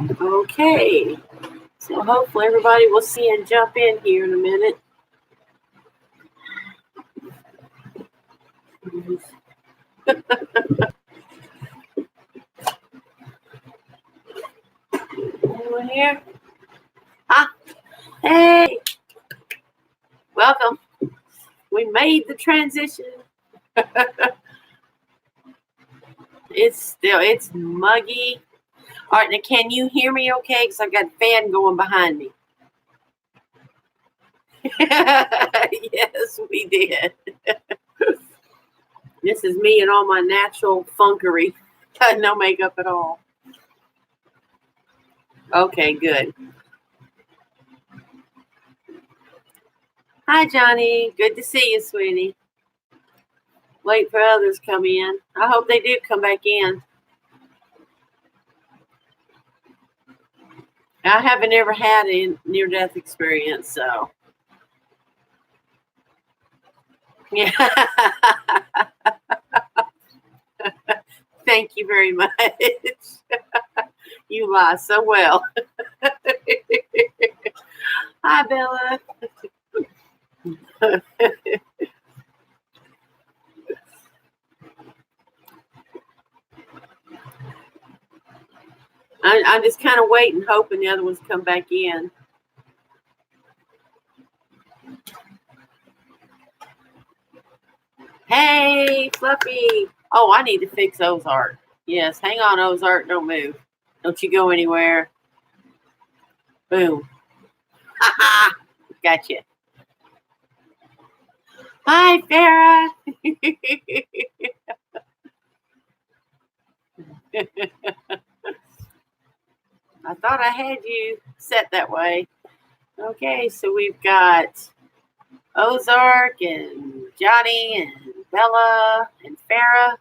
Okay, so hopefully everybody will see and jump in here in a minute. Anyone here? Ah, hey, welcome. We made the transition. It's muggy. All right, now can you hear me okay? Because I've got a fan going behind me. Yes, we did. This is me and all my natural funkery. No makeup at all. Okay, good. Hi, Johnny. Good to see you, sweetie. Wait for others to come in. I hope they do come back in. I haven't ever had a near-death experience, so. Yeah. Thank you very much. You lie so well. Hi, Bella. I'm just kind of waiting, hoping the other ones come back in. Hey, Fluffy. Oh, I need to fix Ozark. Yes, hang on, Ozark. Don't move. Don't you go anywhere. Boom. Ha ha. Gotcha. Hi, Farah. I thought I had you set that way. Okay, so we've got Ozark and Johnny and Bella and Farah.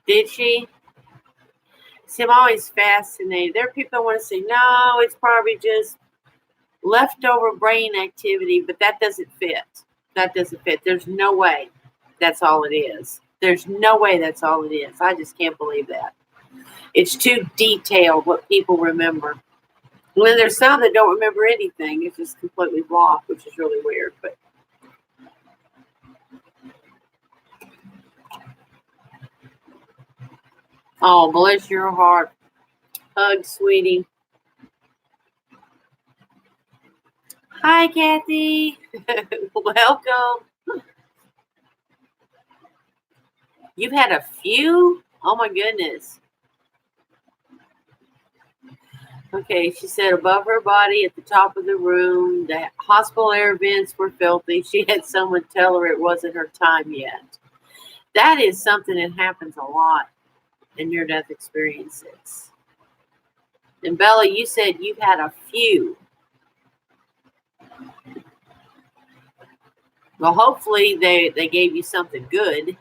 Did she? See, I'm always fascinated. There are people that want to say, no, it's probably just leftover brain activity, but that doesn't fit. That doesn't fit. There's no way that's all it is. There's no way that's all it is. I just can't believe that. It's too detailed what people remember. And then there's some that don't remember anything. It's just completely blocked, which is really weird. But oh, bless your heart. Hug, sweetie. Hi, Kathy. Welcome. You've had a few? Oh, my goodness. Okay, she said above her body at the top of the room, the hospital air vents were filthy. She had someone tell her it wasn't her time yet. That is something that happens a lot in near-death experiences. And Bella, you said you've had a few. Well, hopefully they gave you something good.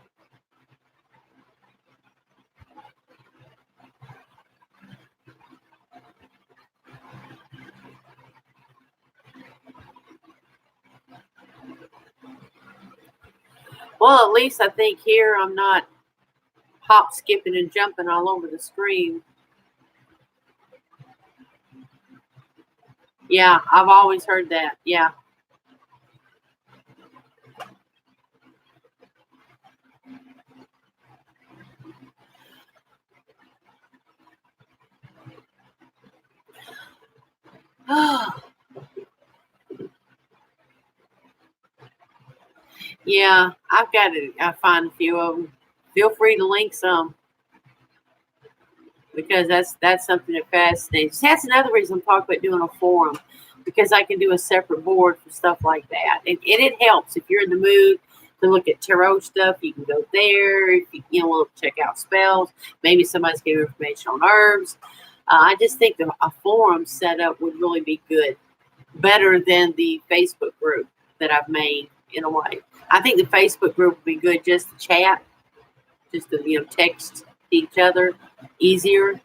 Well, at least I think here I'm not hop, skipping, and jumping all over the screen. Yeah, I've always heard that. Yeah. Yeah, I've got to find a few of them. Feel free to link some because that's something that fascinates. That's another reason I'm talking about doing a forum because I can do a separate board for stuff like that. And it helps if you're in the mood to look at tarot stuff. You can go there. If you want to check out spells, maybe somebody's giving information on herbs. I just think a forum setup would really be good, better than the Facebook group that I've made in a way. I think the Facebook group would be good just to chat, just to text each other easier.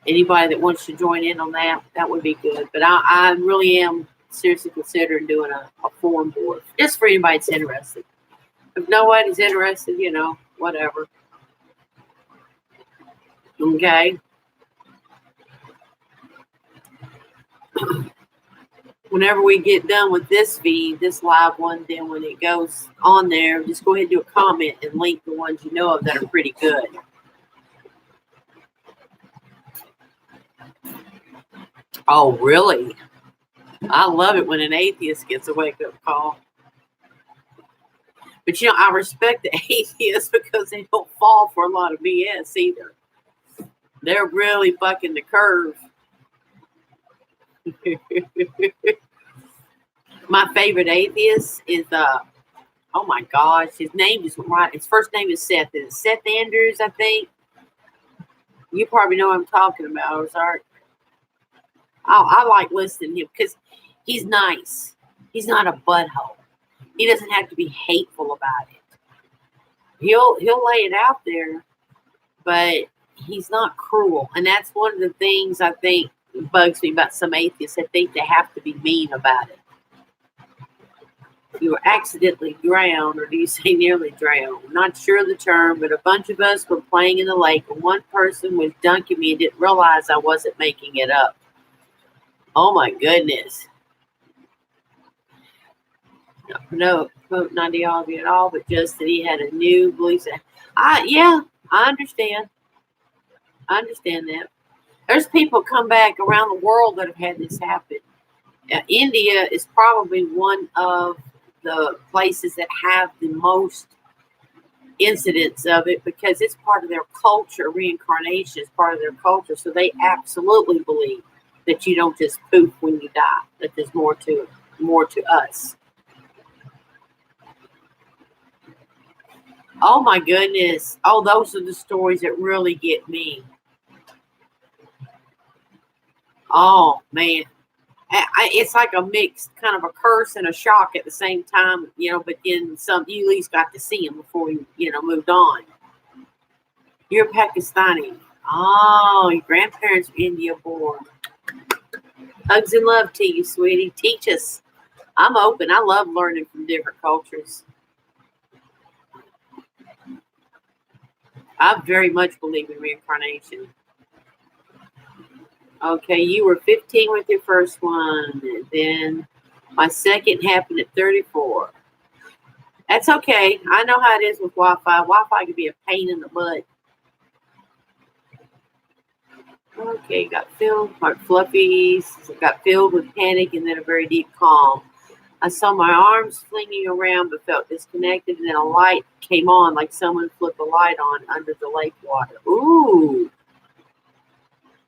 Anybody that wants to join in on that would be good. But I really am seriously considering doing a forum board just for anybody that's interested. If nobody's interested, whatever. Okay. Whenever we get done with this feed, this live one, then when it goes on there, just go ahead and do a comment and link the ones you know of that are pretty good. Oh, really? I love it when an atheist gets a wake-up call. But, I respect the atheists because they don't fall for a lot of BS either. They're really bucking the curve. My favorite atheist is, oh my gosh, his name is right. His first name is Seth. Is it Seth Andrews, I think? You probably know what I'm talking about, Ozark. I like listening to him because he's nice. He's not a butthole. He doesn't have to be hateful about it. He'll lay it out there, but he's not cruel. And that's one of the things I think bugs me about some atheists. I think they have to be mean about it. You were accidentally drowned, or do you say nearly drowned? I'm not sure of the term, but a bunch of us were playing in the lake, and one person was dunking me and didn't realize I wasn't making it up. Oh my goodness. No ideology at all, but just that he had a new belief. I understand. I understand that. There's people come back around the world that have had this happen. India is probably one of the places that have the most incidents of it because it's part of their culture. Reincarnation is part of their culture. So they absolutely believe that you don't just poof when you die, that there's more to us. Oh my goodness. Oh, those are the stories that really get me. Oh man. It's like a mixed kind of a curse and a shock at the same time, but then you at least got to see him before you, moved on. You're Pakistani. Oh, your grandparents were India born. Hugs and love to you, sweetie. Teach us. I'm open. I love learning from different cultures. I very much believe in reincarnation. Okay, you were 15 with your first one, and then my second happened at 34. That's okay. I know how it is with Wi-Fi. Wi-Fi can be a pain in the butt. Okay, got filled, my fluffies, got filled with panic and then a very deep calm. I saw my arms flinging around but felt disconnected, and then a light came on like someone flipped a light on under the lake water. Ooh.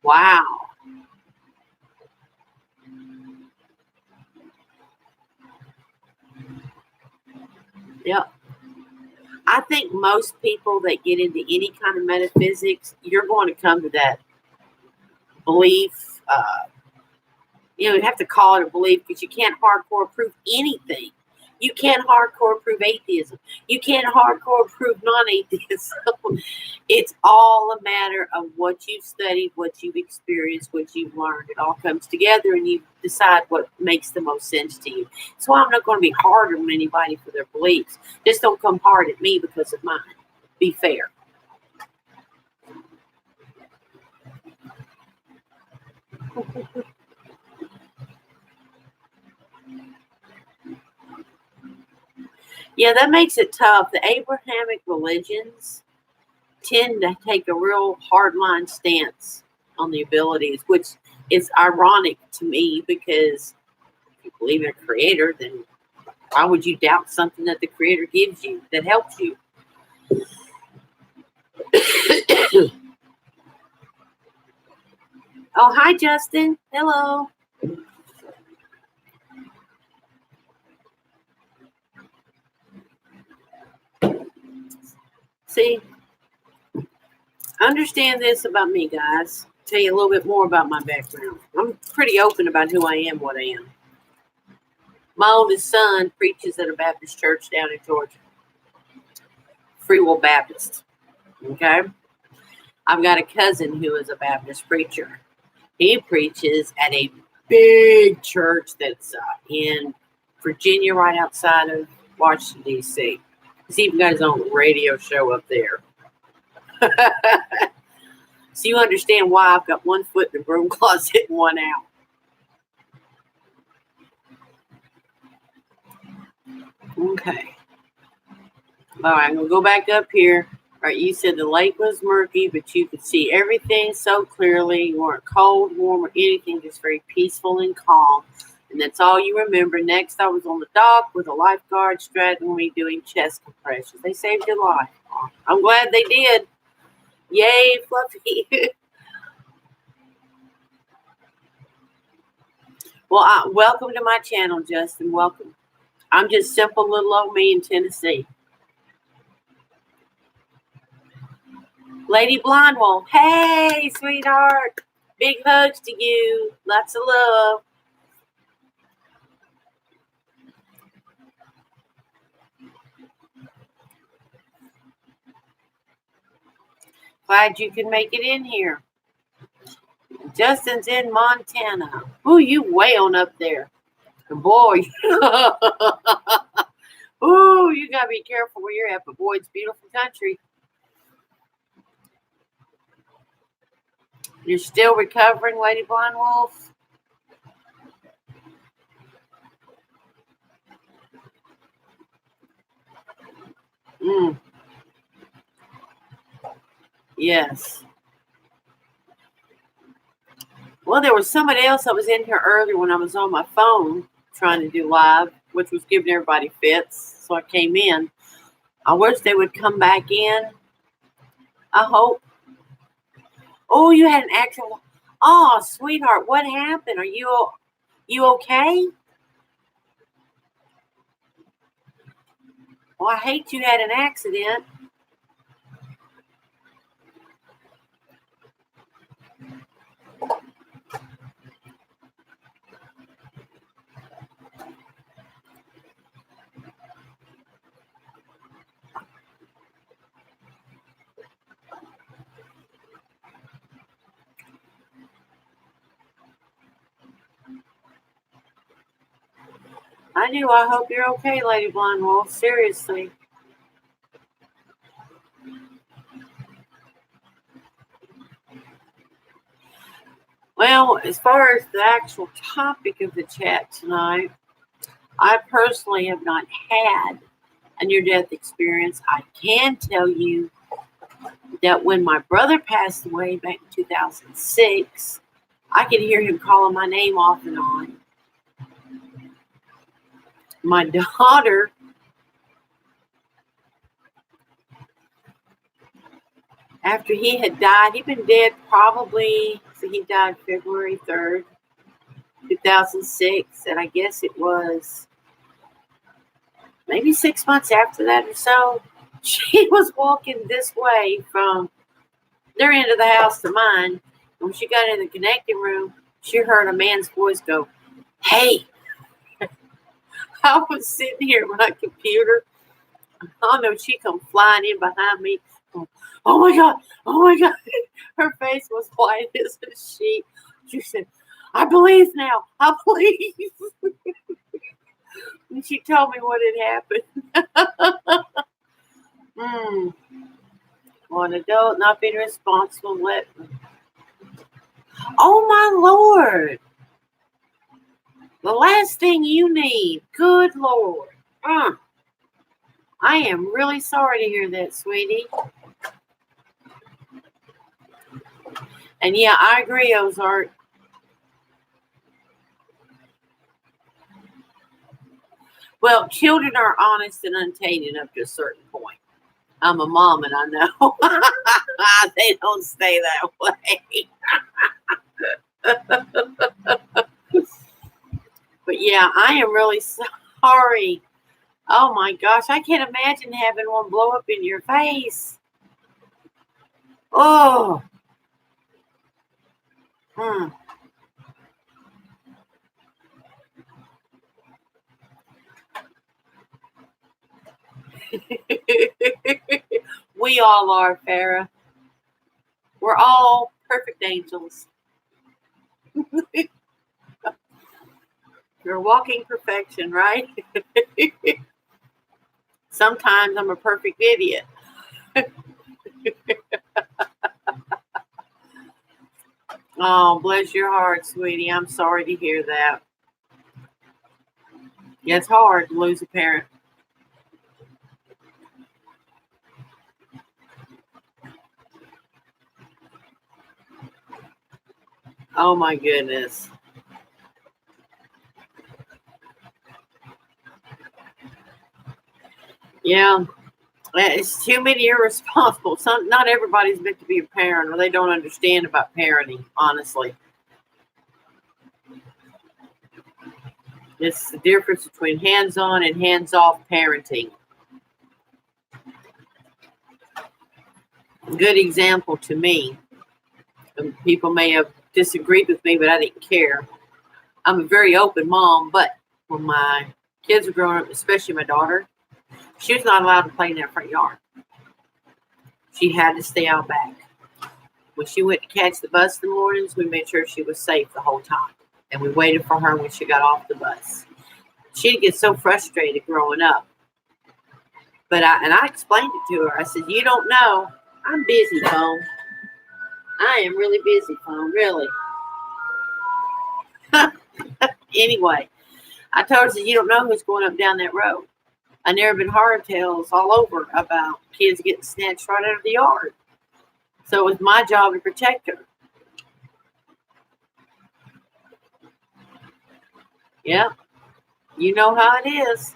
Wow. Yep. I think most people that get into any kind of metaphysics, you're going to come to that belief. You have to call it a belief because you can't hardcore prove anything. You can't hardcore prove atheism. You can't hardcore prove non-atheism. It's all a matter of what you've studied, what you've experienced, what you've learned. It all comes together and you decide what makes the most sense to you. That's why I'm not going to be hard on anybody for their beliefs. Just don't come hard at me because of mine. Be fair. Yeah, that makes it tough. The Abrahamic religions tend to take a real hardline stance on the abilities, which is ironic to me because if you believe in a creator, then why would you doubt something that the creator gives you that helps you? Oh, hi, Justin. Hello. See, understand this about me, guys. Tell you a little bit more about my background. I'm pretty open about who I am, what I am. My oldest son preaches at a Baptist church down in Georgia. Free Will Baptist. Okay? I've got a cousin who is a Baptist preacher. He preaches at a big church that's in Virginia, right outside of Washington, D.C. He's even got his own radio show up there. So you understand why I've got one foot in the broom closet and one out. Okay. All right, I'm going to go back up here. All right, you said the lake was murky, but you could see everything so clearly. You weren't cold, warm, or anything, just very peaceful and calm. And that's all you remember. Next, I was on the dock with a lifeguard straddling me doing chest compressions. They saved your life. I'm glad they did. Yay, Fluffy. Well, welcome to my channel, Justin. Welcome. I'm just simple little old me in Tennessee. Lady Blonde Wolf. Hey, sweetheart. Big hugs to you. Lots of love. Glad you can make it in here. Justin's in Montana. Ooh, you way on up there. Boy. Ooh, you got to be careful where you're at. But boy, it's beautiful country. You're still recovering, Lady Blonde Wolf? Yes. Well, there was somebody else that was in here earlier when I was on my phone trying to do live, which was giving everybody fits. So I came in. I wish they would come back in. I hope. Oh, you had an actual. Oh, sweetheart, what happened? Are you okay? Well, I hate you had an accident. I do. I hope you're okay, Lady Blonde Wolf. Seriously. Well, as far as the actual topic of the chat tonight, I personally have not had a near-death experience. I can tell you that when my brother passed away back in 2006, I could hear him calling my name off and on. My daughter, after he had died, he'd been dead probably, so he died February 3rd, 2006, and I guess it was maybe 6 months after that or so. She was walking this way from their end of the house to mine. And when she got in the connecting room, she heard a man's voice go, "Hey." I was sitting here at my computer. Oh no, she come flying in behind me. Oh my God, oh my God. Her face was white as a sheet. She said, "I believe now, I believe." And she told me what had happened. Well, an adult not being responsible. Oh my Lord. The last thing you need. Good Lord. I am really sorry to hear that, sweetie. And yeah, I agree, Ozark. Well, children are honest and untainted up to a certain point. I'm a mom and I know. They don't stay that way. But yeah, I am really sorry. Oh my gosh, I can't imagine having one blow up in your face. Oh. We all are, Farrah. We're all perfect angels. You're walking perfection, right? Sometimes I'm a perfect idiot. Oh, bless your heart, sweetie. I'm sorry to hear that. Yeah, it's hard to lose a parent. Oh, my goodness. Yeah, it's too many irresponsible. Not everybody's meant to be a parent, or they don't understand about parenting, honestly. It's the difference between hands-on and hands-off parenting. A good example to me, and people may have disagreed with me, but I didn't care. I'm a very open mom, but when my kids were growing up, especially my daughter, she was not allowed to play in that front yard. She had to stay out back. When she went to catch the bus in the mornings, we made sure she was safe the whole time. And we waited for her when she got off the bus. She'd get so frustrated growing up. But I explained it to her. I said, you don't know. I'm busy, phone. I am really busy, phone, really. Anyway, I told her, I said, you don't know who's going up down that road. I never been horror tales all over about kids getting snatched right out of the yard. So it was my job to protect her. Yeah, you know how it is.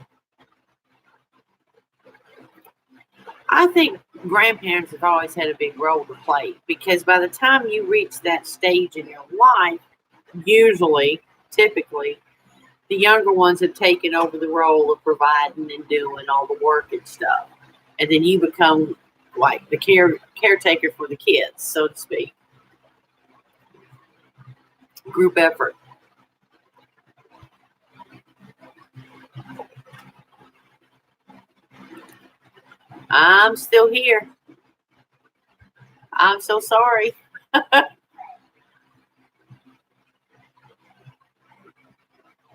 I think grandparents have always had a big role to play because by the time you reach that stage in your life, usually, typically, the younger ones have taken over the role of providing and doing all the work and stuff. And then you become like the caretaker for the kids, so to speak. Group effort. I'm still here. I'm so sorry.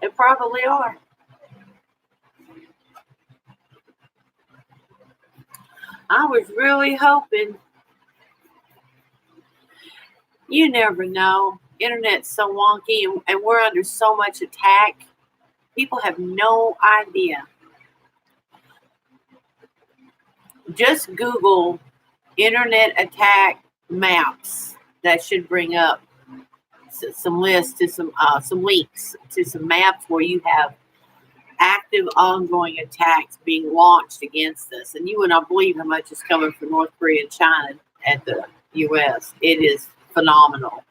They probably are. I was really hoping. You never know. Internet's so wonky and we're under so much attack. People have no idea. Just Google internet attack maps. That should bring up some lists to some links to some maps where you have active ongoing attacks being launched against us. And you would not believe how much is coming from North Korea and China at the US. It is phenomenal.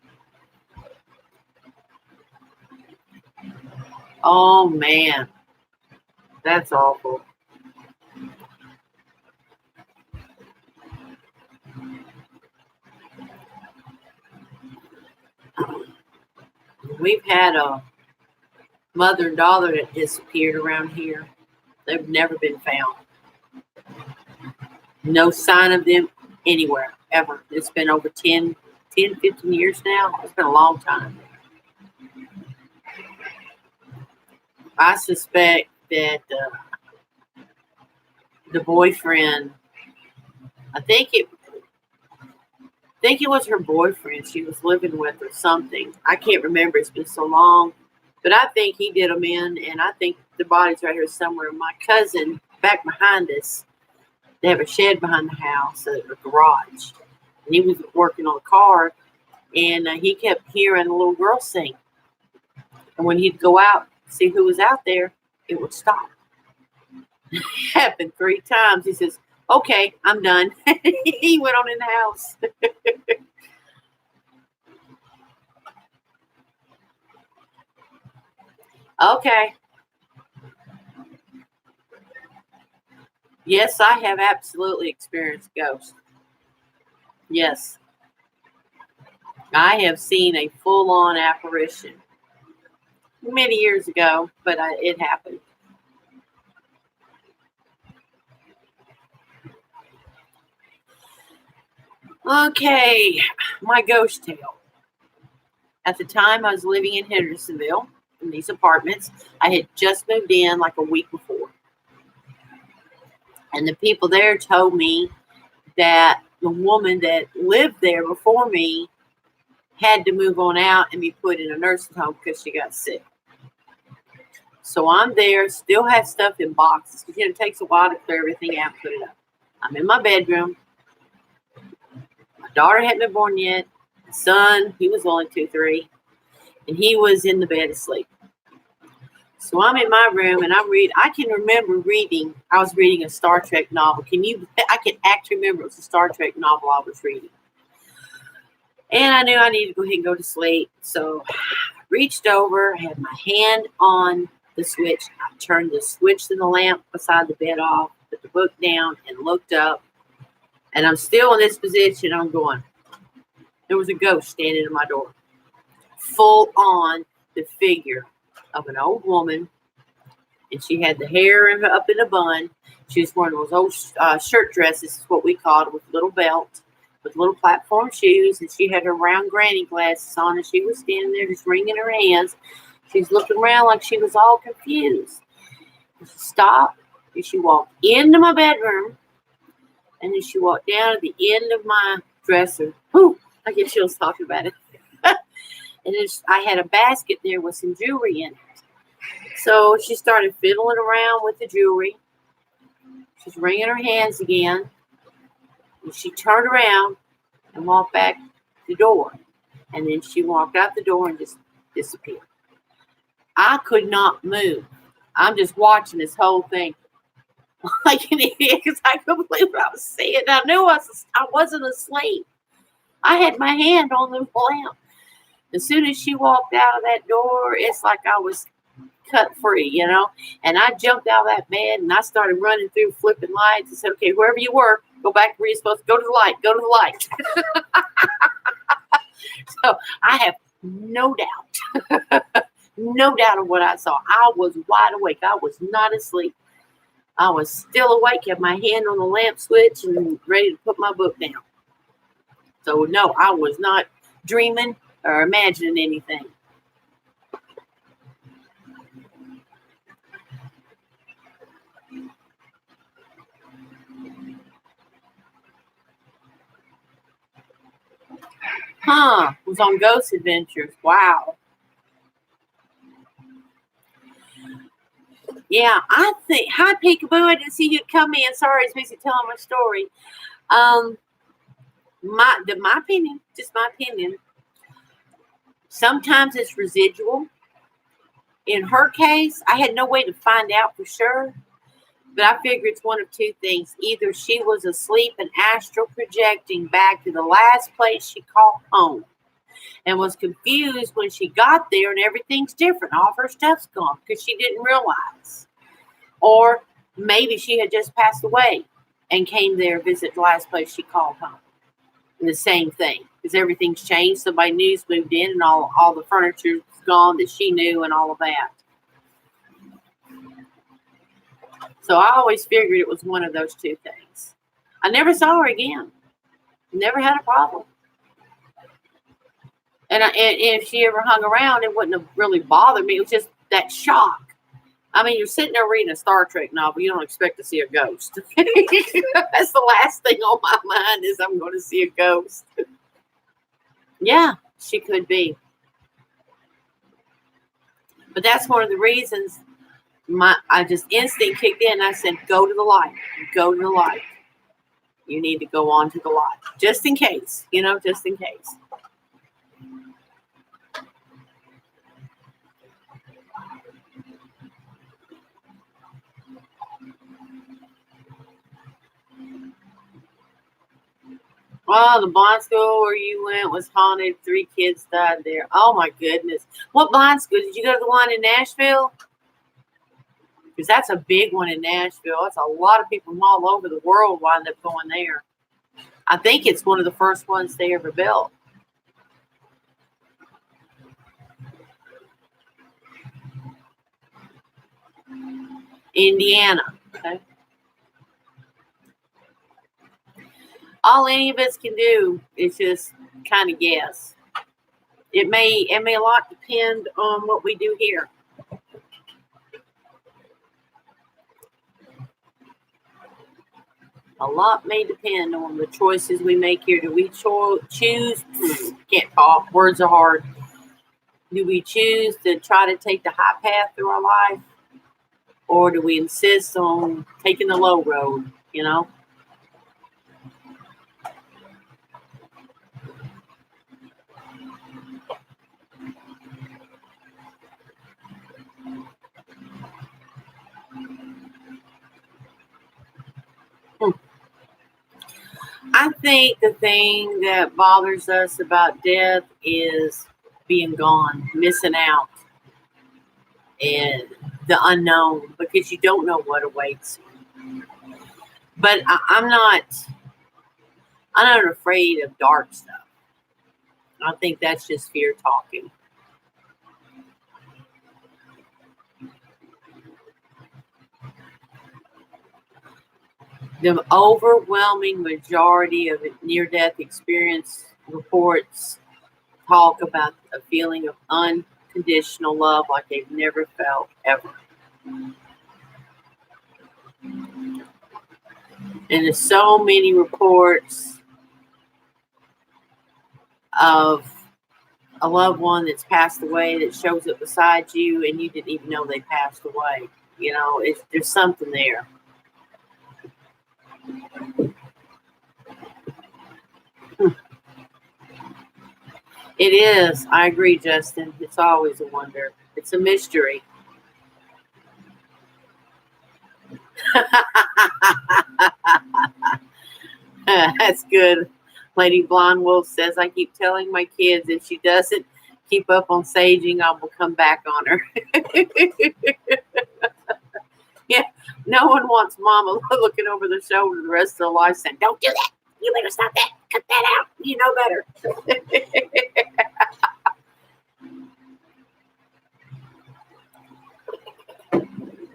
Oh man, that's awful. We've had a mother and daughter that disappeared around here. They've never been found. No sign of them anywhere, ever. It's been over 15 years now. It's been a long time. I suspect that the boyfriend, I think it was her boyfriend she was living with or something. I can't remember. It's been so long. But I think he did them in, and I think the body's right here somewhere. My cousin, back behind us, they have a shed behind the house, a garage. And he was working on a car, and he kept hearing a little girl sing. And when he'd go out, see who was out there, it would stop. It happened 3 times. He says, okay, I'm done. He went on in the house. Okay. Yes, I have absolutely experienced ghosts. Yes. I have seen a full-on apparition many years ago, but it happened. Okay, my ghost tale. At the time, I was living in Hendersonville in these apartments. I had just moved in like a week before. And the people there told me that the woman that lived there before me had to move on out and be put in a nursing home because she got sick. So I'm there, still have stuff in boxes because it takes a while to clear everything out and put it up. I'm in my bedroom. My daughter hadn't been born yet. My son, he was only 2, 3, and he was in the bed asleep. So I'm in my room and I can remember reading. I was reading a Star Trek novel. I can actually remember it was a Star Trek novel I was reading. And I knew I needed to go ahead and go to sleep. So I reached over, had my hand on the switch. I turned the switch to the lamp beside the bed off, put the book down, and looked up. And I'm still in this position. I'm going, there was a ghost standing at my door. Full on the figure of an old woman. And she had the hair up in a bun. She was wearing those old shirt dresses, is what we called it, with a little belt, with little platform shoes. And she had her round granny glasses on. And she was standing there just wringing her hands. She's looking around like she was all confused. And she stopped. And she walked into my bedroom. And then she walked down to the end of my dresser. Whew, I guess she was talking about it. And then I had a basket there with some jewelry in it. So she started fiddling around with the jewelry. She's wringing her hands again. And she turned around and walked back to the door. And then she walked out the door and just disappeared. I could not move. I'm just watching this whole thing like an idiot because I couldn't believe what I was seeing. I knew I wasn't asleep. I had my hand on the lamp. As soon as she walked out of that door, it's like I was cut free, you know. And I jumped out of that bed and I started running through flipping lights and said, okay, wherever you were, go back to where you're supposed to go to the light, go to the light. So I have no doubt, no doubt of what I saw. I was wide awake. I was not asleep. I was still awake, had my hand on the lamp switch and ready to put my book down. So no, I was not dreaming or imagining anything. Was on Ghost Adventures. Wow. Yeah, I think. Hi, Peekaboo. I didn't see you come in. Sorry, it's busy telling my story. My opinion, just my opinion. Sometimes it's residual. In her case, I had no way to find out for sure, but I figure it's one of two things. Either she was asleep and astral projecting back to the last place she called home and was confused when she got there and everything's different. All of her stuff's gone because she didn't realize. Or maybe she had just passed away and came there to visit the last place she called home. And the same thing, because everything's changed. Somebody new's moved in and all the furniture's gone that she knew and all of that. So I always figured it was one of those two things. I never saw her again. Never had a problem. And if she ever hung around, it wouldn't have really bothered me. It was just that shock. I mean, you're sitting there reading a Star Trek novel. You don't expect to see a ghost. That's the last thing on my mind is I'm going to see a ghost. Yeah, she could be. But that's one of the reasons I just instinct kicked in. I said, go to the light. Go to the light. You need to go on to the light. Just in case. Just in case. Oh, the blind school where you went was haunted. 3 kids died there. Oh, my goodness. What blind school? Did you go to the one in Nashville? Because that's a big one in Nashville. That's a lot of people from all over the world wind up going there. I think it's one of the first ones they ever built. Indiana. Okay. All any of us can do is just kind of guess. It may a lot depend on what we do here. A lot may depend on the choices we make here. Do we choose? Can't talk. Words are hard. Do we choose to try to take the high path through our life? Or do we insist on taking the low road, you know? I think the thing that bothers us about death is being gone, missing out, and the unknown, because you don't know what awaits you. But I'm not afraid of dark stuff. I think that's just fear talking. The overwhelming majority of near-death experience reports talk about a feeling of unconditional love like they've never felt ever. And there's so many reports of a loved one that's passed away that shows up beside you and you didn't even know they passed away. You know, there's something there. It is. I agree, Justin. It's always a wonder. It's a mystery. That's good. Lady Blonde Wolf says, I keep telling my kids if she doesn't keep up on saging, I will come back on her. Yeah, no one wants mama looking over their shoulder the rest of their life saying, don't do that. You better stop that. Cut that out. You know better.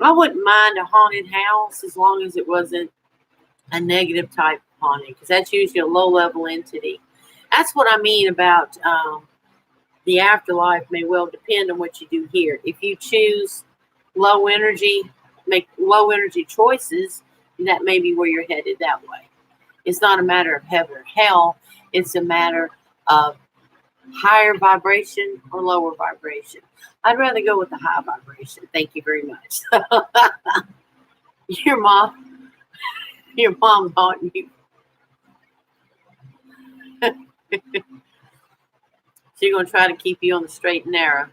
I wouldn't mind a haunted house as long as it wasn't a negative type of haunting, because that's usually a low level entity. That's what I mean about the afterlife may well depend on what you do here. If you choose low energy, make low energy choices, that may be where you're headed that way. It's not a matter of heaven or hell. It's a matter of higher vibration or lower vibration. I'd rather go with the high vibration. Thank you very much. Your mom's haunting you. She's going to try to keep you on the straight and narrow.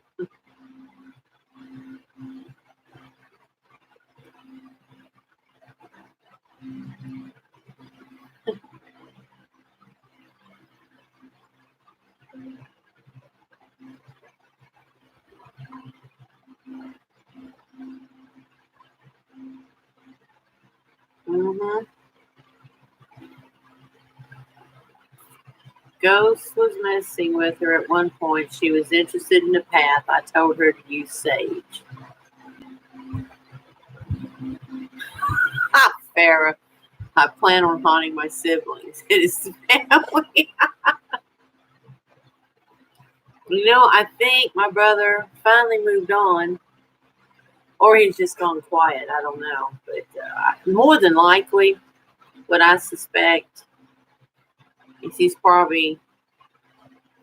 Mm-hmm. Ghost was messing with her at one point. She was interested in the path. I told her to use sage. Farrah, I plan on haunting my siblings. It is family. You know, I think my brother finally moved on, or he's just gone quiet. I don't know. But more than likely, what I suspect is he's probably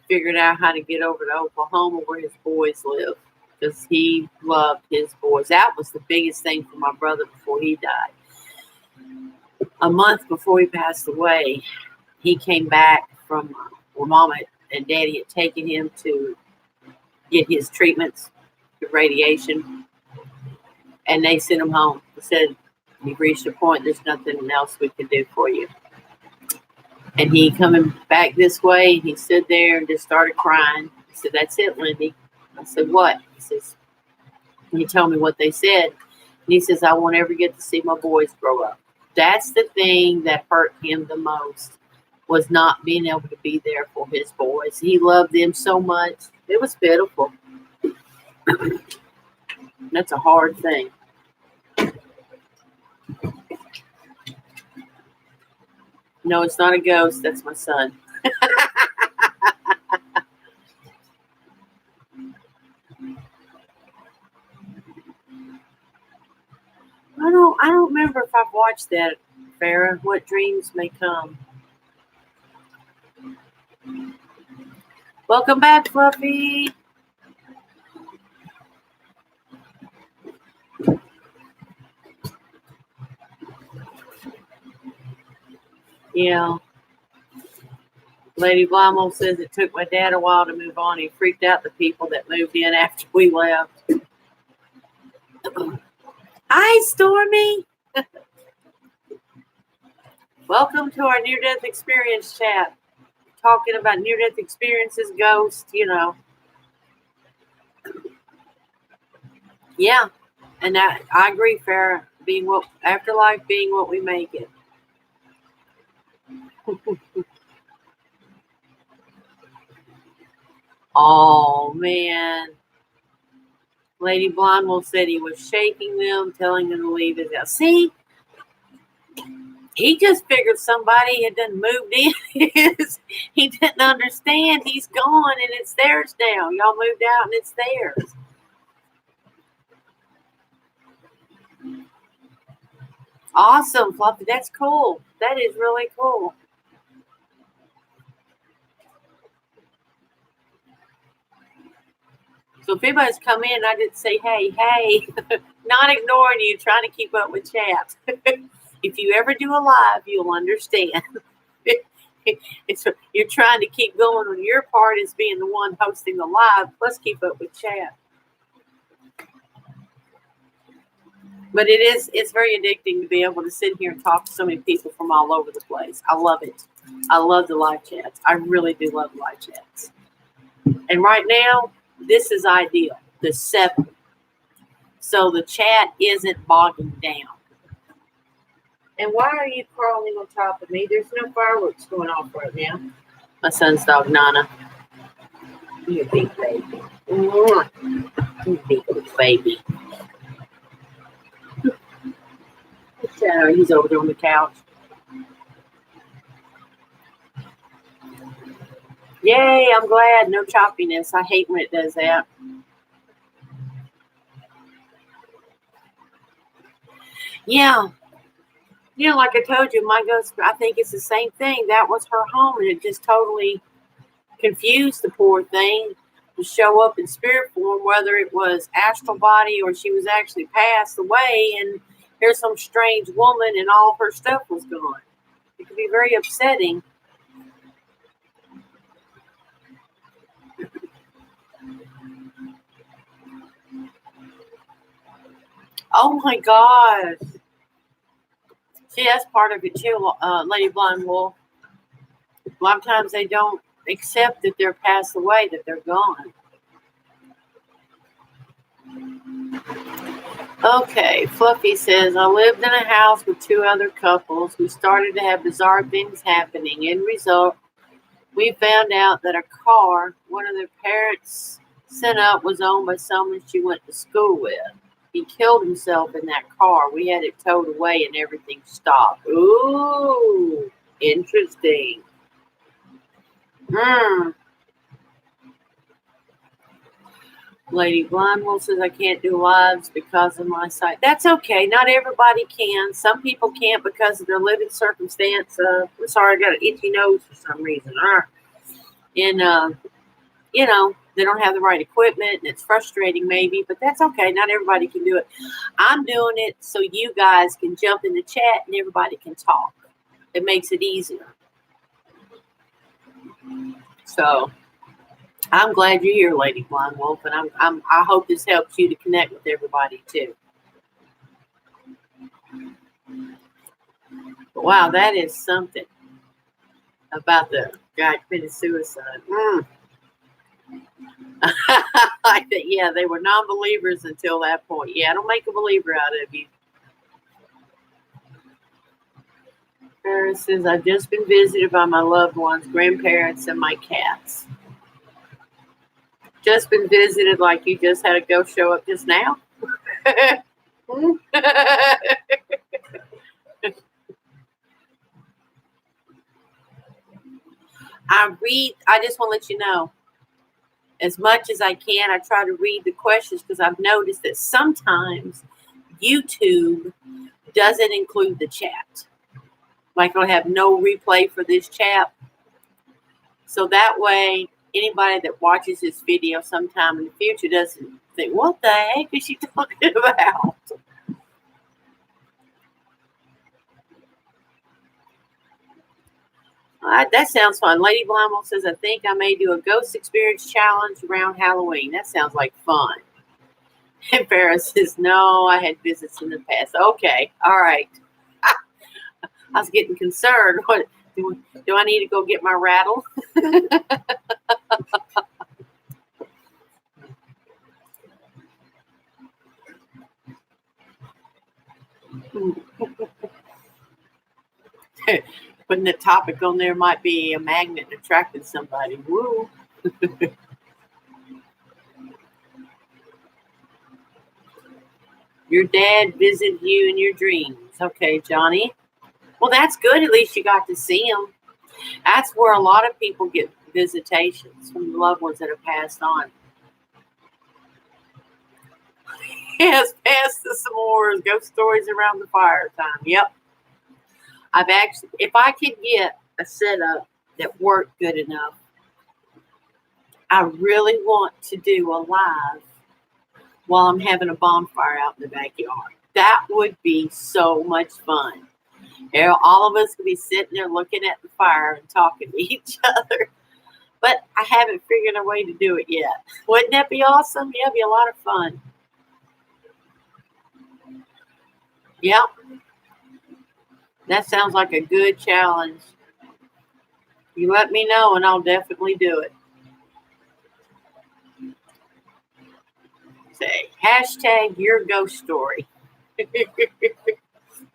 figured out how to get over to Oklahoma where his boys live, because he loved his boys. That was the biggest thing for my brother before he died. A month before he passed away, he came back from where Mama and Daddy had taken him to get his treatments, the radiation, and they sent him home. They said, you've reached a point, there's nothing else we can do for you. And he coming back this way, he stood there and just started crying. I said, that's it, Lindy. I said, what? He says, and he told me what they said. And he says, I won't ever get to see my boys grow up. That's the thing that hurt him the most, was not being able to be there for his boys. He loved them so much. It was pitiful. That's a hard thing. No, it's not a ghost. That's my son. I don't remember if I've watched that Farah. What dreams may come. Welcome back, Fluffy. Yeah. Lady Blimo says it took my dad a while to move on. He freaked out the people that moved in after we left. Hi, Stormy. Welcome to our near-death experience chat. Talking about near-death experiences, ghosts, you know. Yeah, and that, I agree, Farrah. Being what afterlife, being what we make it. Oh man, Lady Blondwell said he was shaking them, telling them to leave his house. See, he just figured somebody had done moved in. He didn't understand. He's gone and it's theirs now. Y'all moved out and it's theirs. Awesome, Fluffy. That's cool. That is really cool. So if anybody's come in, I did say, hey, not ignoring you, trying to keep up with chat. If you ever do a live, you'll understand. You're trying to keep going on your part as being the one hosting the live. Let's keep up with chat. But it's very addicting to be able to sit here and talk to so many people from all over the place. I love it. I love the live chats. I really do love live chats. And right now, this is ideal. The 7. So the chat isn't bogging down. And why are you crawling on top of me? There's no fireworks going off right now. My son's dog, Nana. You big baby. You big baby. He's over there on the couch. Yay, I'm glad. No choppiness. I hate when it does that. Yeah. You know, like I told you, my ghost, I think it's the same thing. That was her home, and it just totally confused the poor thing to show up in spirit form, whether it was astral body or she was actually passed away, and here's some strange woman and all her stuff was gone. It could be very upsetting. Oh my gosh. See, that's part of it too, Lady Blind Wolf. A lot of times they don't accept that they're passed away, that they're gone. Okay, Fluffy says, I lived in a house with 2 other couples. We started to have bizarre things happening. In result, we found out that a car one of their parents sent up was owned by someone she went to school with. He killed himself in that car. We had it towed away and everything stopped. Ooh, interesting. Lady Blondwell says, I can't do lives because of my sight. That's okay. Not everybody can. Some people can't because of their living circumstance. I'm sorry, I got an itchy nose for some reason. And, you know, they don't have the right equipment, and it's frustrating maybe, but that's okay. Not everybody can do it. I'm doing it so you guys can jump in the chat and everybody can talk. It makes it easier. So I'm glad you're here, Lady Blind Wolf, and I hope this helps you to connect with everybody too. But wow, that is something about the guy committed suicide. Yeah, they were non-believers until that point. Yeah, don't make a believer out of you. Paris says, I've just been visited by my loved ones, grandparents, and my cats. Just been visited like you just had a ghost show up just now? I just want to let you know, as much as I can, I try to read the questions because I've noticed that sometimes YouTube doesn't include the chat. like I'll have no replay for this chap. So that way, anybody that watches this video sometime in the future doesn't think, what the heck is she talking about? All right, that sounds fun. Lady Blimo says, I think I may do a ghost experience challenge around Halloween. That sounds like fun. And Farrah says, no, I had visits in the past. Okay, all right. I was getting concerned. What do I need to go get my rattle? Putting the topic on there might be a magnet attracting somebody. Woo. Your dad visited you in your dreams. Okay, Johnny. Well, that's good. At least you got to see him. That's where a lot of people get visitations from loved ones that have passed on. Yes, pass the s'mores. Ghost stories around the fire time. Yep. I've actually, if I could get a setup that worked good enough, I really want to do a live while I'm having a bonfire out in the backyard. That would be so much fun. You know, all of us could be sitting there looking at the fire and talking to each other. But I haven't figured a way to do it yet. Wouldn't that be awesome? Yeah, it'd be a lot of fun. Yep. That sounds like a good challenge. You let me know and I'll definitely do it. Say, hashtag your ghost story.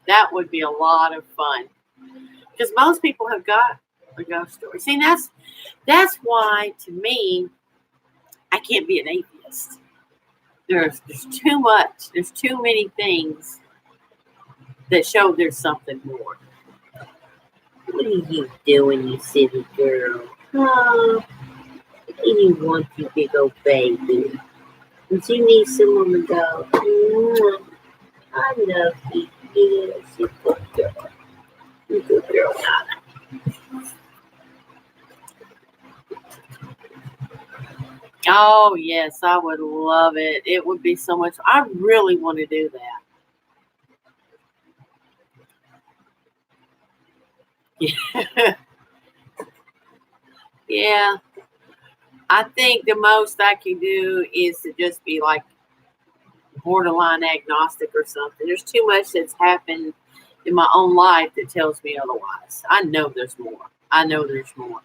That would be a lot of fun. Because most people have got a ghost story. See, that's why, to me, I can't be an atheist. There's too much. There's too many things that show there's something more. What are you doing, you silly girl? Oh, what do you want, you big old baby? Would you need someone to go? I love you. Yes, you good girl. You good girl, Donna. Oh, yes, I would love it. It would be so much. I really want to do that. Yeah. Yeah. I think the most I can do is to just be like borderline agnostic or something. There's too much that's happened in my own life that tells me otherwise. I know there's more. I know there's more.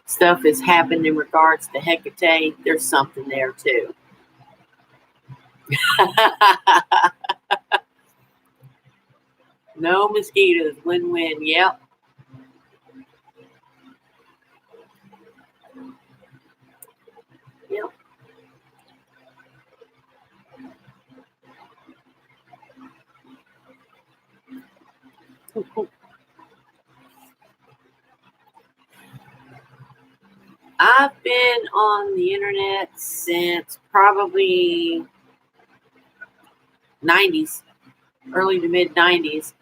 Stuff has happened in regards to Hecate. There's something there too. No mosquitoes. Win-win. Yep. Yep. I've been on the internet since probably 90s, early to mid 90s.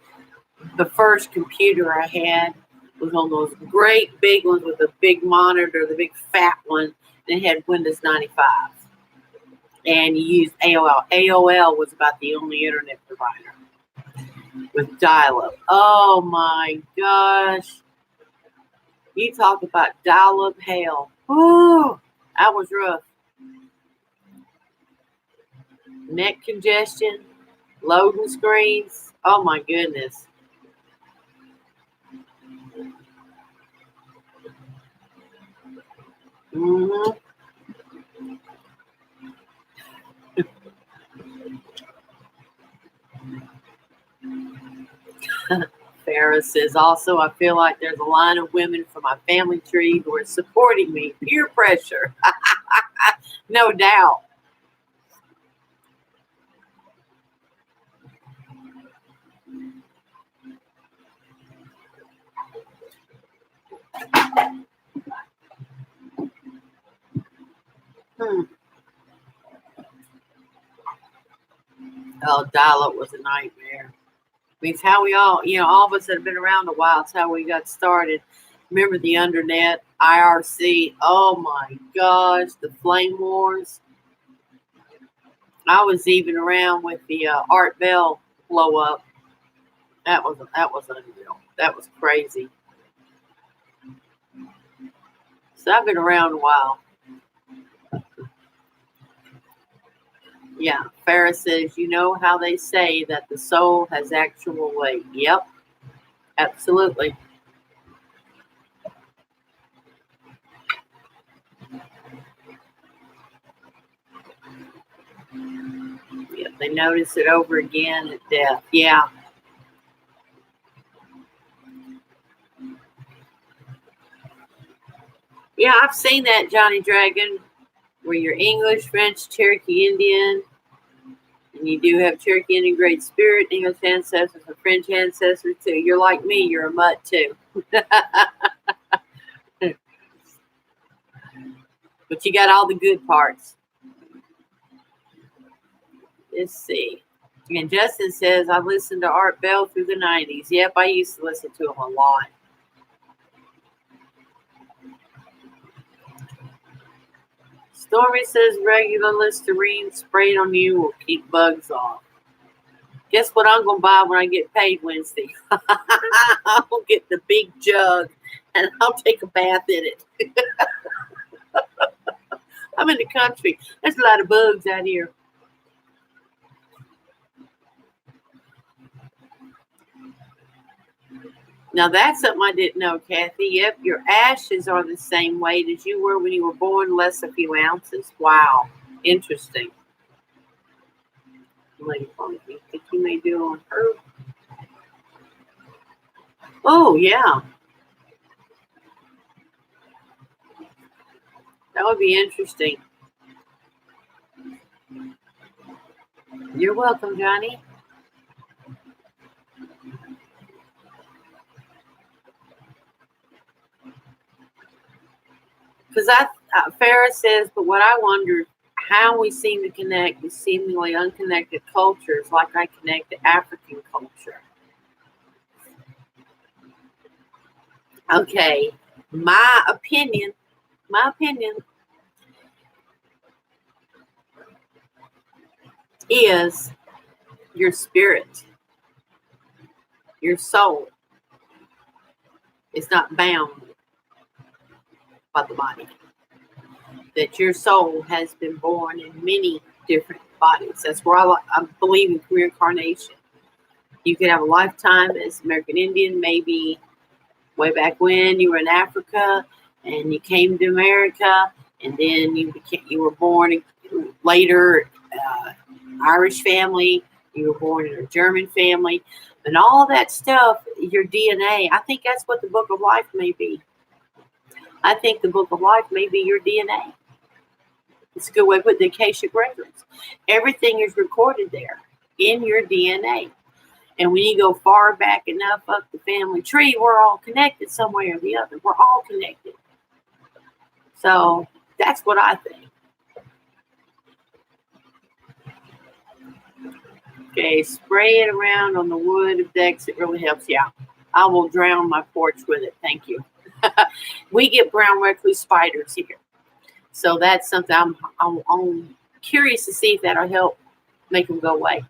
The first computer I had was on those great big ones with a big monitor, the big fat one, and it had Windows 95. And you used AOL. AOL was about the only internet provider with dial-up. Oh my gosh. You talk about dial-up hell. Oh, that was rough. Neck congestion, loading screens. Oh my goodness. Mm-hmm. Farrah says, also, I feel like there's a line of women from my family tree who are supporting me. Peer pressure. No doubt. Oh, dial-up was a nightmare. It's how we all, all of us that have been around a while, it's how we got started. Remember the Undernet, IRC? Oh my gosh, the flame wars. I was even around with the Art Bell blow up. That was unreal. That was crazy. So I've been around a while. Yeah, Farrah says, you know how they say that the soul has actual weight. Yep, absolutely. Yep, they notice it over again at death. Yeah. Yeah, I've seen that, Johnny Dragon, where you're English, French, Cherokee Indian, and you do have Cherokee Indian Great Spirit, English ancestors, and French ancestors too. You're like me, you're a mutt too. But you got all the good parts. Let's see. And Justin says, I listened to Art Bell through the 90s. Yep, I used to listen to him a lot. Stormy says regular Listerine sprayed on you will keep bugs off. Guess what I'm going to buy when I get paid Wednesday? I'll get the big jug and I'll take a bath in it. I'm in the country. There's a lot of bugs out here. Now that's something I didn't know, Kathy. Yep, your ashes are the same weight as you were when you were born, less a few ounces. Wow, interesting. Lady Funky, think you may do on her. Oh yeah, that would be interesting. You're welcome, Johnny. Because Farrah says, but what I wonder, how we seem to connect with seemingly unconnected cultures, like I connect to African culture. Okay, my opinion is your spirit, your soul is not bound by the body. That your soul has been born in many different bodies. That's where I believe in reincarnation. You could have a lifetime as American Indian, maybe way back when you were in Africa and you came to America, and then you were born later Irish family, you were born in a German family, and all that stuff, your DNA. I think that's what the Book of Life may be. I think the Book of Life may be your DNA. It's a good way to put the Akashic records. Everything is recorded there in your DNA. And when you go far back enough up the family tree, we're all connected some way or the other. We're all connected. So that's what I think. Okay, spray it around on the wood of decks. It really helps. Yeah, I will drown my porch with it. Thank you. We get brown recluse spiders here. So that's something I'm curious to see if that'll help make them go away.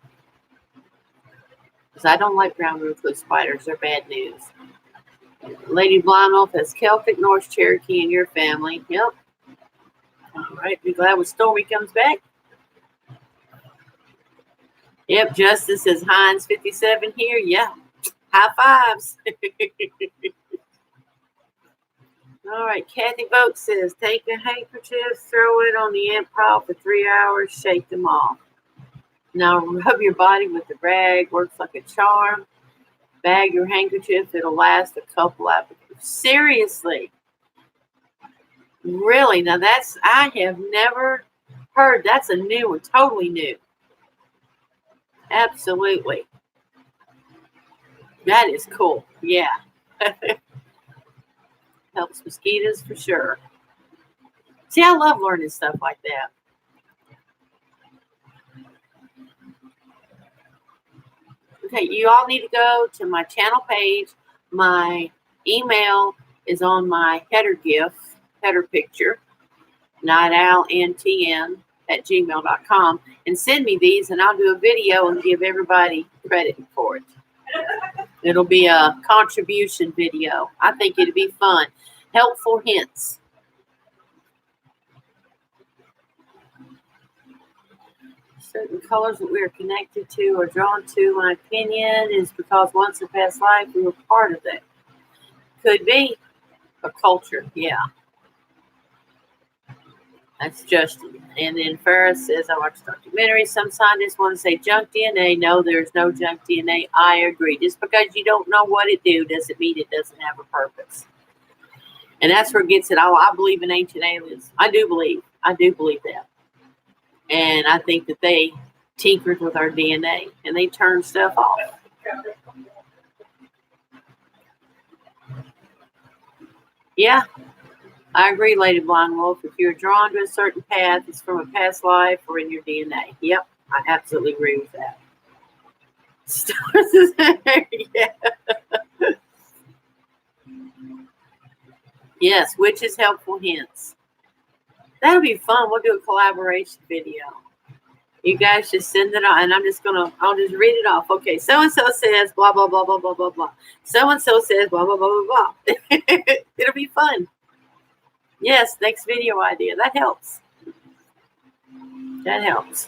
Because I don't like brown recluse spiders. They're bad news. Lady Blind Wolf has Celtic, North Cherokee in your family. Yep. All right. Be glad when Stormy comes back. Yep. Justice says Heinz 57 here. Yeah. High fives. All right. Kathy Boat says take a handkerchief, throw it on the ant pile for 3 hours, shake them off. Now rub your body with the rag. Works like a charm. Bag your handkerchief. It'll last a couple hours. Seriously. Really? Now I have never heard. That's a new one. Totally new. Absolutely. That is cool. Yeah. Helps mosquitoes for sure. See, I love learning stuff like that. Okay, you all need to go to my channel page. My email is on my header picture, nightowlntn@gmail.com, and send me these, and I'll do a video and give everybody credit for it. It'll be a contribution video. I think it'd be fun. Helpful hints. Certain colors that we are connected to or drawn to, my opinion, is because once in past life we were part of that. Could be a culture, yeah. That's Justin. And then Ferris says, I watch documentaries. Some scientists want to say junk DNA. No, there's no junk DNA. I agree. Just because you don't know what it do doesn't mean it doesn't have a purpose. And that's where it gets it. I believe in ancient aliens. I do believe that. And I think that they tinkered with our DNA and they turned stuff off. Yeah, I agree, Lady Blind Wolf. If you're drawn to a certain path, it's from a past life or in your DNA. Yep, I absolutely agree with that. Stars is there, yeah. Yes, which is helpful hints. That'll be fun. We'll do a collaboration video. You guys just send it on, and I'll just read it off. Okay, so-and-so says blah, blah, blah, blah, blah, blah, blah. So-and-so says blah, blah, blah, blah, blah. It'll be fun. Yes, next video idea. That helps. That helps.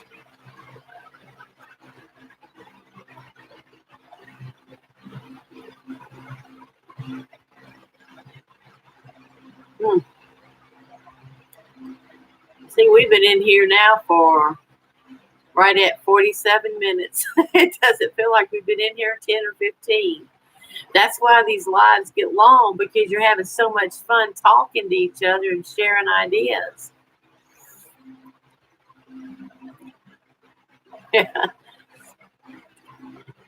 See, we've been in here now for right at 47 minutes. It doesn't feel like we've been in here 10 or 15. That's why these lives get long, because you're having so much fun talking to each other and sharing ideas.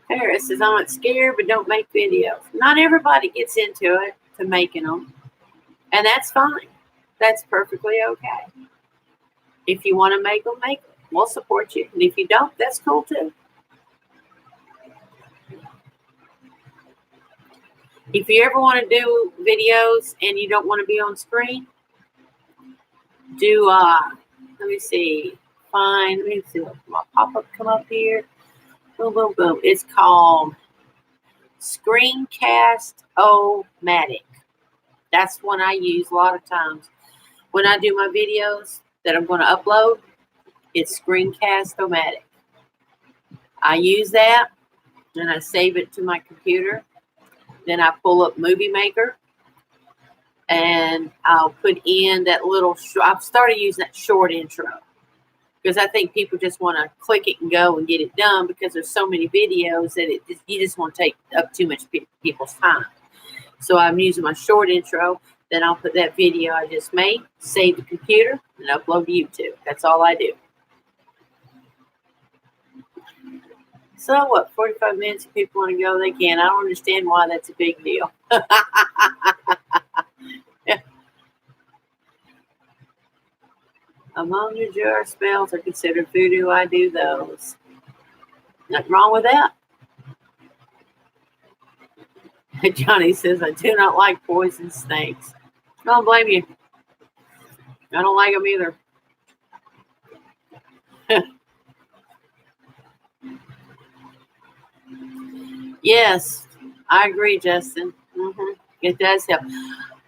Paris says, I'm not scared, but don't make videos. Not everybody gets into it to making them. And that's fine. That's perfectly okay. If you want to make them, make them. We'll support you. And if you don't, that's cool too. If you ever want to do videos and you don't want to be on screen, do, let me see, let me see, my pop-up come up here. Boom, boom, boom. It's called Screencast-O-Matic. That's one I use a lot of times. When I do my videos that I'm going to upload, it's Screencast-O-Matic. I use that, and I save it to my computer. Then I pull up Movie Maker, and I'll put in that little, I've started using that short intro, because I think people just want to click it and go and get it done, because there's so many videos that you just want to take up too much people's time. So I'm using my short intro. Then I'll put that video I just made, save the computer, and upload to YouTube. That's all I do. So what, 45 minutes, if people want to go, they can. I don't understand why that's a big deal. Yeah. Among your jar spells are considered voodoo. I do those. Nothing wrong with that. Johnny says, I do not like poison snakes. I don't blame you. I don't like them either. Yes, I agree, Justin. It does help.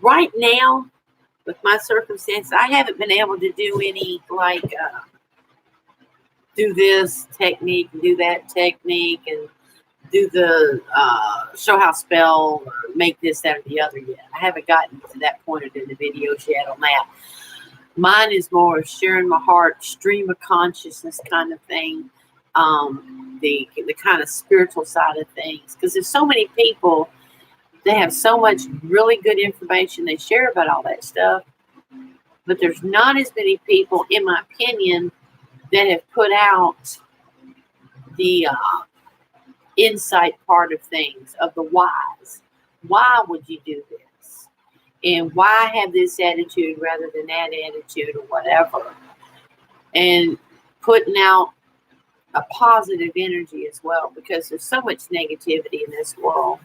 Right now, with my circumstances, I haven't been able to do any, like, do this technique, do that technique, and do the show how spell, or make this, that, or the other yet. I haven't gotten to that point in the videos yet on that. Mine is more sharing my heart, stream of consciousness kind of thing. The kind of spiritual side of things, because there's so many people that have so much really good information they share about all that stuff, but there's not as many people, in my opinion, that have put out the insight part of things, of the whys. Why would you do this? And why have this attitude rather than that attitude, or whatever? And putting out a positive energy as well, because there's so much negativity in this world.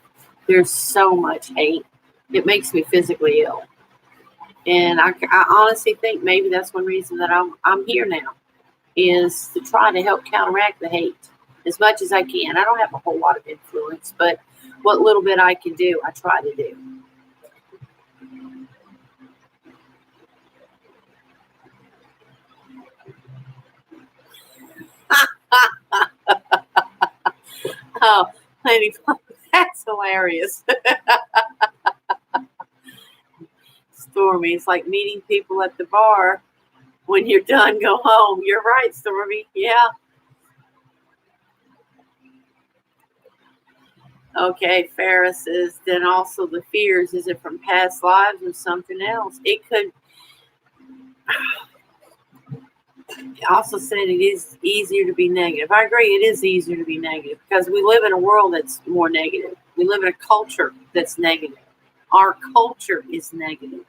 There's so much hate. It makes me physically ill. And I honestly think maybe that's one reason that I'm here now, is to try to help counteract the hate as much as I can. I don't have a whole lot of influence, but what little bit I can do, I try to do. Oh, Lady, that's hilarious. Stormy, it's like meeting people at the bar. When you're done, go home. You're right, Stormy. Yeah. Okay, Farrah says, then also the fears, is it from past lives or something else? It could. Also said it is easier to be negative. I agree, it is easier to be negative because we live in a world that's more negative. We live in a culture that's negative. Our culture is negative.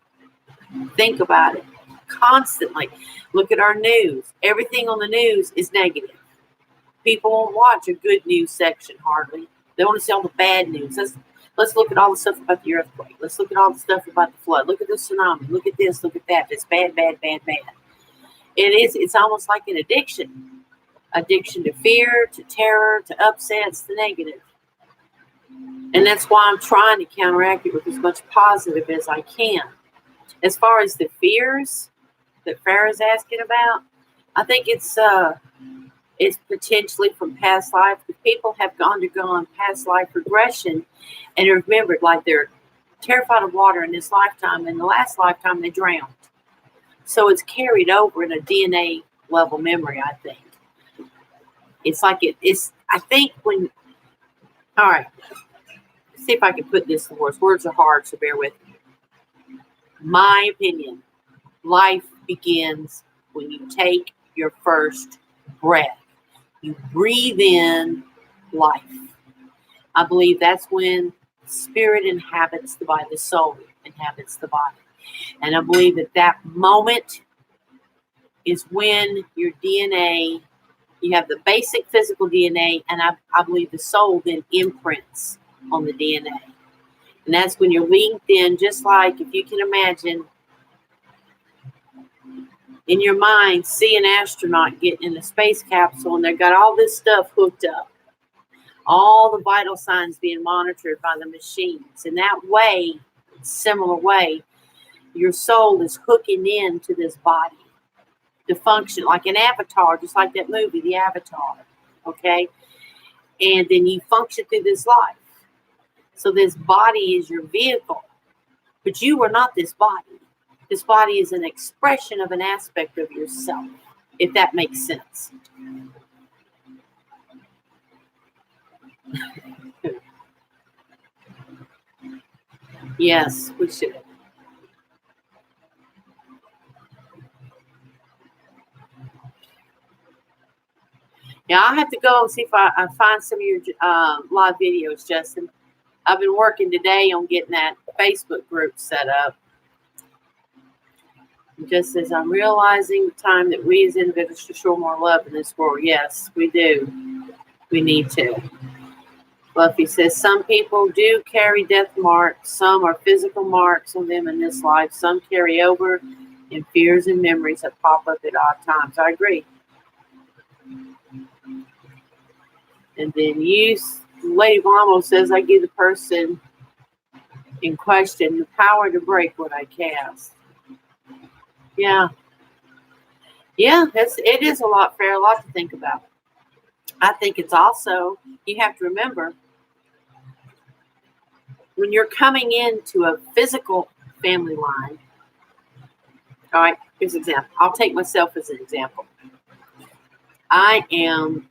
Think about it constantly. Look at our news. Everything on the news is negative. People won't watch a good news section hardly. They want to see all the bad news. Let's look at all the stuff about the earthquake. Let's look at all the stuff about the flood. Look at the tsunami. Look at this. Look at that. It's bad, bad, bad, bad. It's almost like an addiction. Addiction to fear, to terror, to upsets, to negative. And that's why I'm trying to counteract it with as much positive as I can. As far as the fears that Farrah's asking about, I think it's potentially from past life. If people have undergone past life regression and remembered, like they're terrified of water in this lifetime, and the last lifetime they drowned. So it's carried over in a DNA level memory, I think. It's like it's, I think when, all right, see if I can put this in words. Words are hard, so bear with me. My opinion, life begins when you take your first breath. You breathe in life. I believe that's when spirit inhabits the body, the soul inhabits the body. And I believe that moment is when your DNA, you have the basic physical DNA, and I believe the soul then imprints on the DNA. And that's when you're linked in, just like if you can imagine in your mind, see an astronaut getting in a space capsule and they've got all this stuff hooked up. All the vital signs being monitored by the machines. In that way, similar way, your soul is hooking into this body to function like an avatar, just like that movie, The Avatar. Okay? And then you function through this life. So this body is your vehicle. But you are not this body. This body is an expression of an aspect of yourself, if that makes sense. Yes, we should. Yeah, I'll have to go and see if I find some of your live videos, Justin. I've been working today on getting that Facebook group set up. Just as I'm realizing the time that we as individuals should show more love in this world. Yes, we do. We need to. Fluffy says, some people do carry death marks. Some are physical marks on them in this life. Some carry over in fears and memories that pop up at odd times. I agree. And then Lady Blamo says, I give the person in question the power to break what I cast. Yeah. Yeah, it is a lot, fair, a lot to think about. I think it's also, you have to remember, when you're coming into a physical family line, all right, here's an example. I'll take myself as an example. I am,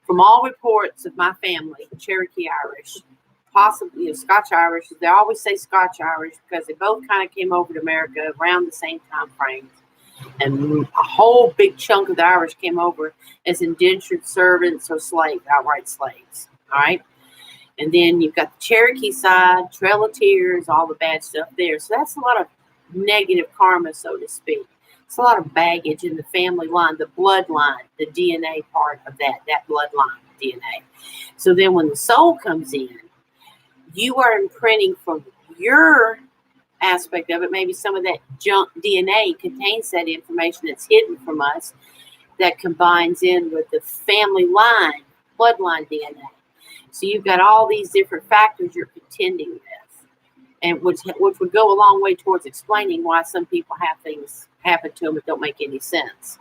from all reports of my family, Cherokee Irish, possibly Scotch Irish. They always say Scotch Irish because they both kind of came over to America around the same time frame. And a whole big chunk of the Irish came over as indentured servants or slaves, outright slaves. All right. And then you've got the Cherokee side, Trail of Tears, all the bad stuff there. So that's a lot of negative karma, so to speak. It's a lot of baggage in the family line, the bloodline, the DNA part of that bloodline DNA. So then when the soul comes in, you are imprinting from your aspect of it. Maybe some of that junk DNA contains that information that's hidden from us that combines in with the family line, bloodline DNA. So you've got all these different factors you're contending with, and which would go a long way towards explaining why some people have things happen to them that don't make any sense.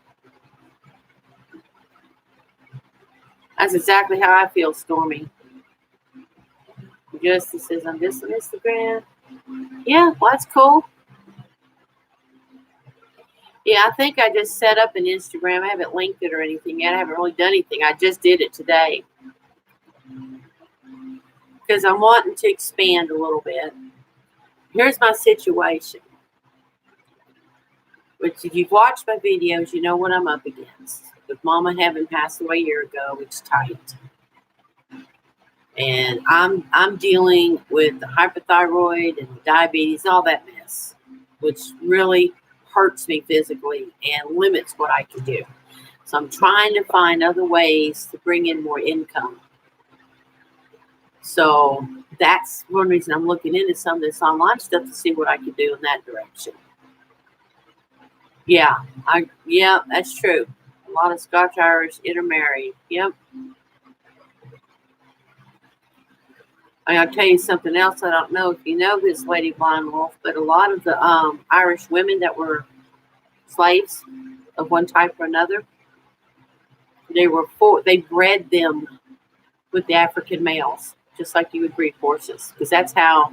That's exactly how I feel, Stormy. Justice says, I'm just on Instagram. Yeah, well, that's cool. Yeah, I think I just set up an Instagram. I haven't linked it or anything yet. I haven't really done anything. I just did it today because I'm wanting to expand a little bit. Here's my situation. Which, if you've watched my videos, you know what I'm up against. With Mama having passed away a year ago, it's tight. And I'm dealing with the hypothyroid and the diabetes, all that mess, which really hurts me physically and limits what I can do. So I'm trying to find other ways to bring in more income. So that's one reason I'm looking into some of this online stuff to see what I can do in that direction. Yeah, that's true. A lot of Scotch Irish intermarried. Yep. I'll tell you something else. I don't know if you know this, Lady Blind Wolf, but a lot of the Irish women that were slaves of one type or another, they bred them with the African males, just like you would breed horses, because that's how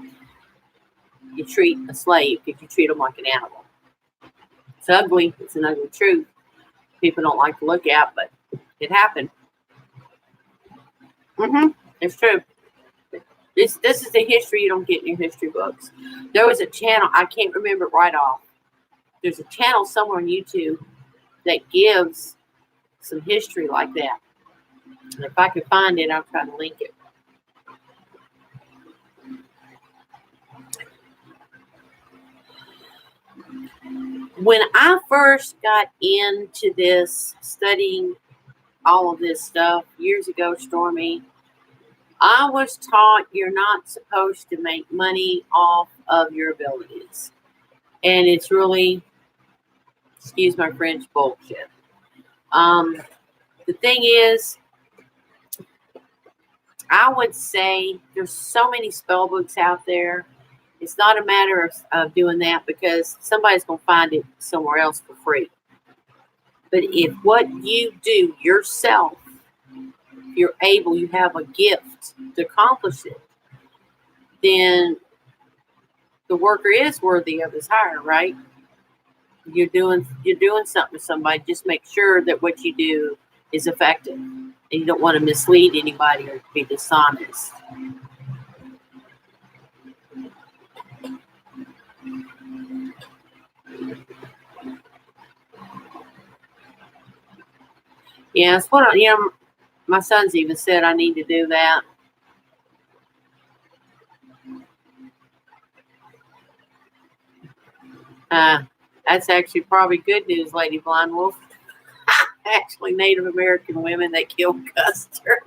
you treat a slave, if you treat them like an animal. It's ugly. It's an ugly truth. People don't like to look at, but it happened. It's true. This is the history you don't get in your history books. There was a channel, I can't remember it right off. There's a channel somewhere on YouTube that gives some history like that. And if I can find it, I'll try to link it. When I first got into this, studying all of this stuff years ago, Stormy, I was taught you're not supposed to make money off of your abilities. And it's really, excuse my French, bullshit. The thing is, I would say there's so many spell books out there. It's not a matter of doing that because somebody's going to find it somewhere else for free. But if what you do yourself, you're able, you have a gift to accomplish it, then the worker is worthy of his hire, right? You're doing something to somebody. Just make sure that what you do is effective. And you don't want to mislead anybody or be dishonest. Yeah, it's what my son's even said I need to do that. That's actually probably good news, Lady Blind Wolf. Actually, Native American women that killed Custer.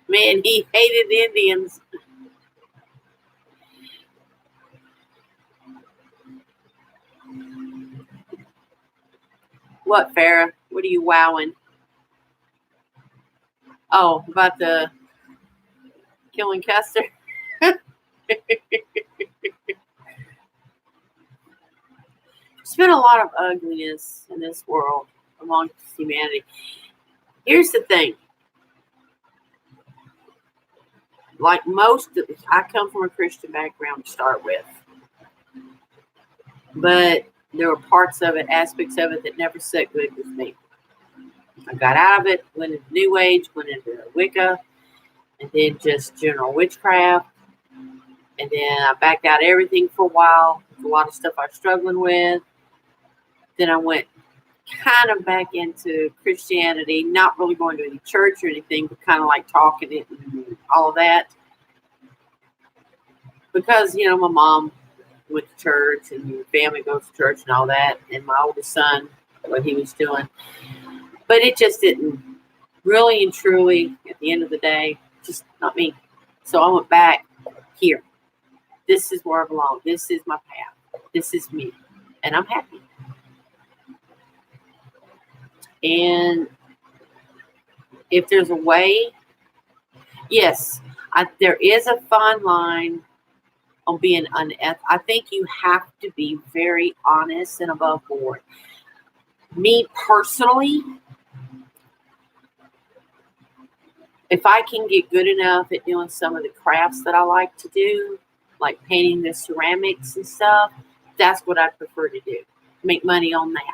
Man, he hated Indians. What, Farrah? What are you wowing? Oh, about the killing Custer? There's been a lot of ugliness in this world amongst humanity. Here's the thing. Like I come from a Christian background to start with. But there were parts of it, aspects of it that never sat good with me. I got out of it, went into New Age, went into Wicca, and then just general witchcraft. And then I backed out everything for a while. A lot of stuff I was struggling with. Then I went kind of back into Christianity, not really going to any church or anything, but kind of like talking it and all of that. Because, my mom went to church and your family goes to church and all that. And my oldest son, what he was doing. But it just didn't really and truly, at the end of the day, just not me. So I went back here. This is where I belong. This is my path. This is me. And I'm happy. And if there's a way, yes, there is a fine line on being unethical. I think you have to be very honest and above board. Me personally, if I can get good enough at doing some of the crafts that I like to do, like painting the ceramics and stuff, that's what I prefer to do. Make money on that.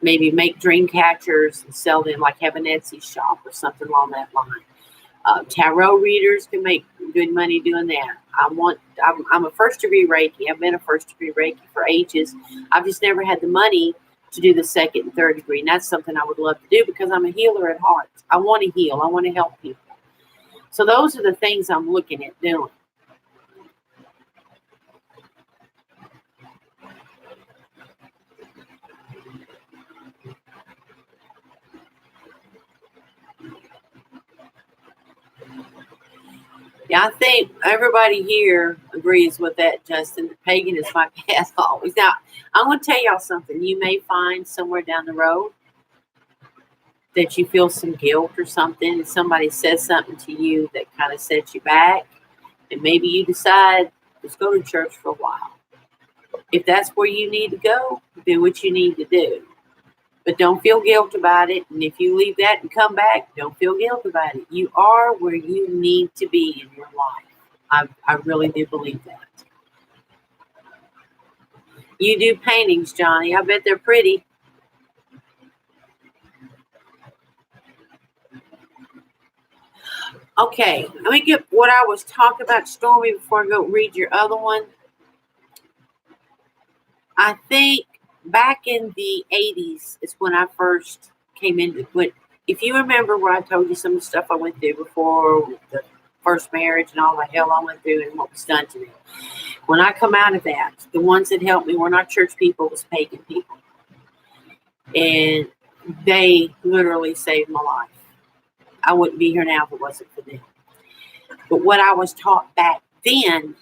Maybe make dream catchers and sell them, like have an Etsy shop or something along that line. Tarot readers can make good money doing that. I'm a first degree Reiki. I've been a first degree Reiki for ages. I've just never had the money to do the second and third degree. And that's something I would love to do because I'm a healer at heart. I want to heal. I want to help people. So those are the things I'm looking at doing. Yeah, I think everybody here agrees with that, Justin. Pagan is my path always. Now, I'm going to tell y'all something. You may find somewhere down the road that you feel some guilt or something, and somebody says something to you that kind of sets you back, and maybe you decide, let's go to church for a while. If that's where you need to go, do what you need to do. But don't feel guilt about it. And if you leave that and come back, don't feel guilt about it. You are where you need to be in your life. I really do believe that. You do paintings, Johnny. I bet they're pretty. Okay, let me get what I was talking about, Stormy, before I go read your other one. I think back in the 80s is when I first came into it. If you remember where I told you some of the stuff I went through before, with the first marriage and all the hell I went through and what was done to me. When I come out of that, the ones that helped me were not church people, it was pagan people. And they literally saved my life. I wouldn't be here now if it wasn't for them. But what I was taught back then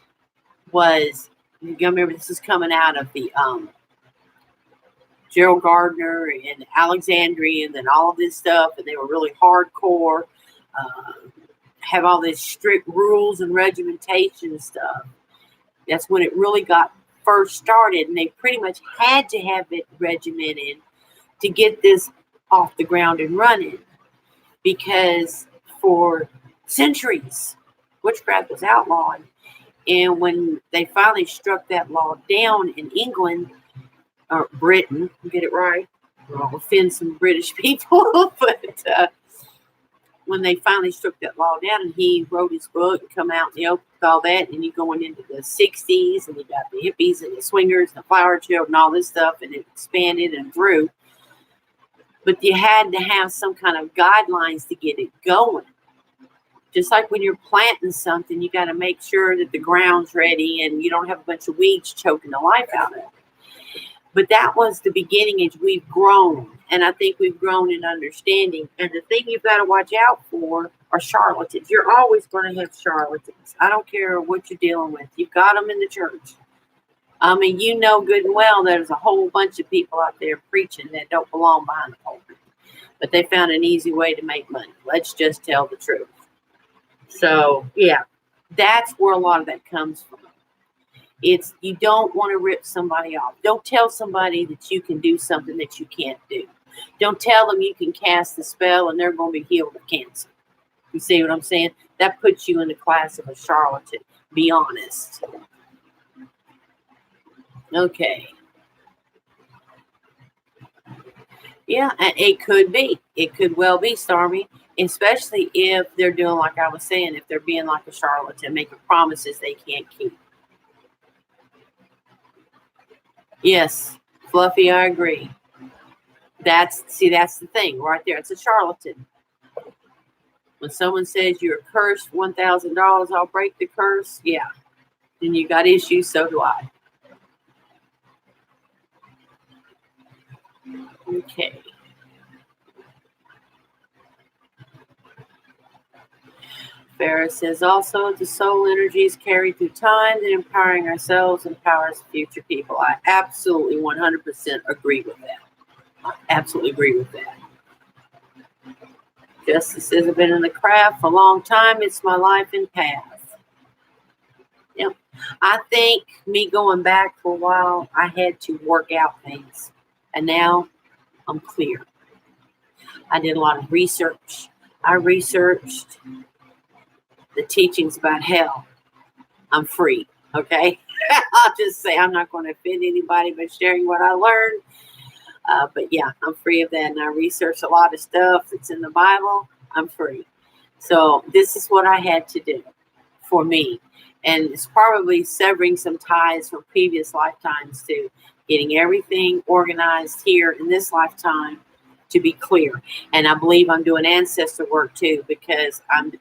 was, you remember this is coming out of the Gerald Gardner and Alexandria and all of this stuff, and they were really hardcore, have all these strict rules and regimentation stuff. That's when it really got first started, and they pretty much had to have it regimented to get this off the ground and running, because for centuries witchcraft was outlawed. And when they finally struck that law down in England, or Britain, get it right, I'll offend some British people, but when they finally struck that law down and he wrote his book and come out in the open with all that, and you're going into the 60s and you got the hippies and the swingers and the flower children and all this stuff, and it expanded and grew. But you had to have some kind of guidelines to get it going. Just like when you're planting something, you got to make sure that the ground's ready and you don't have a bunch of weeds choking the life out of it. But that was the beginning as we've grown. And I think we've grown in understanding. And the thing you've got to watch out for are charlatans. You're always going to have charlatans. I don't care what you're dealing with. You've got them in the church. I mean, you know good and well there's a whole bunch of people out there preaching that don't belong behind the pulpit. But they found an easy way to make money. Let's just tell the truth. So, yeah, that's where a lot of that comes from. It's, you don't want to rip somebody off. Don't tell somebody that you can do something that you can't do. Don't tell them you can cast the spell and they're going to be healed of cancer. You see what I'm saying? That puts you in the class of a charlatan. Be honest. Okay. Yeah, it could be. It could well be, Stormy. Especially if they're doing, like I was saying, if they're being like a charlatan, making promises they can't keep. Yes, Fluffy, I agree. That's the thing right there. It's a charlatan. When someone says you're cursed $1,000, I'll break the curse. Yeah, And you got issues, so do I. Okay. Farrah says also the soul energy is carried through time and empowering ourselves empowers future people. I absolutely 100% agree with that. I absolutely agree with that. Justice says I've been in the craft for a long time. It's my life and path. Yep. I think me going back for a while, I had to work out things. And now I'm clear. I did a lot of research. I researched the teachings about hell. I'm free, okay? I'll just say I'm not going to offend anybody by sharing what I learned. But yeah, I'm free of that. And I researched a lot of stuff that's in the Bible. I'm free. So this is what I had to do for me. And it's probably severing some ties from previous lifetimes to getting everything organized here in this lifetime to be clear. And I believe I'm doing ancestor work too, because I'm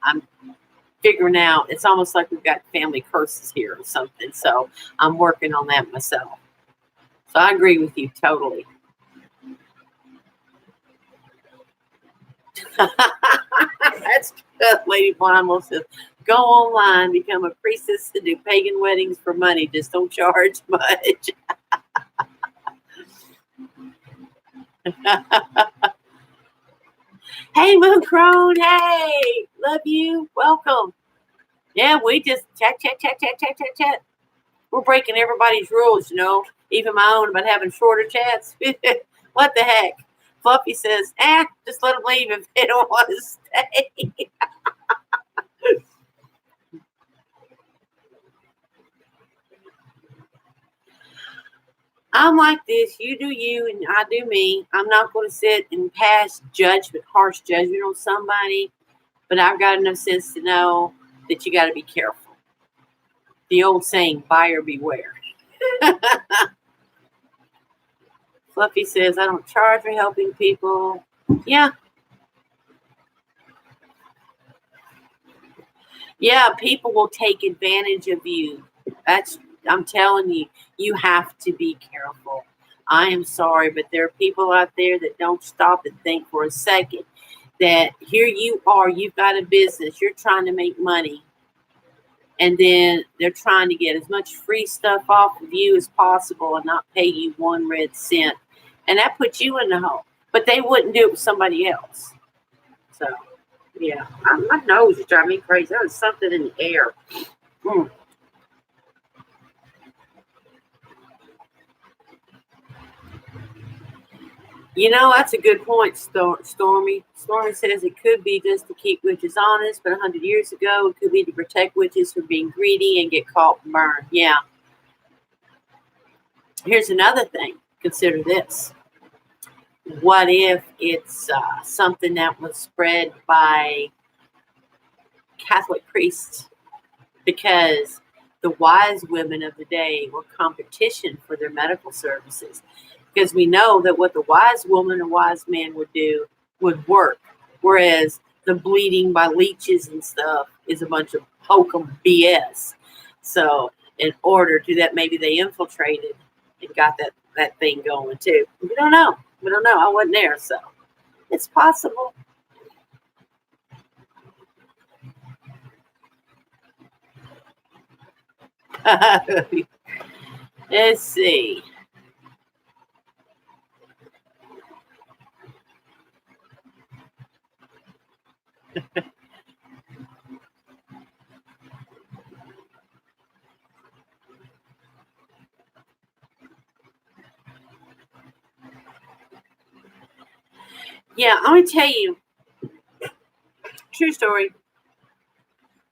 figuring out, it's almost like we've got family curses here or something. So I'm working on that myself. So I agree with you totally. That's good. Lady Blondel says, go online, become a priestess, and do pagan weddings for money. Just don't charge much. Hey, Moon Crone. Hey, love you. Welcome. Yeah, we just chat. We're breaking everybody's rules, you know, even my own about having shorter chats. What the heck? Fluffy says, just let them leave if they don't want to stay. I'm like this. You do you and I do me. I'm not going to sit and pass harsh judgment on somebody, but I've got enough sense to know that you got to be careful. The old saying, buyer beware. Fluffy says, I don't charge for helping people. Yeah. Yeah, people will take advantage of you. I'm telling you, you have to be careful. I am sorry, but there are people out there that don't stop and think for a second that here you are, you've got a business, you're trying to make money, and then they're trying to get as much free stuff off of you as possible and not pay you 1 red cent. And that puts you in the hole. But they wouldn't do it with somebody else. So, yeah, my nose is driving me crazy. There's something in the air. You know, that's a good point, Stormy. Stormy says it could be just to keep witches honest, but 100 years ago, it could be to protect witches from being greedy and get caught and burned. Yeah. Here's another thing. Consider this. What if it's something that was spread by Catholic priests? Because the wise women of the day were competition for their medical services. Because we know that what the wise woman and wise man would do would work. Whereas the bleeding by leeches and stuff is a bunch of hokum BS. So in order to that, maybe they infiltrated and got that thing going too. We don't know. I wasn't there, so it's possible. Let's see. Yeah, I'm going to tell you, true story.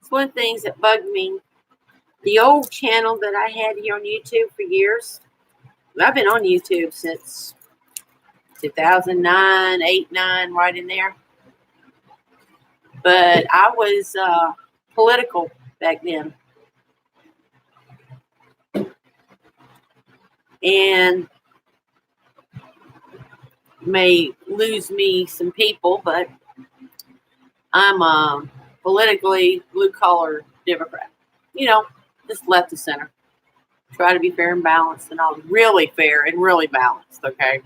It's one of the things that bugged me. The old channel that I had here on YouTube for years, I've been on YouTube since 2009, 8, 9, right in there. But I was political back then. And may lose me some people, but I'm a politically blue-collar Democrat. You know, just left of center. Try to be fair and balanced, and all really fair and really balanced, okay?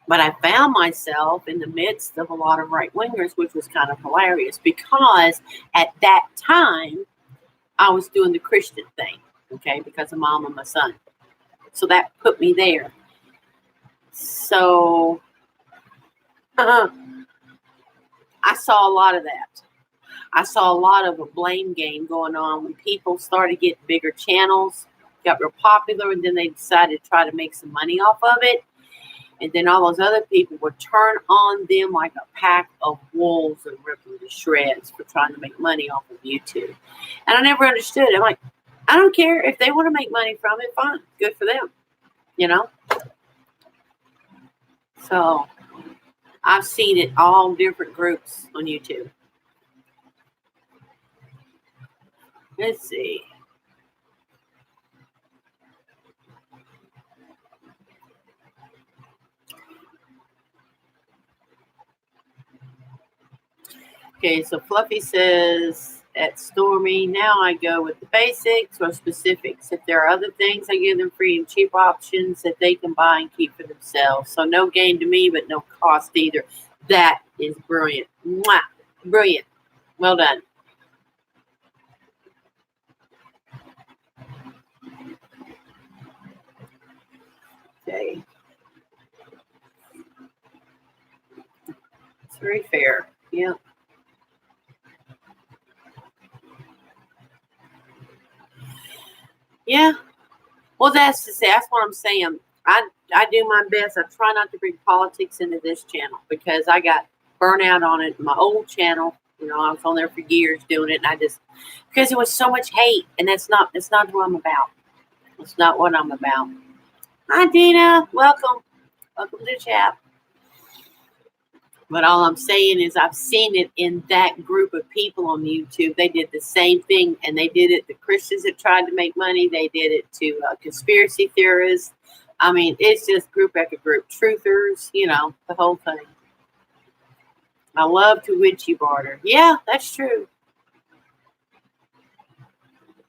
But I found myself in the midst of a lot of right-wingers, which was kind of hilarious because at that time, I was doing the Christian thing, okay, because of Mom and my son. So that put me there. So I saw a lot of that. I saw a lot of a blame game going on when people started getting bigger channels, got real popular, and then they decided to try to make some money off of it. And then all those other people would turn on them like a pack of wolves and rip them to shreds for trying to make money off of YouTube. And I never understood. I'm like, I don't care. If they want to make money from it, fine. Good for them. You know? So I've seen it all different groups on YouTube. Let's see. Okay, so Fluffy says at Stormy, now I go with the basics or specifics. If there are other things, I give them free and cheap options that they can buy and keep for themselves. So no gain to me, but no cost either. That is brilliant. Mwah! Brilliant. Well done. Okay. It's very fair. Yeah. Yeah. Well, that's what I'm saying. I do my best. I try not to bring politics into this channel because I got burnout on it. My old channel, you know, I was on there for years doing it, and because there was so much hate, and that's not what I'm about. It's not what I'm about. Hi, Dina. Welcome to the chat. But all I'm saying is I've seen it in that group of people on YouTube. They did the same thing, and they did it to Christians that tried to make money. They did it to conspiracy theorists. I mean, it's just group after group. Truthers, you know, the whole thing. I love to witchy barter. Yeah, that's true.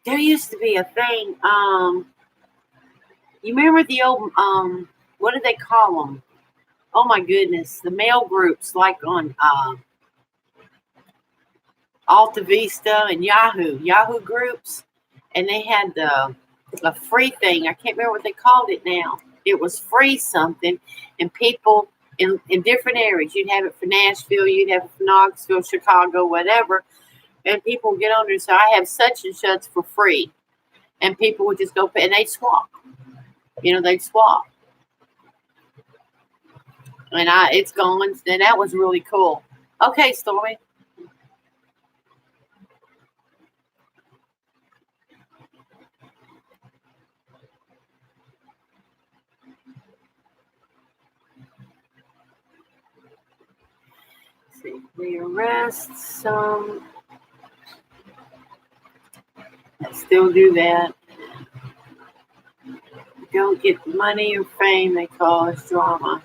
There used to be a thing. You remember the old, what did they call them? Oh my goodness, the male groups like on Alta Vista and Yahoo groups, and they had a free thing. I can't remember what they called it now. It was free something, and people in different areas. You'd have it for Nashville, you'd have it for Knoxville, Chicago, whatever, and people would get on there and say, I have such and such for free, and people would just go pay, and they'd swap. You know, they'd swap. And it's gone. And that was really cool. Okay, Stormy. Let's see. The arrests. I still do that. Don't get money or fame, they call it drama.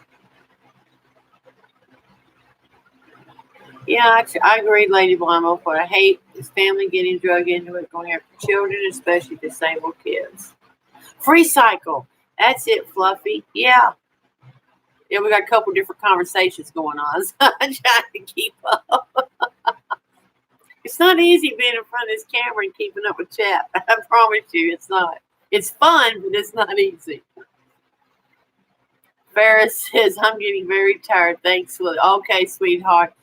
Yeah, I agree, Lady Blamo. What I hate is family getting drug into it, going after children, especially disabled kids. Free cycle. That's it, Fluffy. Yeah. Yeah, we got a couple different conversations going on, so I'm trying to keep up. It's not easy being in front of this camera and keeping up with chat. I promise you, it's not. It's fun, but it's not easy. Farrah says, I'm getting very tired. Thanks. Okay, sweetheart.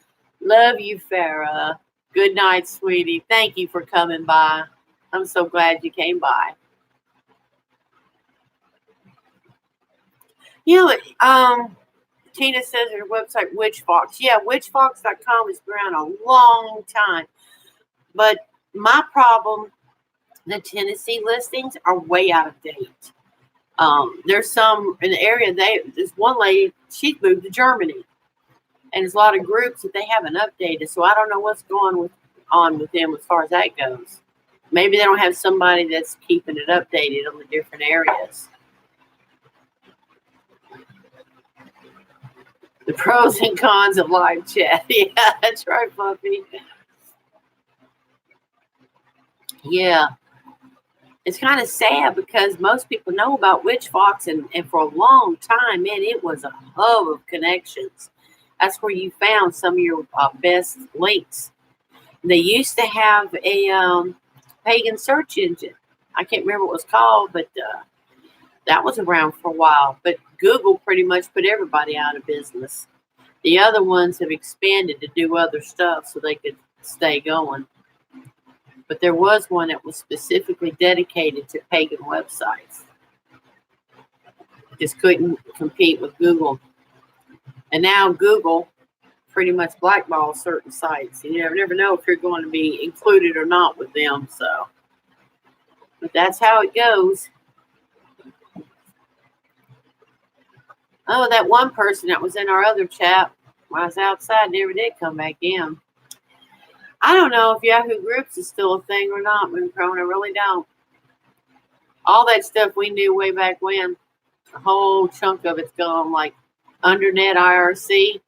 Love you, Farrah. Good night, sweetie. Thank you for coming by. I'm so glad you came by. You know, Tina says her website, Witchfox. Yeah, witchfox.com has been around a long time. But my problem, the Tennessee listings are way out of date. There's some in the area, there's one lady, she's moved to Germany. And there's a lot of groups that they haven't updated. So I don't know what's going on with them as far as that goes. Maybe they don't have somebody that's keeping it updated on the different areas. The pros and cons of live chat. Yeah, that's right, Fluffy. Yeah. It's kind of sad because most people know about Witch Fox, and for a long time, man, it was a hub of connections. That's where you found some of your best links. They used to have a pagan search engine. I can't remember what it was called, but that was around for a while. But Google pretty much put everybody out of business. The other ones have expanded to do other stuff so they could stay going. But there was one that was specifically dedicated to pagan websites. Just couldn't compete with Google. And now Google pretty much blackballs certain sites. You never know if you're going to be included or not with them. So, but that's how it goes. Oh, that one person that was in our other chat when I was outside never did come back in. I don't know if Yahoo Groups is still a thing or not, Mooncrone. I really don't. All that stuff we knew way back when, a whole chunk of it's gone, like Undernet IRC,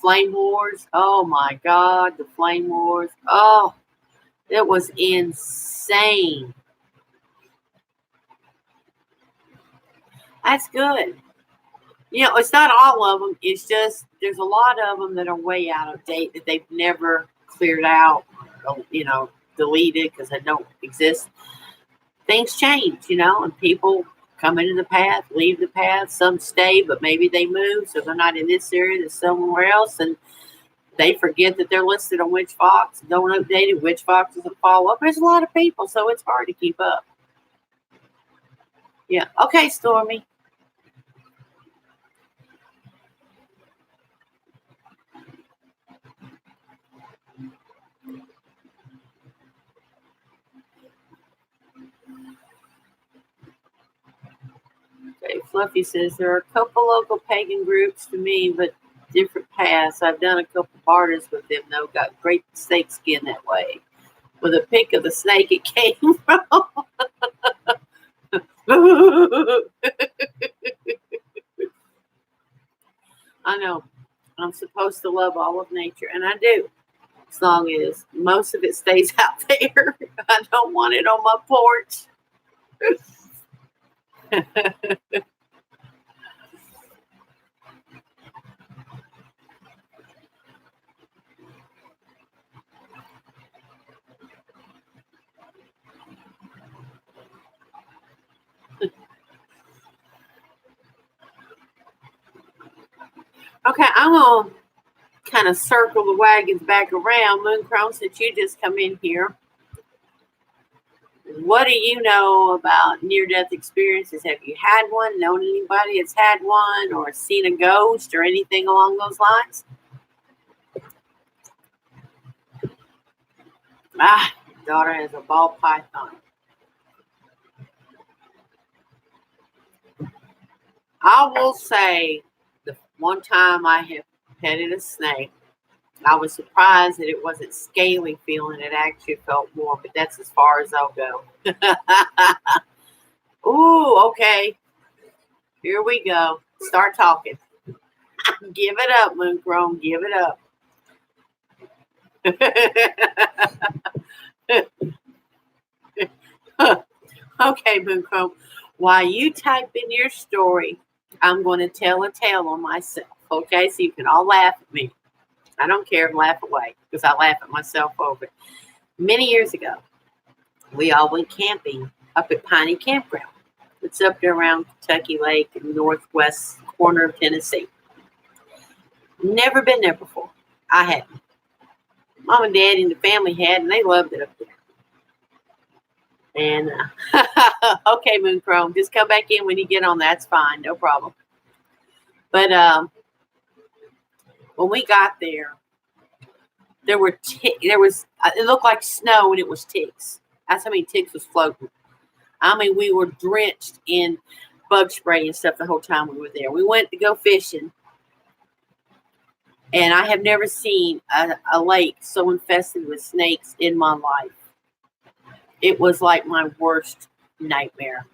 Flame Wars. Oh my God, the Flame Wars. Oh, it was insane. That's good. You know, it's not all of them. It's just there's a lot of them that are way out of date that they've never cleared out, deleted because they don't exist. Things change, and people come into the path, leave the path. Some stay, but maybe they move, so they're not in this area, they're somewhere else, and they forget that they're listed on Witch Fox. Don't update it. Witch Fox doesn't follow up. There's a lot of people, so it's hard to keep up. Yeah. Okay, Stormy. Okay, Fluffy says there are a couple local pagan groups to me, but different paths. I've done a couple barters with them, though. Got great snake skin that way. With a pic of the snake it came from. I know. I'm supposed to love all of nature, and I do. As long as most of it stays out there. I don't want it on my porch. Okay, I'm going to kind of circle the wagons back around. Mooncrone, since you just come in here, what do you know about near-death experiences? Have you had one, known anybody that's had one, or seen a ghost or anything along those lines? Daughter has a ball python. I will say the one time I have petted a snake, I was surprised that it wasn't scaly feeling. It actually felt warm, but that's as far as I'll go. Ooh, okay. Here we go. Start talking. Give it up, Mooncrone. Give it up. Okay, Mooncrone. While you type in your story, I'm going to tell a tale on myself. Okay, so you can all laugh at me. I don't care if laugh away because I laugh at myself over it. Many years ago, we all went camping up at Piney Campground. It's up there around Kentucky Lake in the northwest corner of Tennessee. Never been there before. I hadn't. Mom and Dad and the family had, and they loved it up there. And, okay, Mooncrone, just come back in when you get on. That's fine. No problem. But when we got there, it looked like snow and it was ticks. That's how many ticks was floating. I mean, we were drenched in bug spray and stuff the whole time we were there. We went to go fishing, and I have never seen a lake so infested with snakes in my life. It was like my worst nightmare.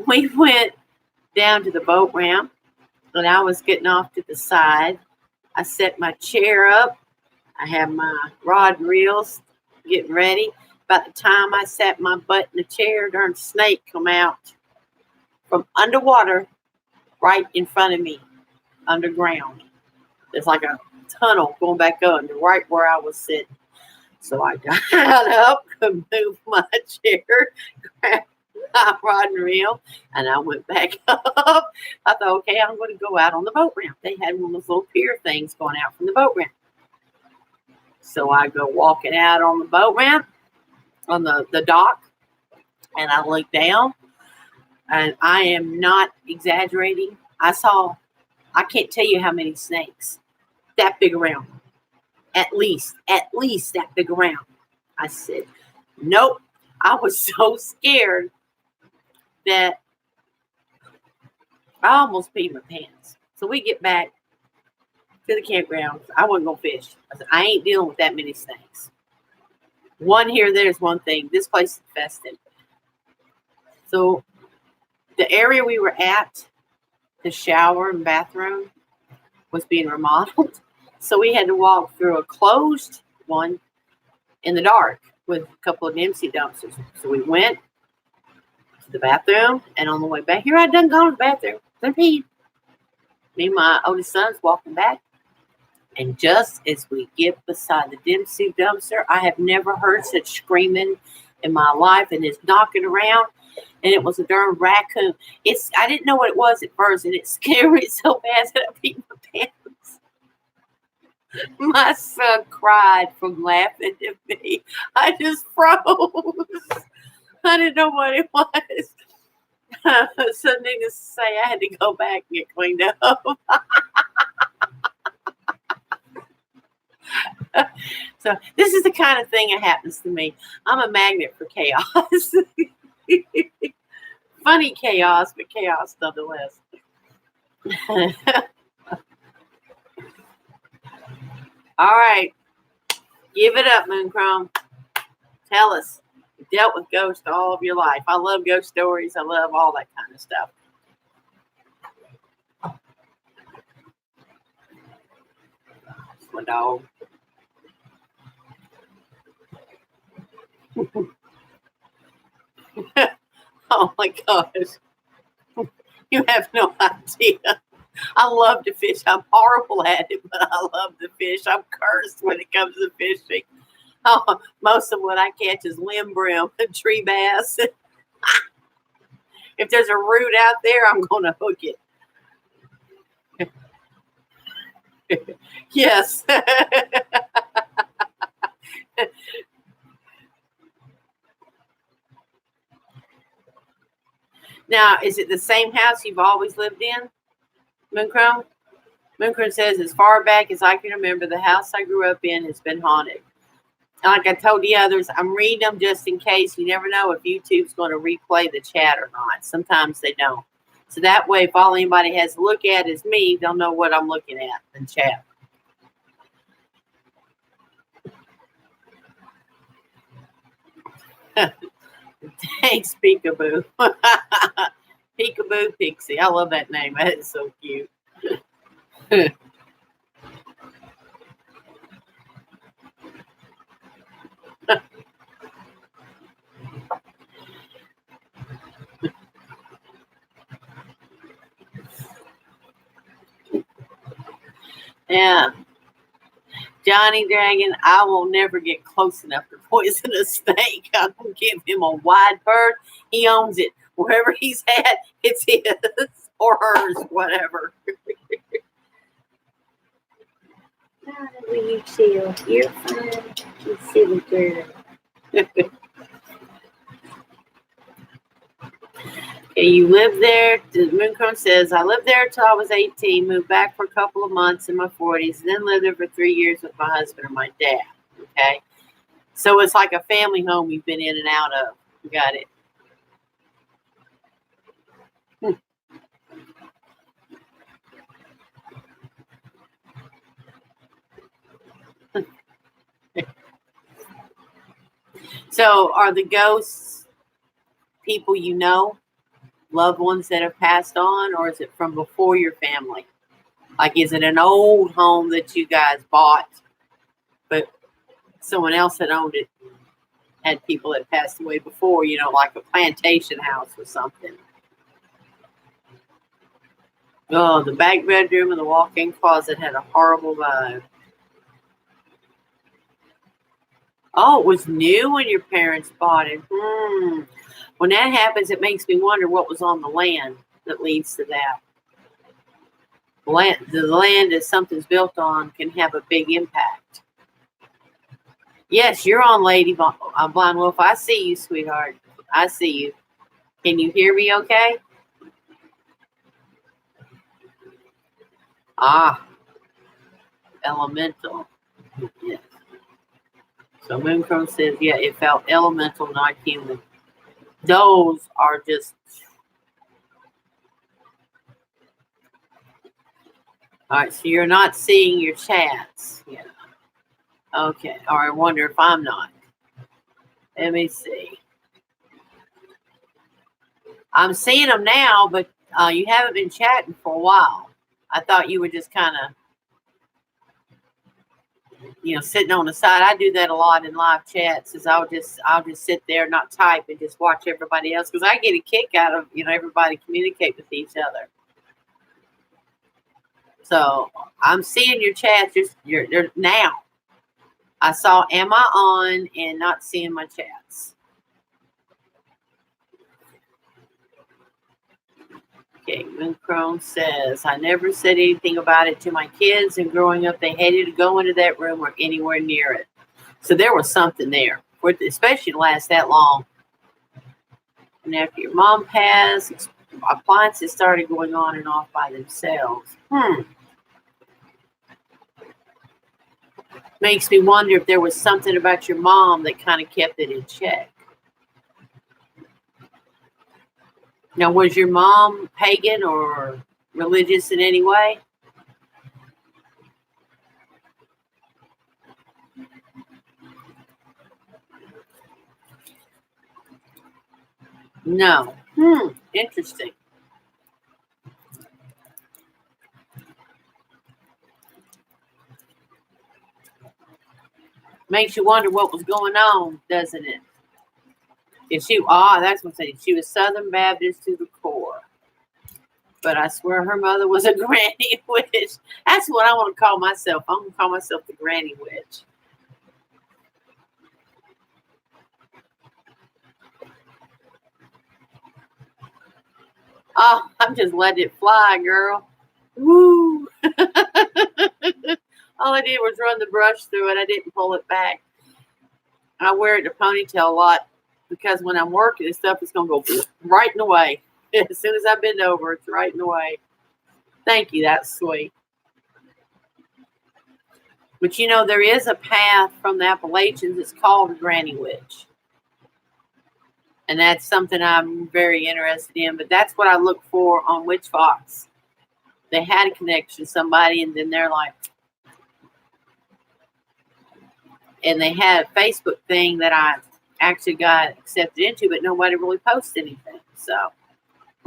We went down to the boat ramp, and I was getting off to the side. I set my chair up, I have my rod and reels getting ready. By the time I sat my butt in the chair, darn snake come out from underwater right in front of me, underground. There's like a tunnel going back under right where I was sitting. So I got up, moved my chair, grabbed my rod and reel, and I went back up. I thought, okay, I'm going to go out on the boat ramp. They had one of those little pier things going out from the boat ramp. So I go walking out on the boat ramp, on the dock, and I look down, and I am not exaggerating. I can't tell you how many snakes that big around. At least that big around. I said, nope. I was so scared that I almost peed my pants. So we get back to the campground. I wasn't going to fish. I said, I ain't dealing with that many snakes. One here, there's one thing. This place is infested. So the area we were at, the shower and bathroom, was being remodeled. So we had to walk through a closed one in the dark with a couple of empty dumpsters. So we went to the bathroom, and on the way back, here I done gone to the bathroom. Done peed. Me and my oldest son's walking back. And just as we get beside the Dempsey dumpster, I have never heard such screaming in my life, and it's knocking around, and it was a darn raccoon. I didn't know what it was at first, and it scared me so bad that I peed my pants. My son cried from laughing at me. I just froze. I didn't know what it was. So needless to say, I had to go back and get cleaned up. So this is the kind of thing that happens to me. I'm a magnet for chaos. Funny chaos, but chaos nonetheless. All right. Give it up, Moonchrome. Tell us. You dealt with ghosts all of your life. I love ghost stories. I love all that kind of stuff. That's my dog. Oh my gosh. You have no idea. I love to fish. I'm horrible at it, but I love to fish. I'm cursed when it comes to fishing. Oh, most of what I catch is limb brim and tree bass. If there's a root out there, I'm going to hook it. Yes. Now, is it the same house you've always lived in, Moonchrome? Moonchrome says, as far back as I can remember, the house I grew up in has been haunted. And like I told the others, I'm reading them just in case. You never know if YouTube's going to replay the chat or not. Sometimes they don't. So that way, if all anybody has to look at is me, they'll know what I'm looking at in chat. Thanks, Peekaboo. Peekaboo Pixie. I love that name. That is so cute. Yeah. Johnny Dragon, I will never get close enough to poison a snake. I will give him a wide berth. He owns it. Wherever he's at, it's his or hers, whatever. Will you chill? You're fine. You silly girl. Okay, you live there. The Moonchrome says, I lived there until I was 18, moved back for a couple of months in my 40s, then lived there for 3 years with my husband and my dad. Okay. So it's like a family home you've been in and out of. You got it. So are the ghosts people you know? Loved ones that have passed on, or is it from before your family? Like, is it an old home that you guys bought someone else had owned it, had people that passed away before, you know, like a plantation house or something. Oh, the back bedroom and the walk-in closet had a horrible vibe. Oh, it was new when your parents bought it. When that happens, it makes me wonder what was on the land that leads to that. The land that something's built on can have a big impact. Yes, you're on, Lady Blind Wolf. I see you, sweetheart. I see you. Can you hear me okay? Ah, elemental. Yes. So Mooncrone says, yeah, it felt elemental, not human. Those are just... All right, so you're not seeing your chats. Yeah. Okay. Or I wonder if I'm not. Let me see. I'm seeing them now, but you haven't been chatting for a while. I thought you were just kind of, you know, sitting on the side. I do that a lot in live chats. Is I'll just sit there, not type, and just watch everybody else, because I get a kick out of, you know, everybody communicate with each other. So I'm seeing your chats. You're now. I saw am I on and not seeing my chats. Okay, Mooncrone says, I never said anything about it to my kids, and growing up, they hated to go into that room or anywhere near it. So there was something there, especially to last that long. And after your mom passed, appliances started going on and off by themselves. Makes me wonder if there was something about your mom that kind of kept it in check. Now, was your mom pagan or religious in any way? No. Interesting. Makes you wonder what was going on, doesn't it? If that's what I'm saying. She was Southern Baptist to the core. But I swear her mother was a granny witch. That's what I want to call myself. I'm going to call myself the granny witch. Oh, I'm just letting it fly, girl. Woo! All I did was run the brush through it. I didn't pull it back. I wear it in a ponytail a lot because when I'm working and stuff, it's going to go right in the way. As soon as I bend over, it's right in the way. Thank you. That's sweet. But you know, there is a path from the Appalachians. It's called Granny Witch. And that's something I'm very interested in. But that's what I look for on Witch Fox. They had a connection to somebody, and then they're like, and they had a Facebook thing that I actually got accepted into, but nobody really posted anything. So I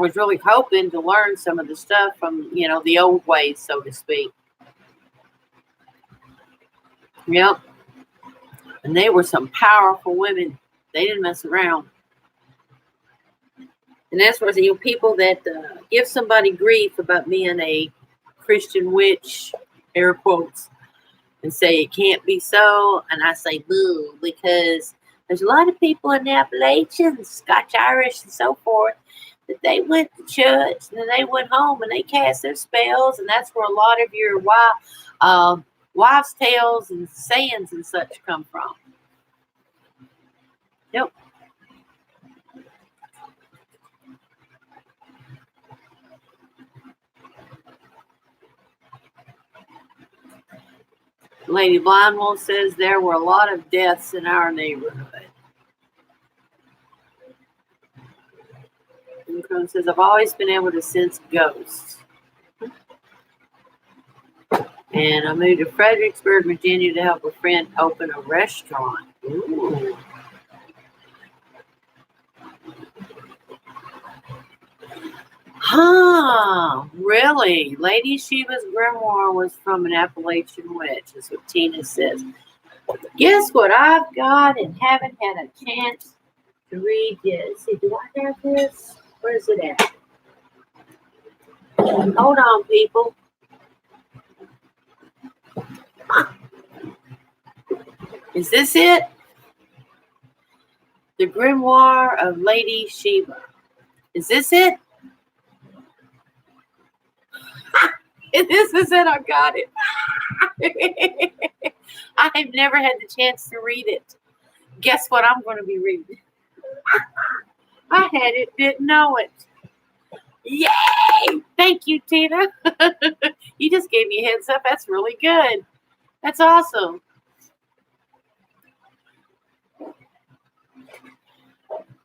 was really hoping to learn some of the stuff from, you know, the old ways, so to speak. Yep. And they were some powerful women. They didn't mess around. And that's where, you know, people that give somebody grief about being a Christian witch, air quotes, and say it can't be so. And I say boo, because there's a lot of people in the Appalachians, Scotch Irish and so forth, that they went to church and then they went home and they cast their spells. And that's where a lot of your wives' tales and sayings and such come from. Yep. Lady Blindwell says there were a lot of deaths in our neighborhood. And says, I've always been able to sense ghosts. And I moved to Fredericksburg, Virginia to help a friend open a restaurant. Ooh. Huh, really? Lady Shiva's grimoire was from an Appalachian witch, is what Tina says. Guess what I've got and haven't had a chance to read yet. Let's see, do I have this? Where is it at? Hold on, people. Is this it? The Grimoire of Lady Shiva. Is this it? This is it. I got it. I have never had the chance to read it. Guess what I'm going to be reading? I had it, didn't know it. Yay! Thank you, Tina. You just gave me a heads up. That's really good. That's awesome.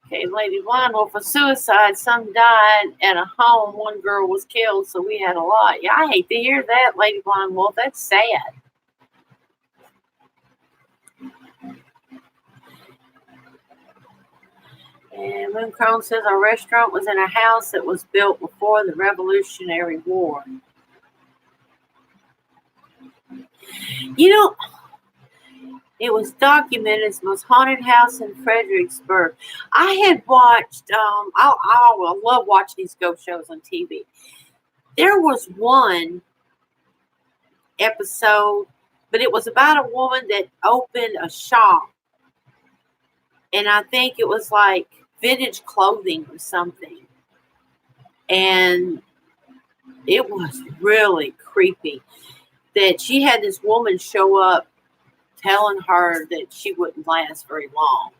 Okay, Lady Blind Wolf, for suicide. Some died at a home. One girl was killed, so we had a lot. Yeah, I hate to hear that, Lady Blind Wolf. That's sad. And Moon Crone says our restaurant was in a house that was built before the Revolutionary War. You know, it was documented as the most haunted house in Fredericksburg. I had watched, I love watching these ghost shows on TV. There was one episode, but it was about a woman that opened a shop. And I think it was like vintage clothing or something. And it was really creepy that she had this woman show up telling her that she wouldn't last very long.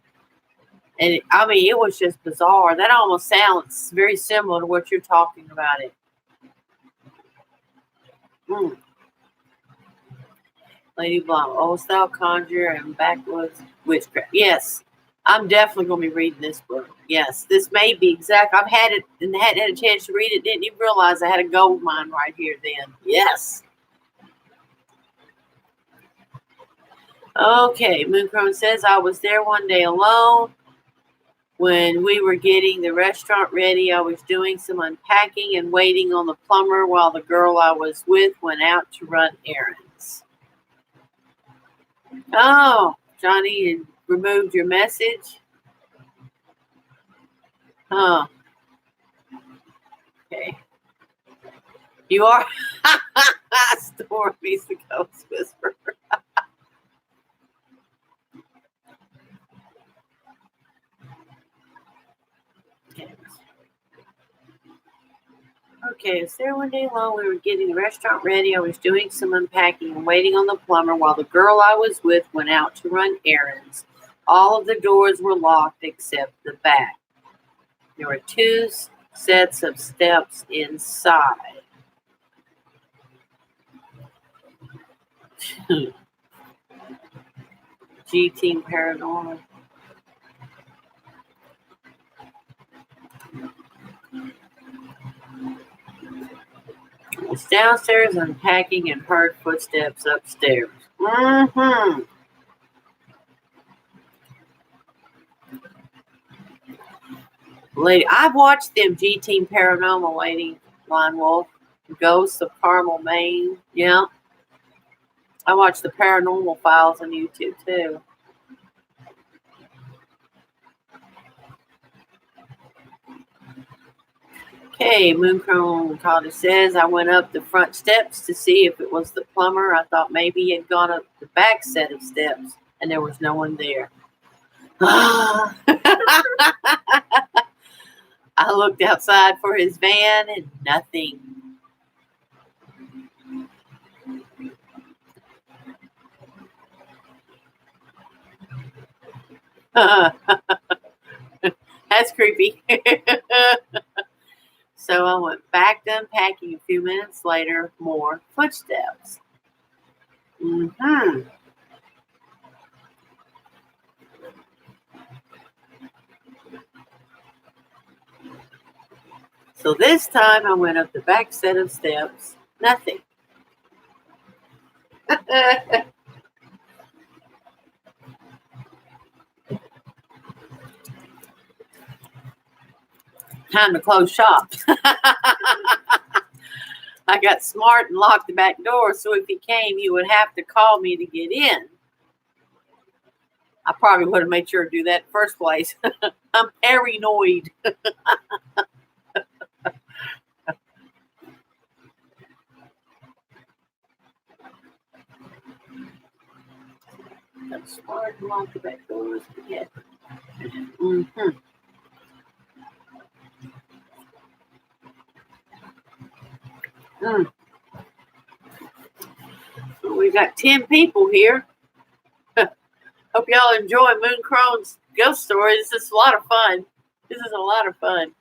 And it was just bizarre. That almost sounds very similar to what you're talking about it. Lady Blonde, old style conjure and backwoods witchcraft. Yes, I'm definitely going to be reading this book. Yes, this may be exact. I've had it and hadn't had a chance to read it. Didn't even realize I had a gold mine right here then. Yes. Okay, Mooncrone says, I was there one day alone. When we were getting the restaurant ready, I was doing some unpacking and waiting on the plumber while the girl I was with went out to run errands. Oh, Johnny, you removed your message? Huh. Okay. You are Stormy's the ghost whisperer. Okay, so there one day alone, we were getting the restaurant ready. I was doing some unpacking and waiting on the plumber while the girl I was with went out to run errands. All of the doors were locked except the back. There were 2 sets of steps inside. G-Team Paranormal. I was downstairs unpacking and heard footsteps upstairs. Lady, I've watched them G-Team Paranormal, Lady Blind Wolf, Ghosts of Carmel, Maine. Yeah. I watch the Paranormal Files on YouTube too. Okay, Mooncrone Calder says, I went up the front steps to see if it was the plumber. I thought maybe he had gone up the back set of steps, and there was no one there. I looked outside for his van and nothing. That's creepy. So I went back to unpacking. A few minutes later, more footsteps. So this time I went up the back set of steps. Nothing. Time to close shop. I got smart and locked the back door, so if he came, he would have to call me to get in. I probably would have made sure to do that in the first place. I'm paranoid. I'm smart and lock the back doors. Yeah. Mm-hmm. Mm. We've got 10 people here. Hope y'all enjoy Moon Crone's ghost stories. This is a lot of fun. This is a lot of fun.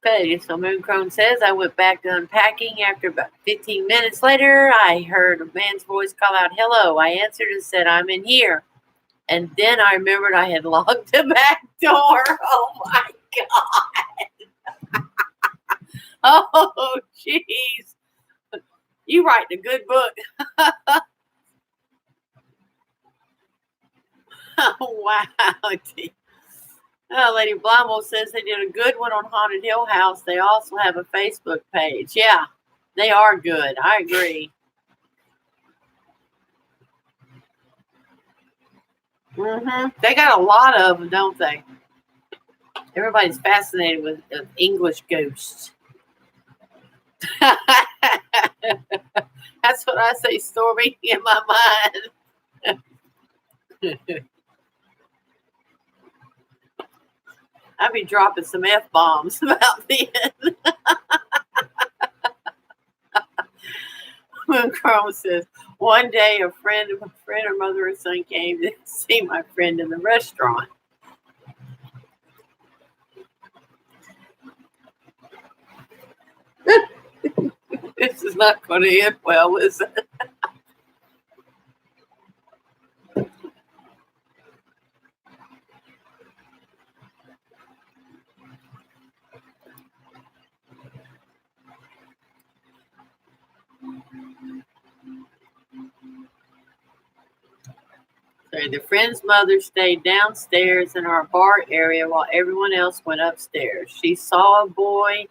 Okay, so Moon Crone says, I went back to unpacking. After about 15 minutes later, I heard a man's voice call out, hello. I answered and said, I'm in here. And then I remembered I had locked the back door. Oh, my God. Oh, jeez. You writing a good book. Oh, wow. Lady Blamo says they did a good one on Haunted Hill House. They also have a Facebook page. Yeah, they are good. I agree. They got a lot of them, don't they? Everybody's fascinated with English ghosts. That's what I say, Stormy, in my mind. I'd be dropping some F-bombs about then. Moon Chrome says, one day a friend, her mother and son came to see my friend in the restaurant. This is not going to end well, is it? The friend's mother stayed downstairs in our bar area while everyone else went upstairs. She saw a boy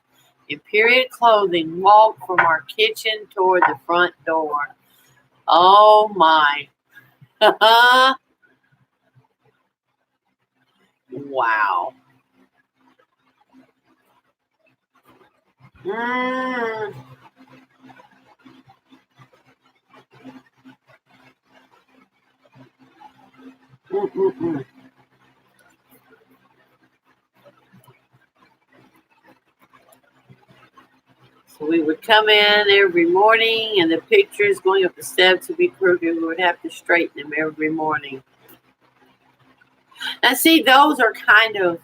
in period clothing walk from our kitchen toward the front door. Oh my. Wow. Mm. Mm-mm-mm. So we would come in every morning, and the pictures going up the steps would be crooked. We would have to straighten them every morning. Now, see, those are kind of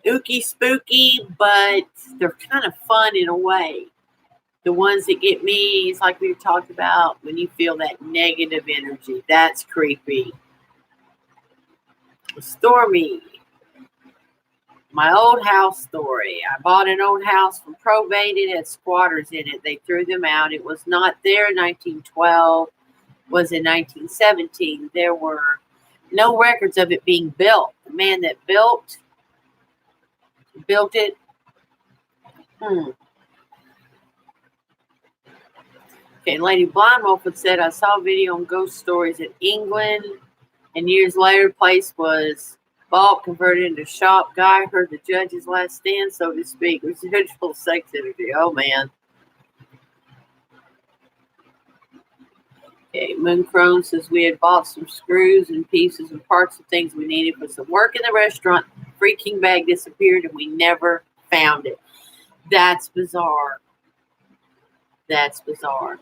ooky spooky, but they're kind of fun in a way. The ones that get me is like we talked about when you feel that negative energy. That's creepy. Stormy. My old house story. I bought an old house from probate. It had squatters in it. They threw them out. It was not there in 1912. It was in 1917. There were no records of it being built. The man that built it. Okay, Lady Blind Wolf said, I saw a video on ghost stories in England, and years later, the place was bought, converted into a shop. Guy heard the judge's last stand, so to speak. Residual sex energy. Oh, man. Okay, Moon Crone says, we had bought some screws and pieces and parts of things we needed for some work in the restaurant. Freaking bag disappeared, and we never found it. That's bizarre. That's bizarre.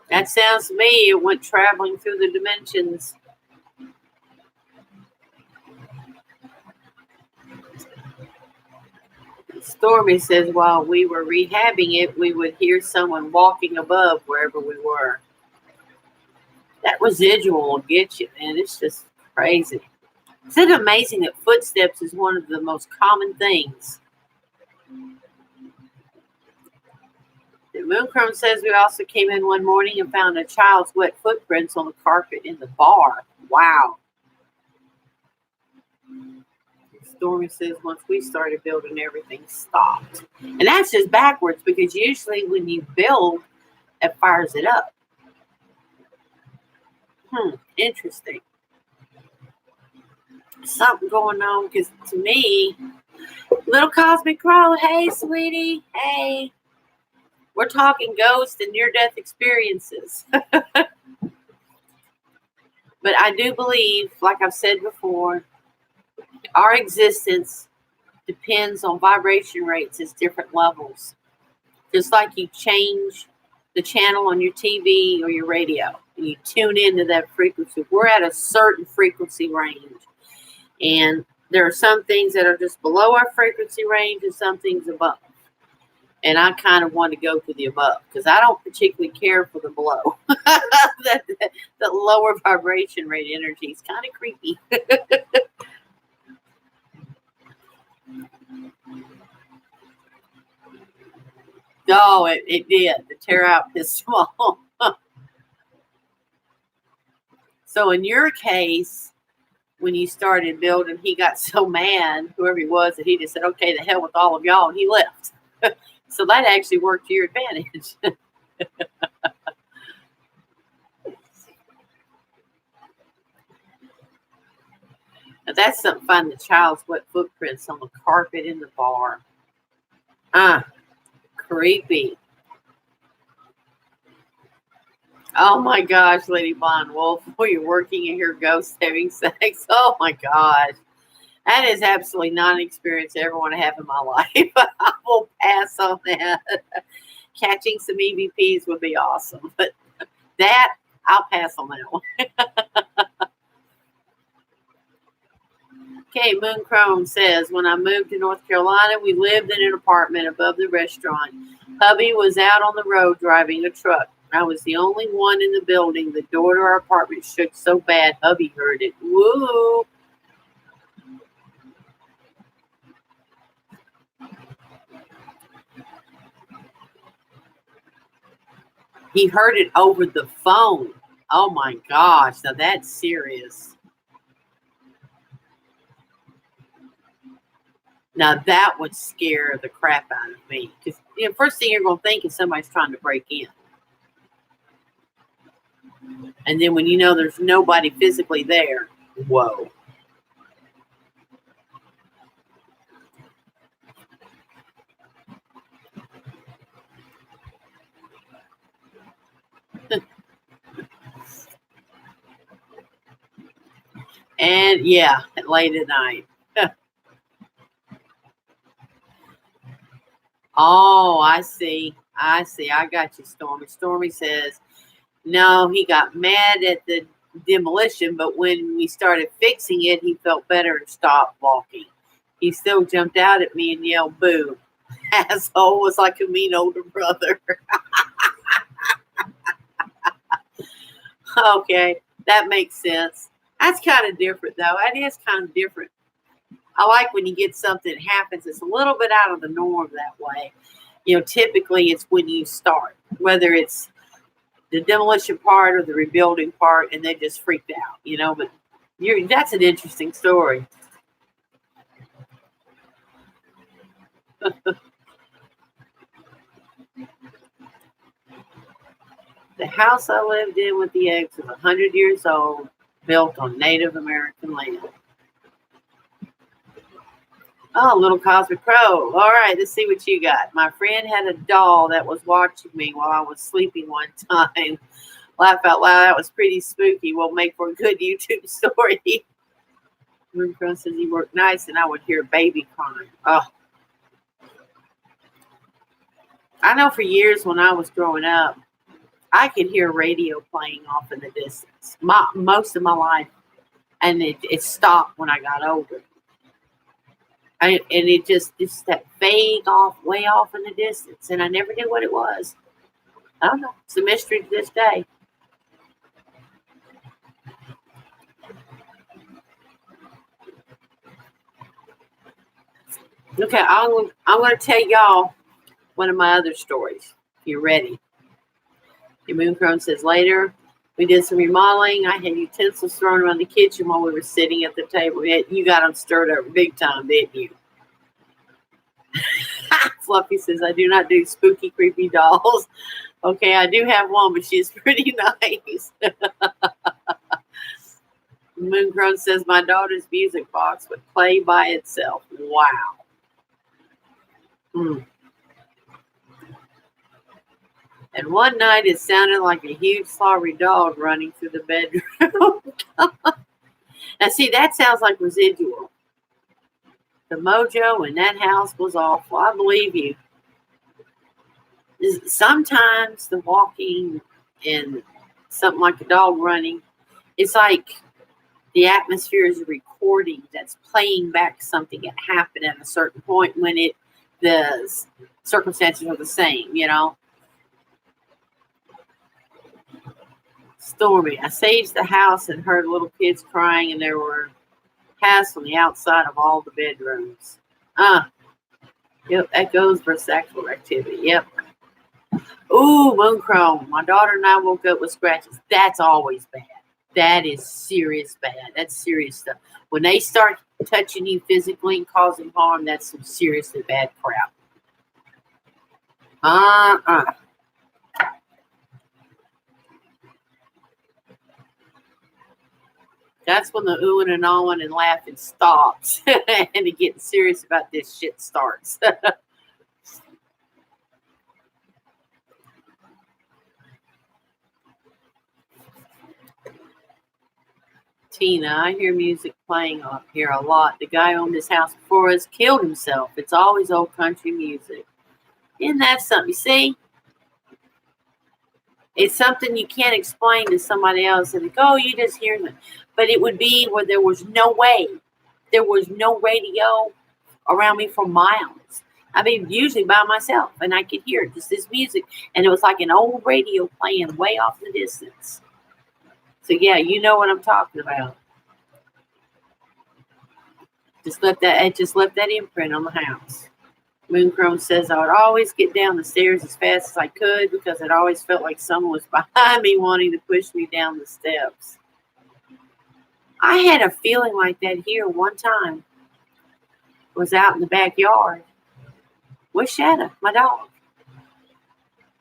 That sounds to me, it went traveling through the dimensions. Stormy says, while we were rehabbing it, we would hear someone walking above wherever we were. That residual will get you, man. It's just crazy. Isn't it amazing that footsteps is one of the most common things? The Mooncrone says we also came in one morning and found a child's wet footprints on the carpet in the bar. Wow. Stormy says once we started building, everything stopped. And that's just backwards because usually when you build, it fires it up. Interesting. Something going on because to me, little Cosmic Crow, hey, sweetie, hey. We're talking ghosts and near-death experiences. But I do believe, like I've said before, our existence depends on vibration rates at different levels. Just like you change the channel on your TV or your radio, and you tune into that frequency. We're at a certain frequency range. And there are some things that are just below our frequency range and some things above. And I kind of want to go to the above because I don't particularly care for the below. the lower vibration rate energy is kind of creepy. Oh, it did to tear out his wall. So in your case, when you started building, he got so mad, whoever he was, that he just said, okay, the hell with all of y'all, and he left. So that actually worked to your advantage. Now that's something fun, the child's wet footprints on the carpet in the bar. Creepy. Oh my gosh, Lady Blonde Wolf, while you're working and hear ghosts having sex. Oh my gosh. That is absolutely not an experience I ever want to have in my life. I will pass on that. Catching some EVPs would be awesome. But that, I'll pass on that one. Okay, Moon Chrome says, when I moved to North Carolina, we lived in an apartment above the restaurant. Hubby was out on the road driving a truck. I was the only one in the building. The door to our apartment shook so bad, hubby heard it. Woo! He heard it over the phone. Oh my gosh, now that's serious. Now that would scare the crap out of me. Because first thing you're going to think is somebody's trying to break in. And then when you know there's nobody physically there, whoa. And yeah, late at night. Oh, I see. I got you, Stormy. Stormy says, no, he got mad at the demolition, but when we started fixing it, he felt better and stopped walking. He still jumped out at me and yelled, boo. Asshole was like a mean older brother. Okay, that makes sense. That's kind of different, though. That is kind of different. I like when you get something that happens that's a little bit out of the norm that way. Typically it's when you start, whether it's the demolition part or the rebuilding part, and they just freaked out, but that's an interesting story. The house I lived in with the eggs was 100 years old, built on Native American land. Oh, little Cosmic Crow. All right, let's see what you got. My friend had a doll that was watching me while I was sleeping one time. Laugh out loud. That was pretty spooky. Will make for a good YouTube story. Moon Crow says he worked nights and I would hear a baby crying. Oh. I know for years when I was growing up, I could hear radio playing off in the distance. Most of my life. And it stopped when I got older. And it just that vague off, way off in the distance. And I never knew what it was. I don't know. It's a mystery to this day. Okay, I'm going to tell y'all one of my other stories. If you're ready. Your Moon Crone says, later, We did some remodeling. I had utensils thrown around the kitchen while we were sitting at the table. You got them stirred up big time, didn't you? Fluffy says, I do not do spooky, creepy dolls. Okay, I do have one, but she's pretty nice. Mooncrone says, my daughter's music box would play by itself. Wow. And one night it sounded like a huge slobbery dog running through the bedroom. Now, see, that sounds like residual. The mojo in that house was awful. I believe you. Sometimes the walking and something like a dog running, it's like the atmosphere is a recording that's playing back something that happened at a certain point when the circumstances are the same, you know. Stormy, I saged the house and heard little kids crying, and there were cats on the outside of all the bedrooms. Yep, echoes for sexual activity. Yep. Ooh, Mooncrone. My daughter and I woke up with scratches. That's always bad. That is serious bad. That's serious stuff. When they start touching you physically and causing harm, that's some seriously bad crap. That's when the oohing and ahhing and laughing stops and the getting serious about this shit starts. Tina, I hear music playing up here a lot. The guy owned this house before us killed himself. It's always old country music. Isn't that something? You see? It's something you can't explain to somebody else and they go, oh, you just hear them. But it would be where there was no way. There was no radio around me for miles. I mean, usually by myself, and I could hear it, just this music. And it was like an old radio playing way off in the distance. So, yeah, you know what I'm talking about. Just left that imprint on the house. Mooncrone says, I would always get down the stairs as fast as I could because it always felt like someone was behind me wanting to push me down the steps. I had a feeling like that here one time. I was out in the backyard with Shadow, my dog.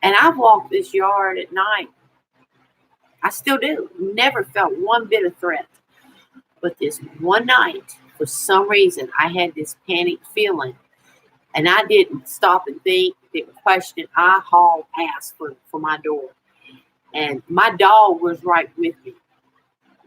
And I've walked this yard at night. I still do. Never felt one bit of threat. But this one night, for some reason, I had this panicked feeling. And I didn't stop and think, didn't question. I hauled ass for my door. And my dog was right with me.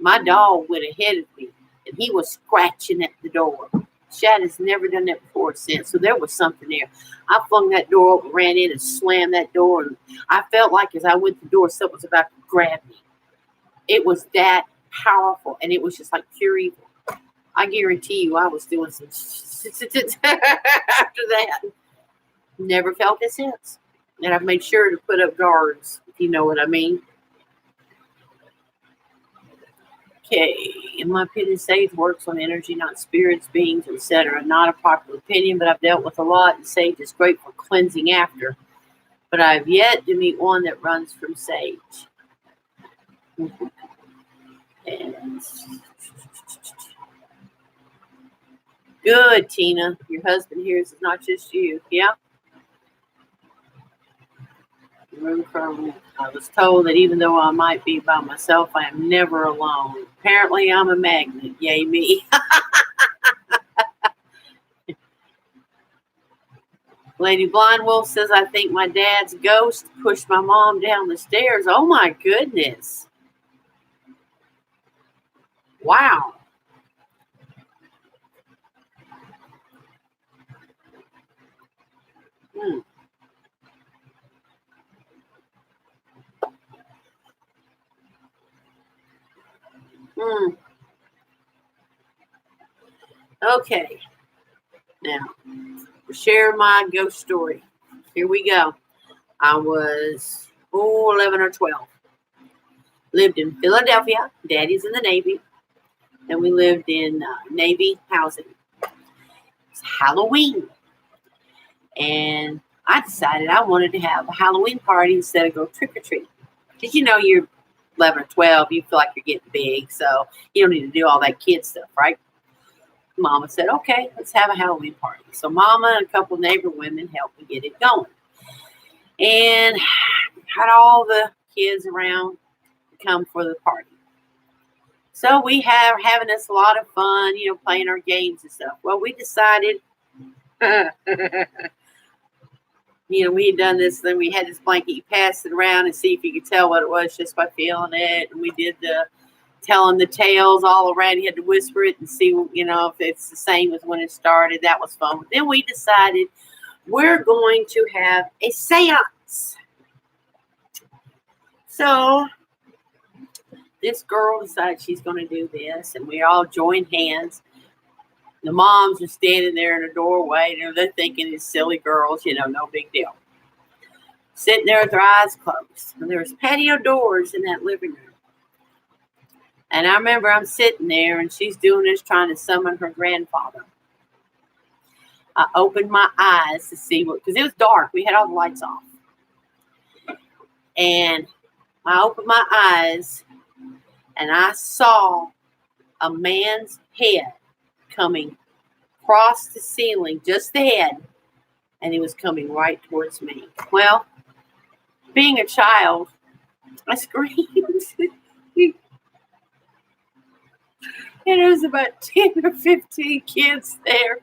My dog went ahead of me. And he was scratching at the door. Shadow's never done that before or since. So there was something there. I flung that door open, ran in and slammed that door. And I felt like as I went to the door, someone was about to grab me. It was that powerful. And it was just like pure evil. I guarantee you I was doing some after that. Never felt it since. And I've made sure to put up guards, if you know what I mean. Okay. In my opinion, sage works on energy, not spirits, beings, etc. Not a popular opinion, but I've dealt with a lot, and sage is great for cleansing after. But I've yet to meet one that runs from sage. And good, Tina. Your husband hears it's not just you. Yeah. I was told that even though I might be by myself, I am never alone. Apparently, I'm a magnet. Yay, me. Lady Blind Wolf says, I think my dad's ghost pushed my mom down the stairs. Oh, my goodness. Wow. Okay. Now, share my ghost story. Here we go. I was 11 or 12. Lived in Philadelphia. Daddy's in the Navy. And we lived in Navy housing. It's Halloween. And I decided I wanted to have a Halloween party instead of go trick-or-treat. Because, you know, you're 11 or 12, you feel like you're getting big, so you don't need to do all that kid stuff, right? Mama said, okay, let's have a Halloween party. So Mama and a couple of neighbor women helped me get it going. And had all the kids around come for the party. So we have having us a lot of fun, playing our games and stuff. Well, we decided, we had done this, then we had this blanket, you pass it around and see if you could tell what it was just by feeling it. And we did the telling the tales all around. You had to whisper it and see, if it's the same as when it started. That was fun. But then we decided we're going to have a seance. So this girl decided she's going to do this, and we all joined hands. The moms are standing there in the doorway, and they're thinking it's silly girls, no big deal. Sitting there with their eyes closed. And there was patio doors in that living room. And I remember I'm sitting there, and she's doing this, trying to summon her grandfather. I opened my eyes to see because it was dark. We had all the lights off. And I opened my eyes, and I saw a man's head coming across the ceiling, just the head, and he was coming right towards me. Well, being a child, I screamed. And there was about 10 or 15 kids there.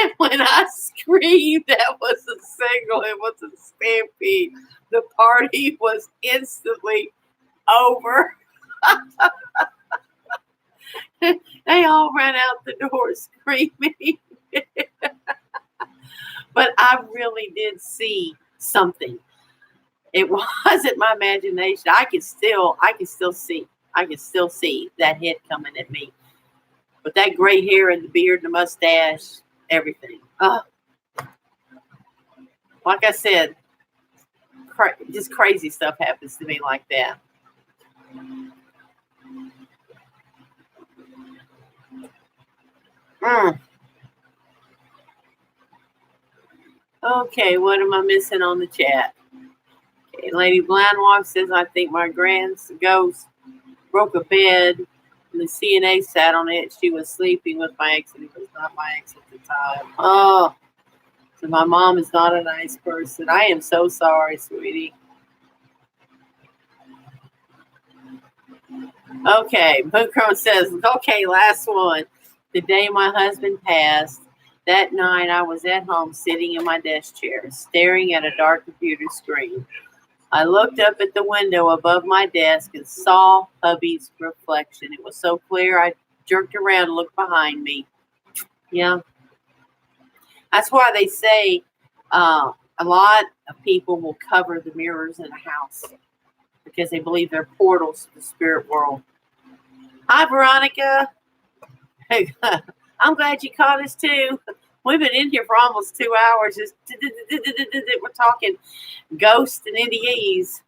And when I screamed, that was a signal. It was a stampede. The party was instantly over. They all ran out the door screaming. But I really did see something. It wasn't my imagination. I can still see that head coming at me. But that gray hair and the beard and the mustache, everything. Like I said, just crazy stuff happens to me like that. Okay, what am I missing on the chat? Okay, Lady Blindwalk says, I think my grand's ghost broke a bed and the CNA sat on it. She was sleeping with my ex, and it was not my ex at the time. Oh, so my mom is not a nice person. I am so sorry, sweetie. Okay, Bookcrone says, okay, last one. The day my husband passed, that night I was at home sitting in my desk chair, staring at a dark computer screen. I looked up at the window above my desk and saw hubby's reflection. It was so clear I jerked around and looked behind me. Yeah. That's why they say a lot of people will cover the mirrors in a house because they believe they're portals to the spirit world. Hi, Veronica. I'm glad you caught us too. We've been in here for almost 2 hours. Just we're talking ghosts and NDEs.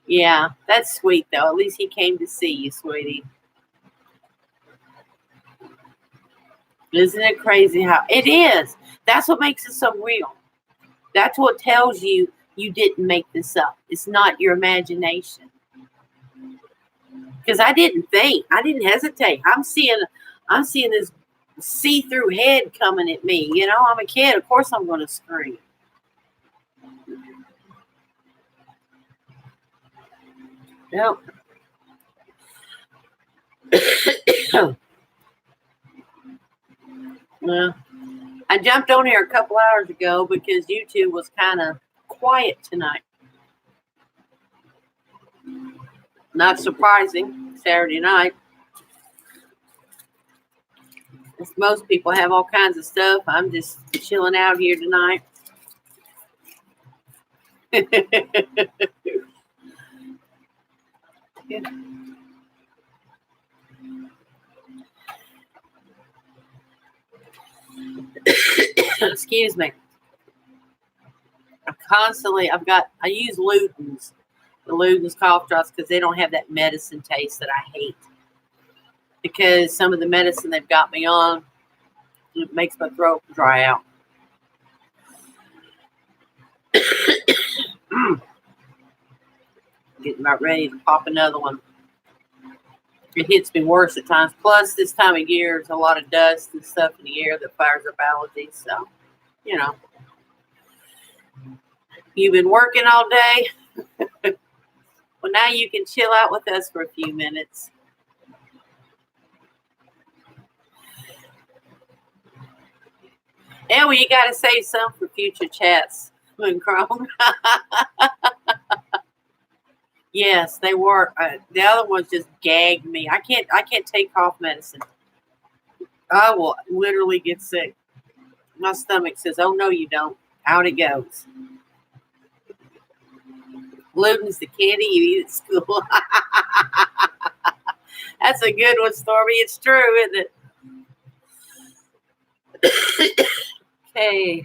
Yeah, that's sweet though. At least he came to see you, sweetie. Isn't it crazy how it is? That's what makes it so real. That's what tells you you didn't make this up. It's not your imagination. Because I didn't hesitate. I'm seeing this see-through head coming at me. I'm a kid. Of course I'm going to scream. Yep. Well, I jumped on here a couple hours ago because YouTube was kind of quiet tonight. Not surprising, Saturday night. As most people have all kinds of stuff. I'm just chilling out here tonight. Excuse me. I use Luden's. The Luden's cough drops because they don't have that medicine taste that I hate. Because some of the medicine they've got me on, it makes my throat dry out. about ready to pop another one. It hits me worse at times. Plus, this time of year, there's a lot of dust and stuff in the air that fires up allergies. So, you know, you've been working all day. Well, now you can chill out with us for a few minutes. Yeah, well, you got to save some for future chats, Moon Chrome. Yes, they were. The other ones just gagged me. I can't take cough medicine. I will literally get sick. My stomach says, "Oh no, you don't." Out it goes. Gluten's the candy you eat at school. That's a good one, Stormy. It's true, isn't it? Okay.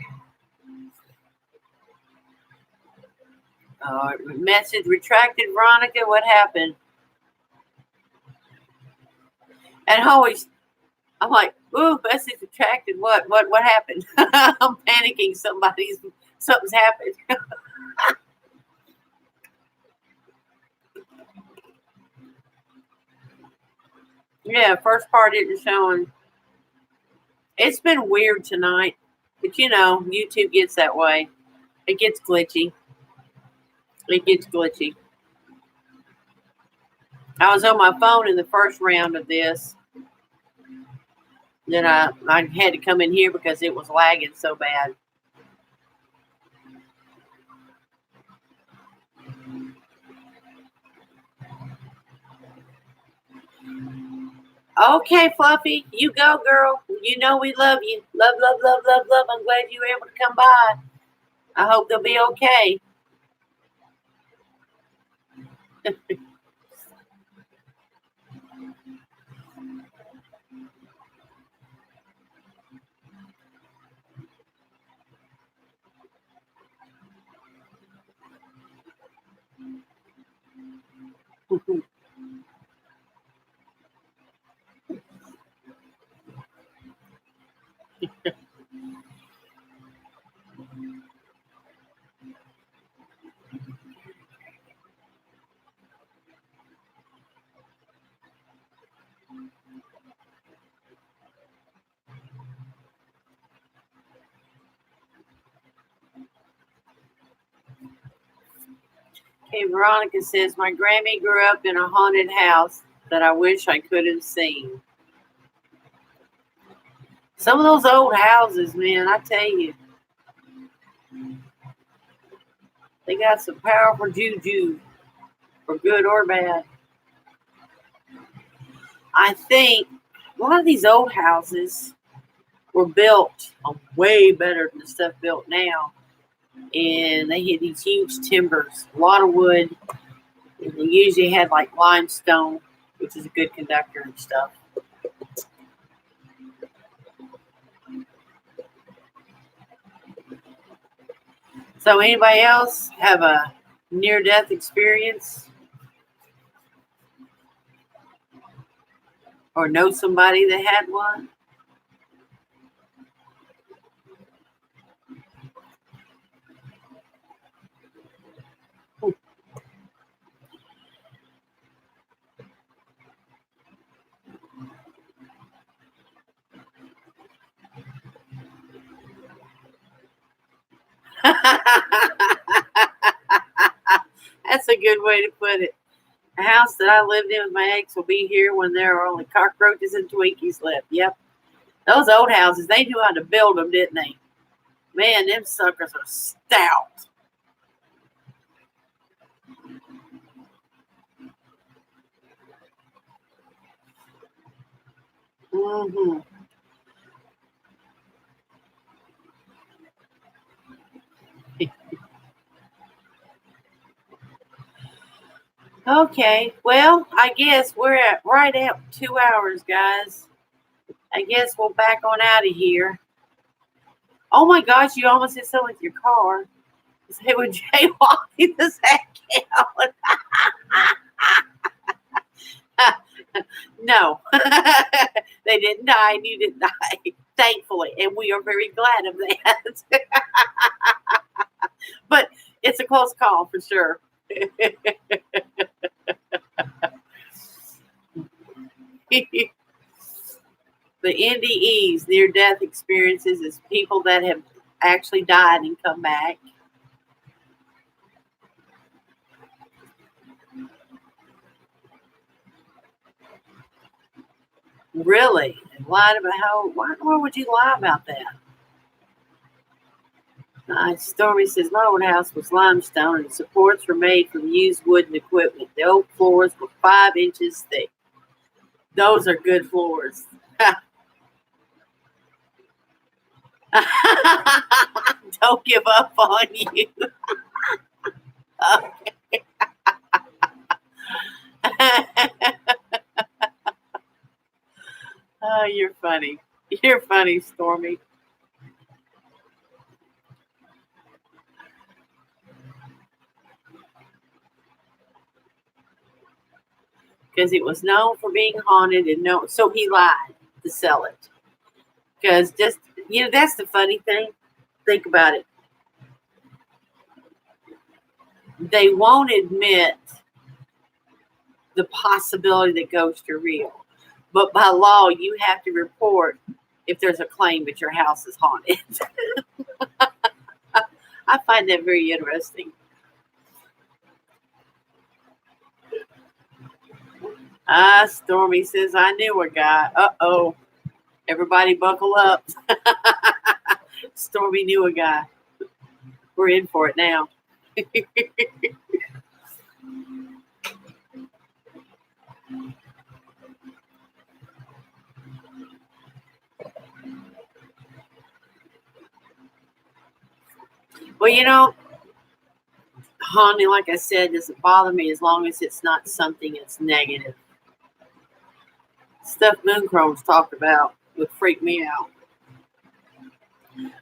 Message retracted, Veronica. What happened? And always, I'm like, ooh, message retracted. What happened? I'm panicking. Something's happened. Yeah, first part isn't showing. It's been weird tonight, but you know, YouTube gets that way. It gets glitchy. I was on my phone in the first round of this. Then I had to come in here because it was lagging so bad. Okay, Fluffy, you go, girl. You know we love you. Love. I'm glad you were able to come by. I hope they'll be okay. Okay, Veronica says, my Grammy grew up in a haunted house that I wish I could have seen. Some of those old houses, man, I tell you, they got some powerful juju, for good or bad. I think a lot of these old houses were built way better than the stuff built now. And they had these huge timbers, a lot of wood. And they usually had like limestone, which is a good conductor and stuff. So anybody else have a near-death experience? Or know somebody that had one? That's a good way to put it. The house that I lived in with my ex will be here when there are only cockroaches and Twinkies left. Yep. Those old houses, they knew how to build them, didn't they? Man, them suckers are stout. Mm-hmm. Okay, well, I guess we're right at 2 hours, guys. I guess we'll back on out of here. Oh my gosh, you almost hit someone with your car. Say, would jaywalking the sack count? No, they didn't die, and you didn't die, thankfully, and we are very glad of that. But it's a close call for sure. The NDEs, near-death experiences, is people that have actually died and come back. Really? Lied about how? Why would you lie about that? Stormy says my old house was limestone and the supports were made from used wooden equipment. The oak floors were 5 inches thick. Those are good floors. Don't give up on you. Oh, you're funny. You're funny, Stormy. Because it was known for being haunted and so he lied to sell it. Because just, that's the funny thing. Think about it. They won't admit the possibility that ghosts are real. But by law, you have to report if there's a claim that your house is haunted. I find that very interesting. Stormy says, I knew a guy. Uh-oh. Everybody buckle up. Stormy knew a guy. We're in for it now. Well, haunting, like I said, doesn't bother me as long as it's not something that's negative. Stuff Moonchrome's talked about would freak me out.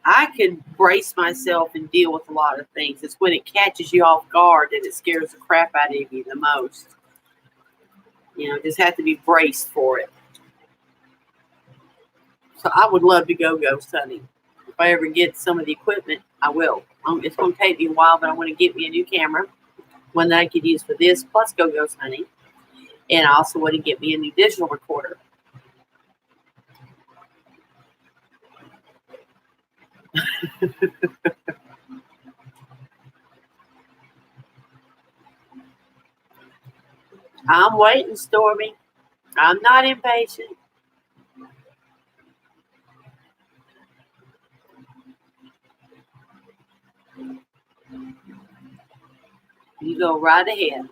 I could brace myself and deal with a lot of things. It's when it catches you off guard that it scares the crap out of you the most. Just have to be braced for it. So I would love to go ghost hunting. If I ever get some of the equipment, I will. It's going to take me a while, but I want to get me a new camera, one that I could use for this, plus go ghost hunting. And I also want to get me a new digital recorder. I'm waiting, Stormy. I'm not impatient. You go right ahead.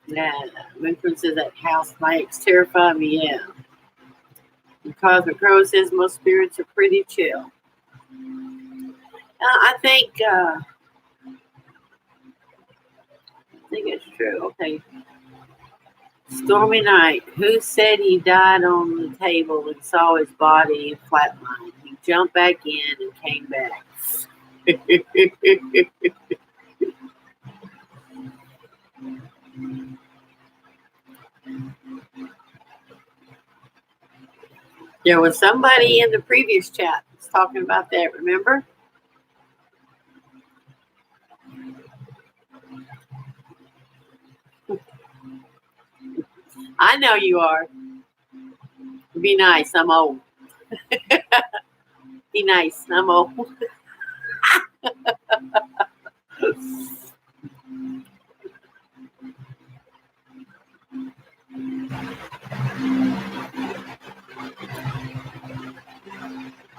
Yeah, Winkler says that house mics terrify me. Yeah. And Cosmic Crow says most spirits are pretty chill. I think it's true. Okay. Stormy Night. Who said he died on the table and saw his body flatline? He jumped back in and came back. There was somebody in the previous chat that's talking about that, remember? I know you are. Be nice, I'm old. Be nice, I'm old.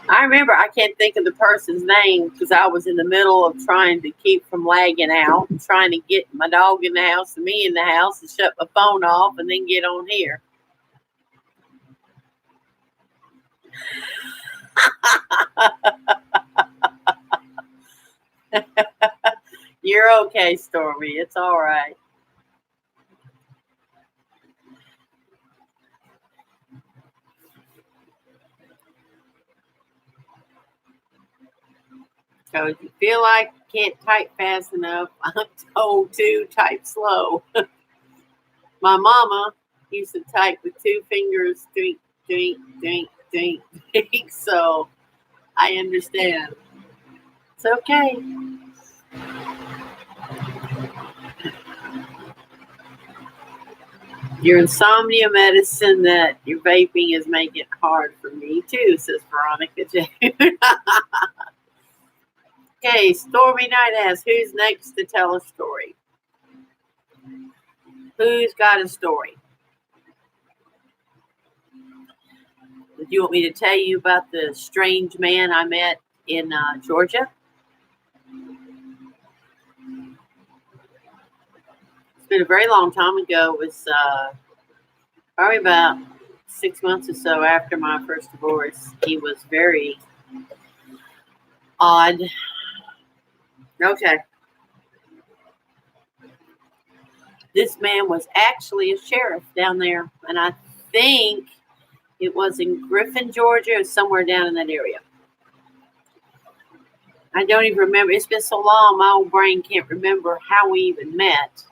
I remember, I can't think of the person's name because I was in the middle of trying to keep from lagging out and trying to get my dog in the house and me in the house and shut my phone off and then get on here. You're okay, Stormy. It's all right. So if you feel like you can't type fast enough, I'm told to type slow. My mama used to type with 2 fingers, drink, drink, drink, drink, drink. So I understand. It's okay. Your insomnia medicine that your vaping is making it hard for me too, says Veronica June. Okay, Stormy Night asks, who's next to tell a story? Who's got a story? Do you want me to tell you about the strange man I met in Georgia? It's been a very long time ago. It was probably about 6 months or so after my first divorce. He was very odd. Okay. This man was actually a sheriff down there, and I think it was in Griffin, Georgia, or somewhere down in that area. I don't even remember. It's been so long, my old brain can't remember how we even met.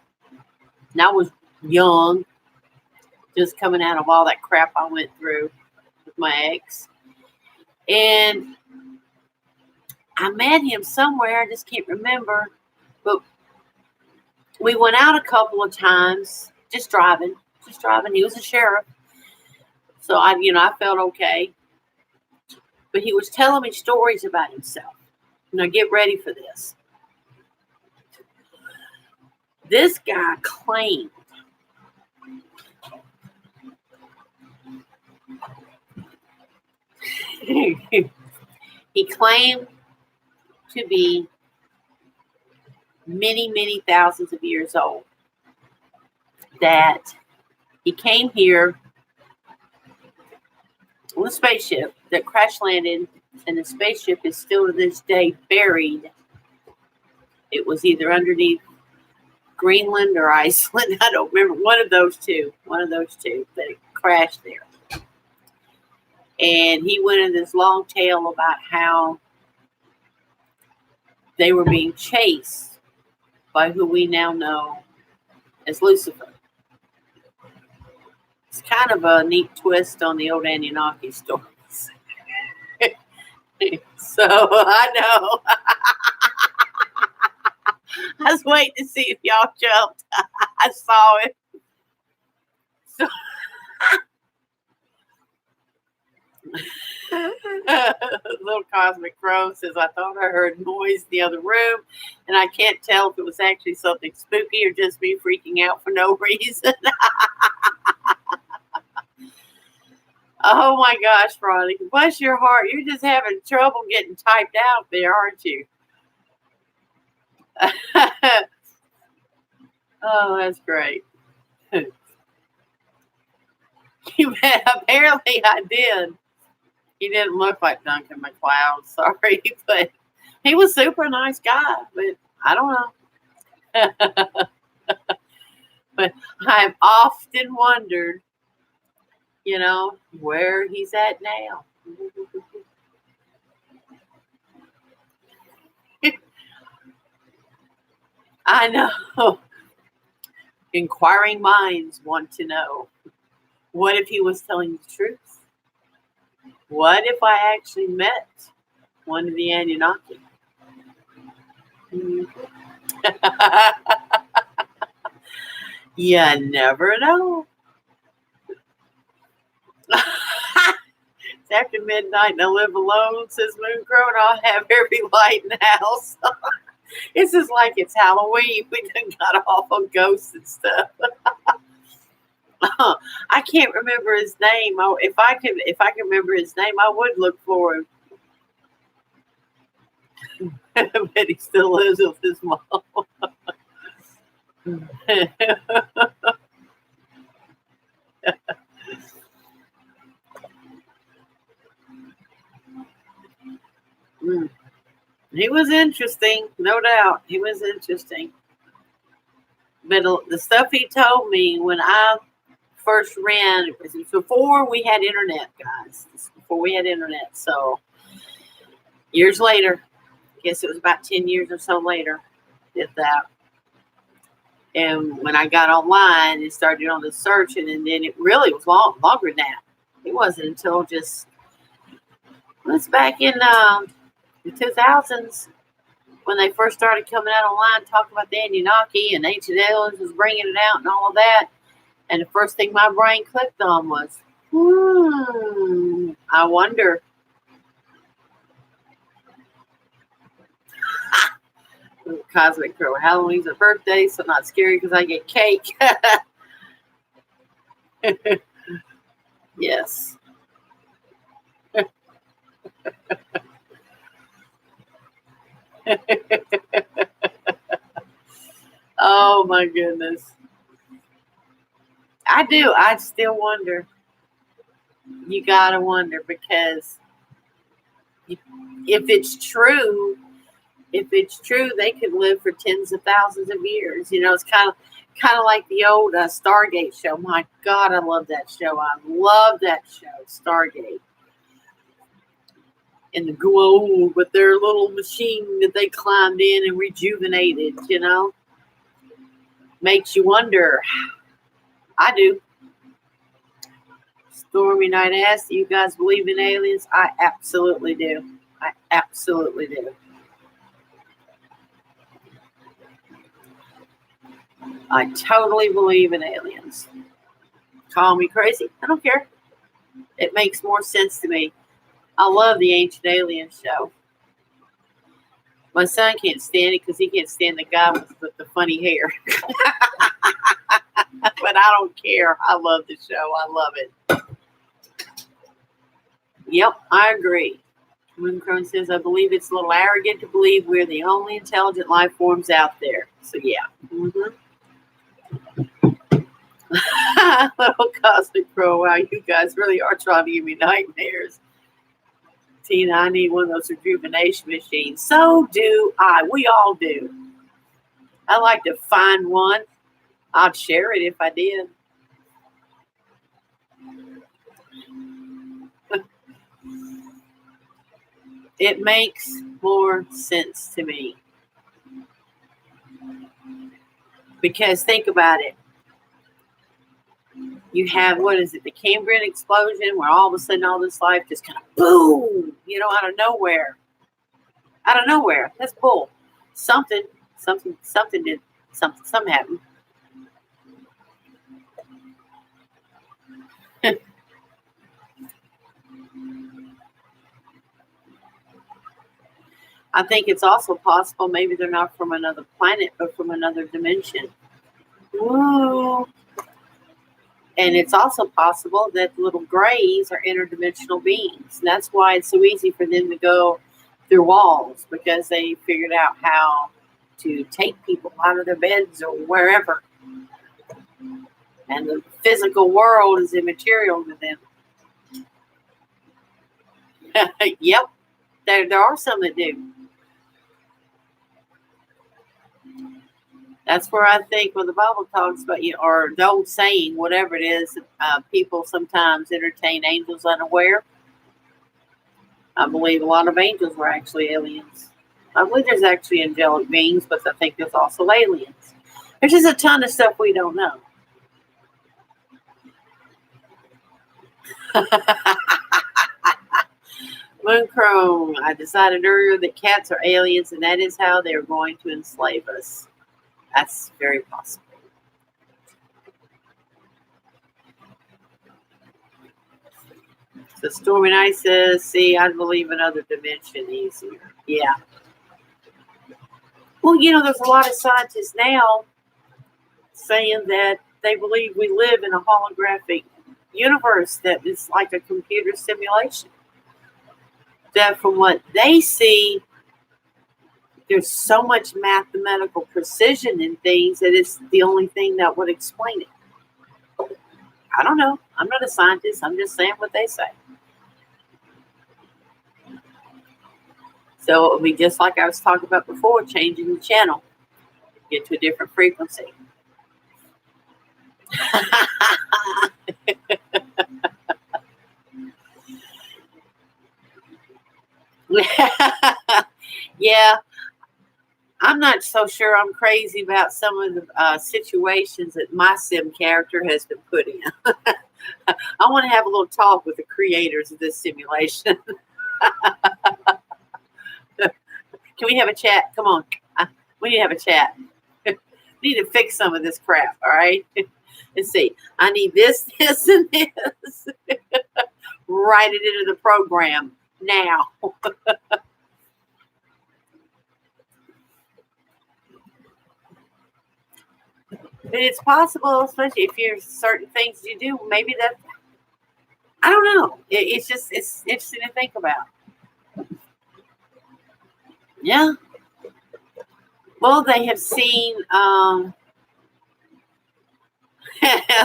And I was young, just coming out of all that crap I went through with my ex. And I met him somewhere, I just can't remember. But we went out a couple of times, just driving. He was a sheriff. So I felt okay. But he was telling me stories about himself. Now get ready for this. This guy claimed he claimed to be many, many thousands of years old. That he came here on a spaceship that crash landed, and the spaceship is still to this day buried. It was either underneath Greenland or Iceland. I don't remember. One of those two. That it crashed there. And he went in this long tale about how they were being chased by who we now know as Lucifer. It's kind of a neat twist on the old Anunnaki stories. So I know. I was waiting to see if y'all jumped. I saw it. So Little Cosmic Crow says, I thought I heard noise in the other room, and I can't tell if it was actually something spooky or just me freaking out for no reason. Oh my gosh, Ronnie. Bless your heart. You're just having trouble getting typed out there, aren't you? Oh, that's great. Apparently I did. He didn't look like Duncan McLeod, sorry, but he was super nice guy, but I don't know. But I've often wondered, where he's at now. I know. Inquiring minds want to know. What if he was telling the truth? What if I actually met one of the Anunnaki? You never know. It's after midnight and I live alone, says Mooncrow, and I'll have every light in the house. This is like it's Halloween. We done got off on ghosts and stuff. I can't remember his name. If I can remember his name, I would look for him. But he still lives with his mom. He was interesting, no doubt. He was interesting. But the stuff he told me when I first ran, it was before we had internet, guys. Before we had internet. So years later, I guess it was about 10 years or so later, did that. And when I got online and started on the searching, and then it really was longer than that. It wasn't until just, it was back in the 2000s when they first started coming out online talking about the Anunnaki and ancient aliens was bringing it out and all of that. And the first thing my brain clicked on was, I wonder. Cosmic Crow. Halloween's a birthday, so not scary because I get cake. Yes. Oh my goodness. I do. I still wonder. You gotta wonder because if it's true, they could live for tens of thousands of years. You know, it's kind of like the old Stargate show. My God, I love that show. I love that show, Stargate. And the glow with their little machine that they climbed in and rejuvenated, you know. Makes you wonder. I do. Stormy Night asks, do you guys believe in aliens? I absolutely do. I absolutely do. I totally believe in aliens. Call me crazy. I don't care. It makes more sense to me. I love the Ancient Aliens show. My son can't stand it because he can't stand the guy with the funny hair. But I don't care. I love the show. I love it. Yep, I agree. Mooncrone says, I believe it's a little arrogant to believe we're the only intelligent life forms out there. So, yeah. Little Cosmic Crow, wow, you guys really are trying to give me nightmares. Tina, I need one of those rejuvenation machines. So do I. We all do. I like to find one. I'd share it if I did. It makes more sense to me. Because think about it. You have, what is it, the Cambrian explosion where all of a sudden all this life just kind of boom, you know, out of nowhere. Out of nowhere. That's bull. Something happened. I think it's also possible maybe they're not from another planet, but from another dimension. Ooh. And it's also possible that little grays are interdimensional beings. And that's why it's so easy for them to go through walls, because they figured out how to take people out of their beds or wherever. And the physical world is immaterial to them. Yep, there are some that do. That's where I think when the Bible talks about, you know, or the old saying, whatever it is, people sometimes entertain angels unaware. I believe a lot of angels were actually aliens. I believe there's actually angelic beings, but I think there's also aliens. There's just a ton of stuff we don't know. Mooncrone, I decided earlier that cats are aliens, and that is how they're going to enslave us. That's very possible. So Stormy Night says, see, I believe in other dimension easier. Yeah. Well, you know, there's a lot of scientists now saying that they believe we live in a holographic universe that is like a computer simulation. That from what they see, there's so much mathematical precision in things that it's the only thing that would explain it. I don't know. I'm not a scientist. I'm just saying what they say. So it will be just like I was talking about before, changing the channel. Get to a different frequency. Yeah. I'm not so sure I'm crazy about some of the situations that my sim character has been put in. I want to have a little talk with the creators of this simulation. Can we have a chat? Come on. We need to have a chat. We need to fix some of this crap, all right? Let's see. I need this, this, and this. Write it into the program now. But it's possible, especially if you're certain things you do, maybe that, I don't know. It's just, it's interesting to think about. Yeah. Well, they have seen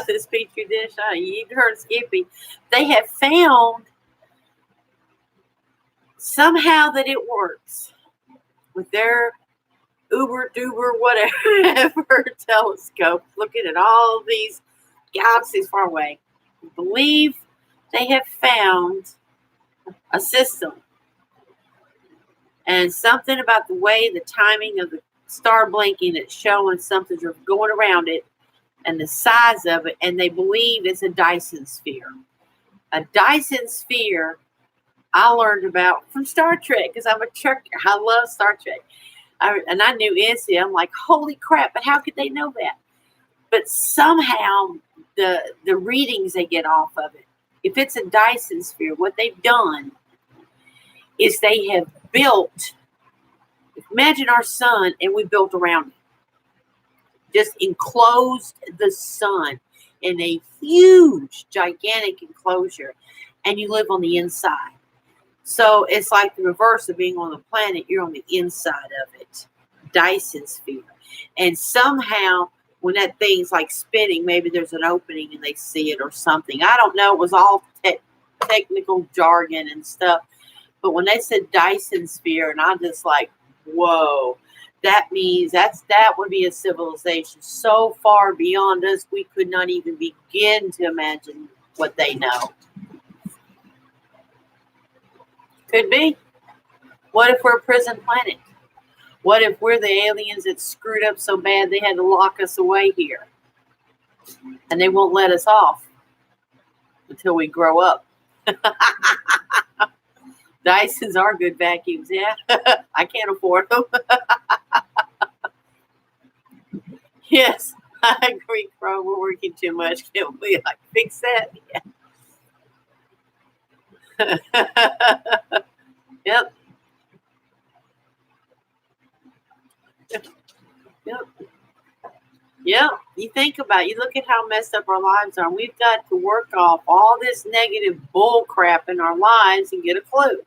this petri dish. You heard Skippy. They have found somehow that it works with their uber duber whatever telescope, looking at all these galaxies far away. I believe they have found a system, and something about the way the timing of the star blinking, it's showing something going around it and the size of it, and they believe it's a Dyson sphere. A Dyson sphere I learned about from Star Trek, because I'm a Trekker. I love Star Trek. And I knew instantly. I'm like, holy crap, but how could they know that? But somehow the readings they get off of it, if it's a Dyson sphere, what they've done is they have built, imagine our sun, and we built around it. Just enclosed the sun in a huge, gigantic enclosure, and you live on the inside. So it's like the reverse of being on the planet. You're on the inside of it. Dyson sphere. And somehow when that thing's like spinning, maybe there's an opening and they see it or something. I don't know. It was all technical jargon and stuff. But when they said Dyson sphere, and I'm just like, whoa, that means that would be a civilization so far beyond us, we could not even begin to imagine what they know. Could be. What if we're a prison planet? What if we're the aliens that screwed up so bad they had to lock us away here? And they won't let us off until we grow up. Dysons are good vacuums, yeah. I can't afford them. Yes, I agree, Crow. We're working too much. Can't we like fix that? Yeah. Yep. Yep. Yep. You think about it, you look at how messed up our lives are. We've got to work off all this negative bull crap in our lives and get a clue.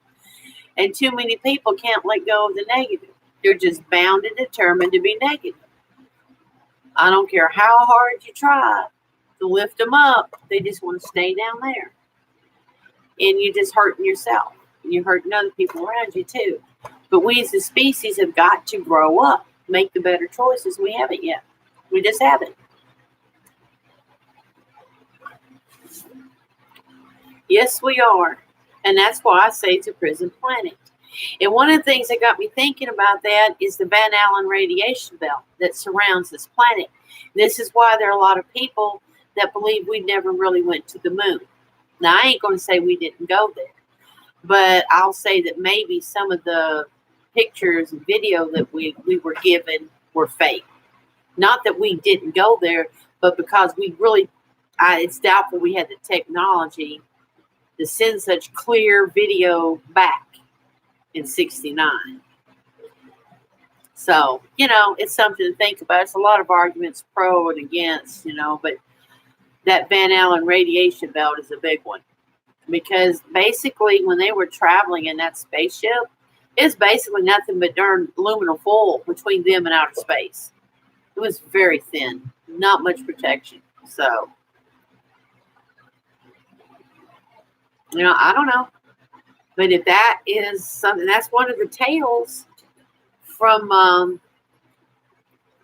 And too many people can't let go of the negative. They're just bound and determined to be negative. I don't care how hard you try to lift them up. They just want to stay down there. And you're just hurting yourself. And you're hurting other people around you too. But we as a species have got to grow up, make the better choices. We haven't yet. We just haven't. Yes, we are. And that's why I say it's a prison planet. And one of the things that got me thinking about that is the Van Allen radiation belt that surrounds this planet. This is why there are a lot of people that believe we never really went to the moon. Now, I ain't going to say we didn't go there, but I'll say that maybe some of the pictures and video that we were given were fake. Not that we didn't go there, but because we really, it's doubtful we had the technology to send such clear video back in '69. So, it's something to think about. It's a lot of arguments pro and against, but that Van Allen radiation belt is a big one. Because basically when they were traveling in that spaceship, it's basically nothing but darn aluminum foil between them and outer space. It was very thin, not much protection. So, I don't know. But if that is something, that's one of the tales from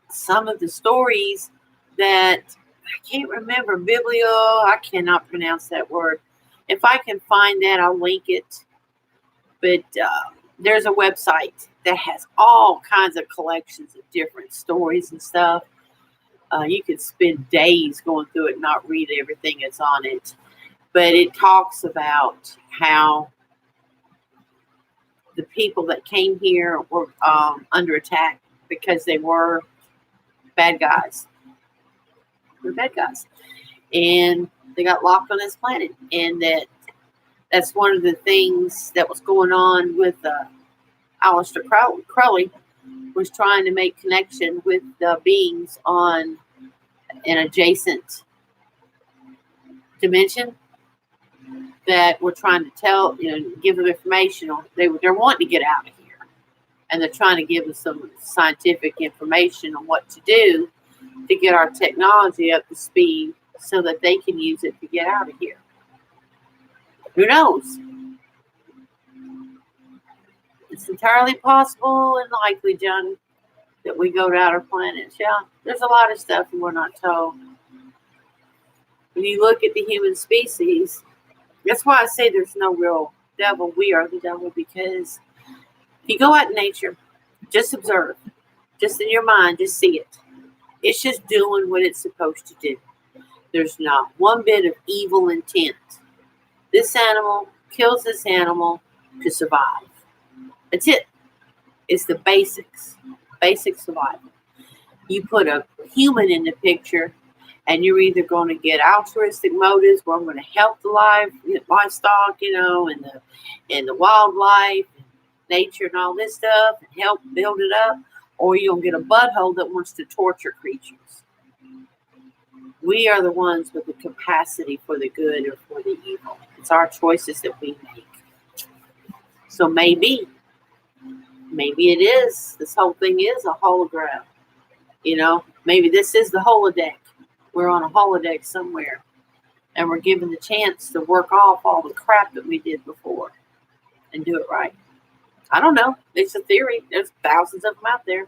some of the stories that I can't remember. I cannot pronounce that word. If I can find that, I'll link it. But there's a website that has all kinds of collections of different stories and stuff. You could spend days going through it and not read everything that's on it. But it talks about how the people that came here were under attack because they were bad guys. They're bad guys. And they got locked on this planet. And that's one of the things that was going on with Aleister Crowley, was trying to make connection with the beings on an adjacent dimension that we're trying to tell, give them information on. They're wanting to get out of here, and they're trying to give us some scientific information on what to do to get our technology up to speed so that they can use it to get out of here. Who knows? It's entirely possible and likely, John, that we go to outer planets. Yeah, there's a lot of stuff we're not told. When you look at the human species, that's why I say there's no real devil. We are the devil, because if you go out in nature, just observe, just in your mind, just see it. It's just doing what it's supposed to do. There's not one bit of evil intent. This animal kills this animal to survive. That's it. It's the basics. Basic survival. You put a human in the picture, and you're either going to get altruistic motives, where I'm going to help the livestock, and the wildlife, and nature, and all this stuff, and help build it up, or you'll get a butthole that wants to torture creatures. We are the ones with the capacity for the good or for the evil. It's our choices that we make. So maybe it is. This whole thing is a hologram. Maybe this is the holodeck. We're on a holodeck somewhere, and we're given the chance to work off all the crap that we did before and do it right. I don't know. It's a theory. There's thousands of them out there.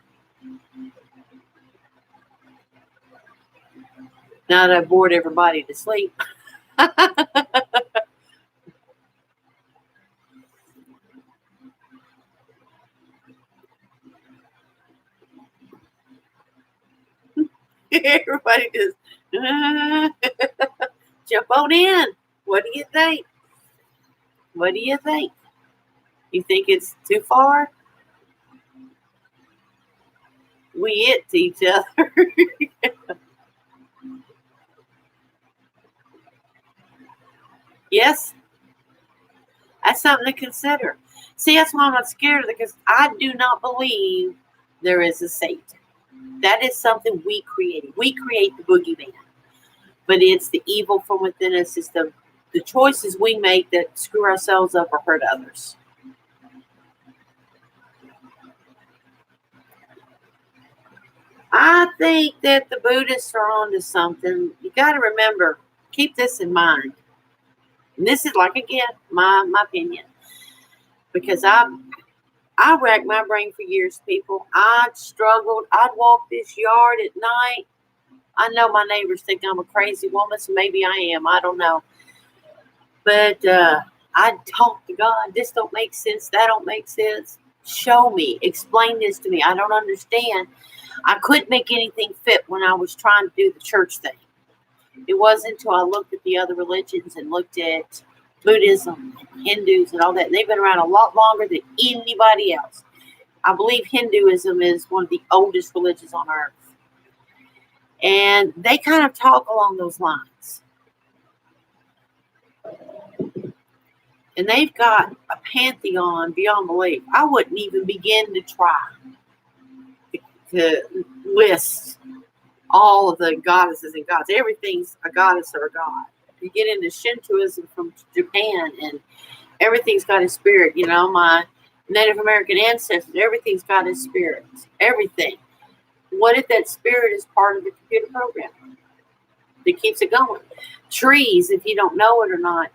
Now that I've bored everybody to sleep. Everybody just jump on in. What do you think? What do you think? You think it's too far? We it to each other. Yes, that's something to consider. See, that's why I'm not scared of it, because I do not believe there is a Satan. That is something we created. We create the boogeyman. But it's the evil from within us. It's the choices we make that screw ourselves up or hurt others. I think that the Buddhists are onto something. You got to remember, keep this in mind. And this is, like, again, my opinion. Because I racked my brain for years, people. I struggled. I'd walk this yard at night. I know my neighbors think I'm a crazy woman, so maybe I am. I don't know. But I'd talk to God. This don't make sense. That don't make sense. Show me. Explain this to me. I don't understand. I couldn't make anything fit when I was trying to do the church thing. It wasn't until I looked at the other religions and looked at Buddhism, Hindus, and all that. And they've been around a lot longer than anybody else. I believe Hinduism is one of the oldest religions on earth. And they kind of talk along those lines. And they've got a pantheon beyond belief. I wouldn't even begin to try to list all of the goddesses and gods. Everything's a goddess or a god. You get into Shintoism from Japan, and everything's got a spirit. My Native American ancestors, everything's got a spirit. Everything. What if that spirit is part of the computer program that keeps it going? Trees, if you don't know it or not,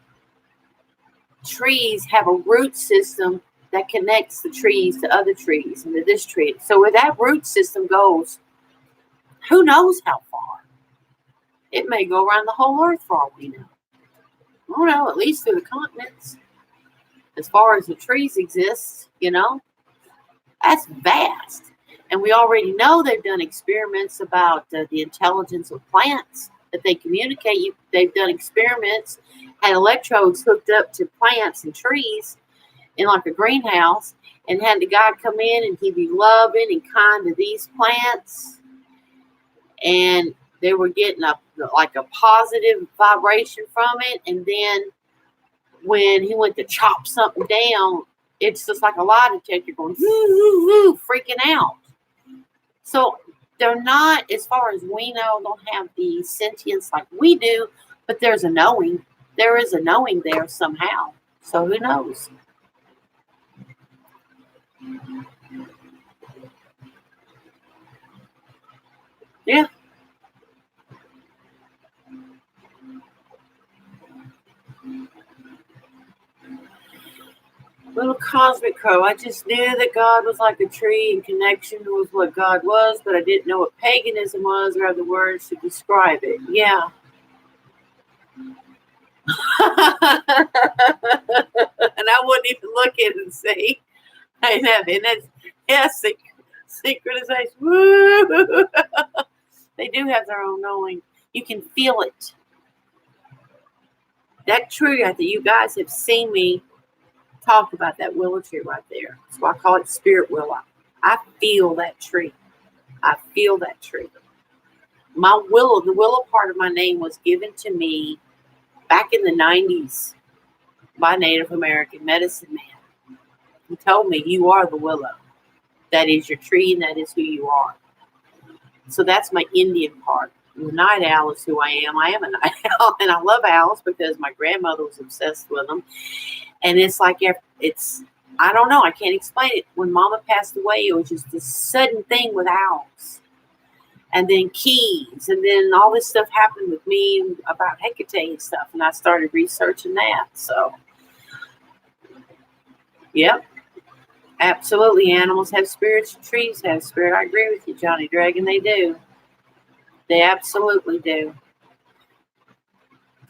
trees have a root system that connects the trees to other trees and to this tree. So where that root system goes, who knows how far? It may go around the whole earth for all we know. I don't know, at least through the continents. As far as the trees exist, that's vast. And we already know they've done experiments about the intelligence of plants, that they communicate. They've done experiments, had electrodes hooked up to plants and trees in like a greenhouse, and had the guy come in and he'd be loving and kind to these plants. And they were getting a like a positive vibration from it, and then when he went to chop something down, it's just like a lie detector going woo, woo, woo, freaking out. So they're not, as far as we know, don't have the sentience like we do, but there's a knowing. There is a knowing there somehow. So who knows? Yeah. Little cosmic crow. I just knew that God was like a tree in connection with what God was, but I didn't know what paganism was or other words to describe it. Yeah. And I wouldn't even look at it and see. I have it. That's synchronization. Woo! They do have their own knowing. You can feel it. That tree, I think you guys have seen me talk about that willow tree right there. That's why I call it spirit willow. I feel that tree. I feel that tree. My willow, the willow part of my name was given to me back in the 90s by Native American medicine man. He told me, you are the willow. That is your tree and that is who you are. So that's my Indian part. The night owl is who I am. I am a night owl, and I love owls because my grandmother was obsessed with them. And it's like, I don't know, I can't explain it. When Mama passed away, it was just this sudden thing with owls. And then keys, and then all this stuff happened with me about Hecate and stuff, and I started researching that. So, yep, absolutely. Animals have spirits, trees have spirit. I agree with you, Johnny Dragon. They do. They absolutely do.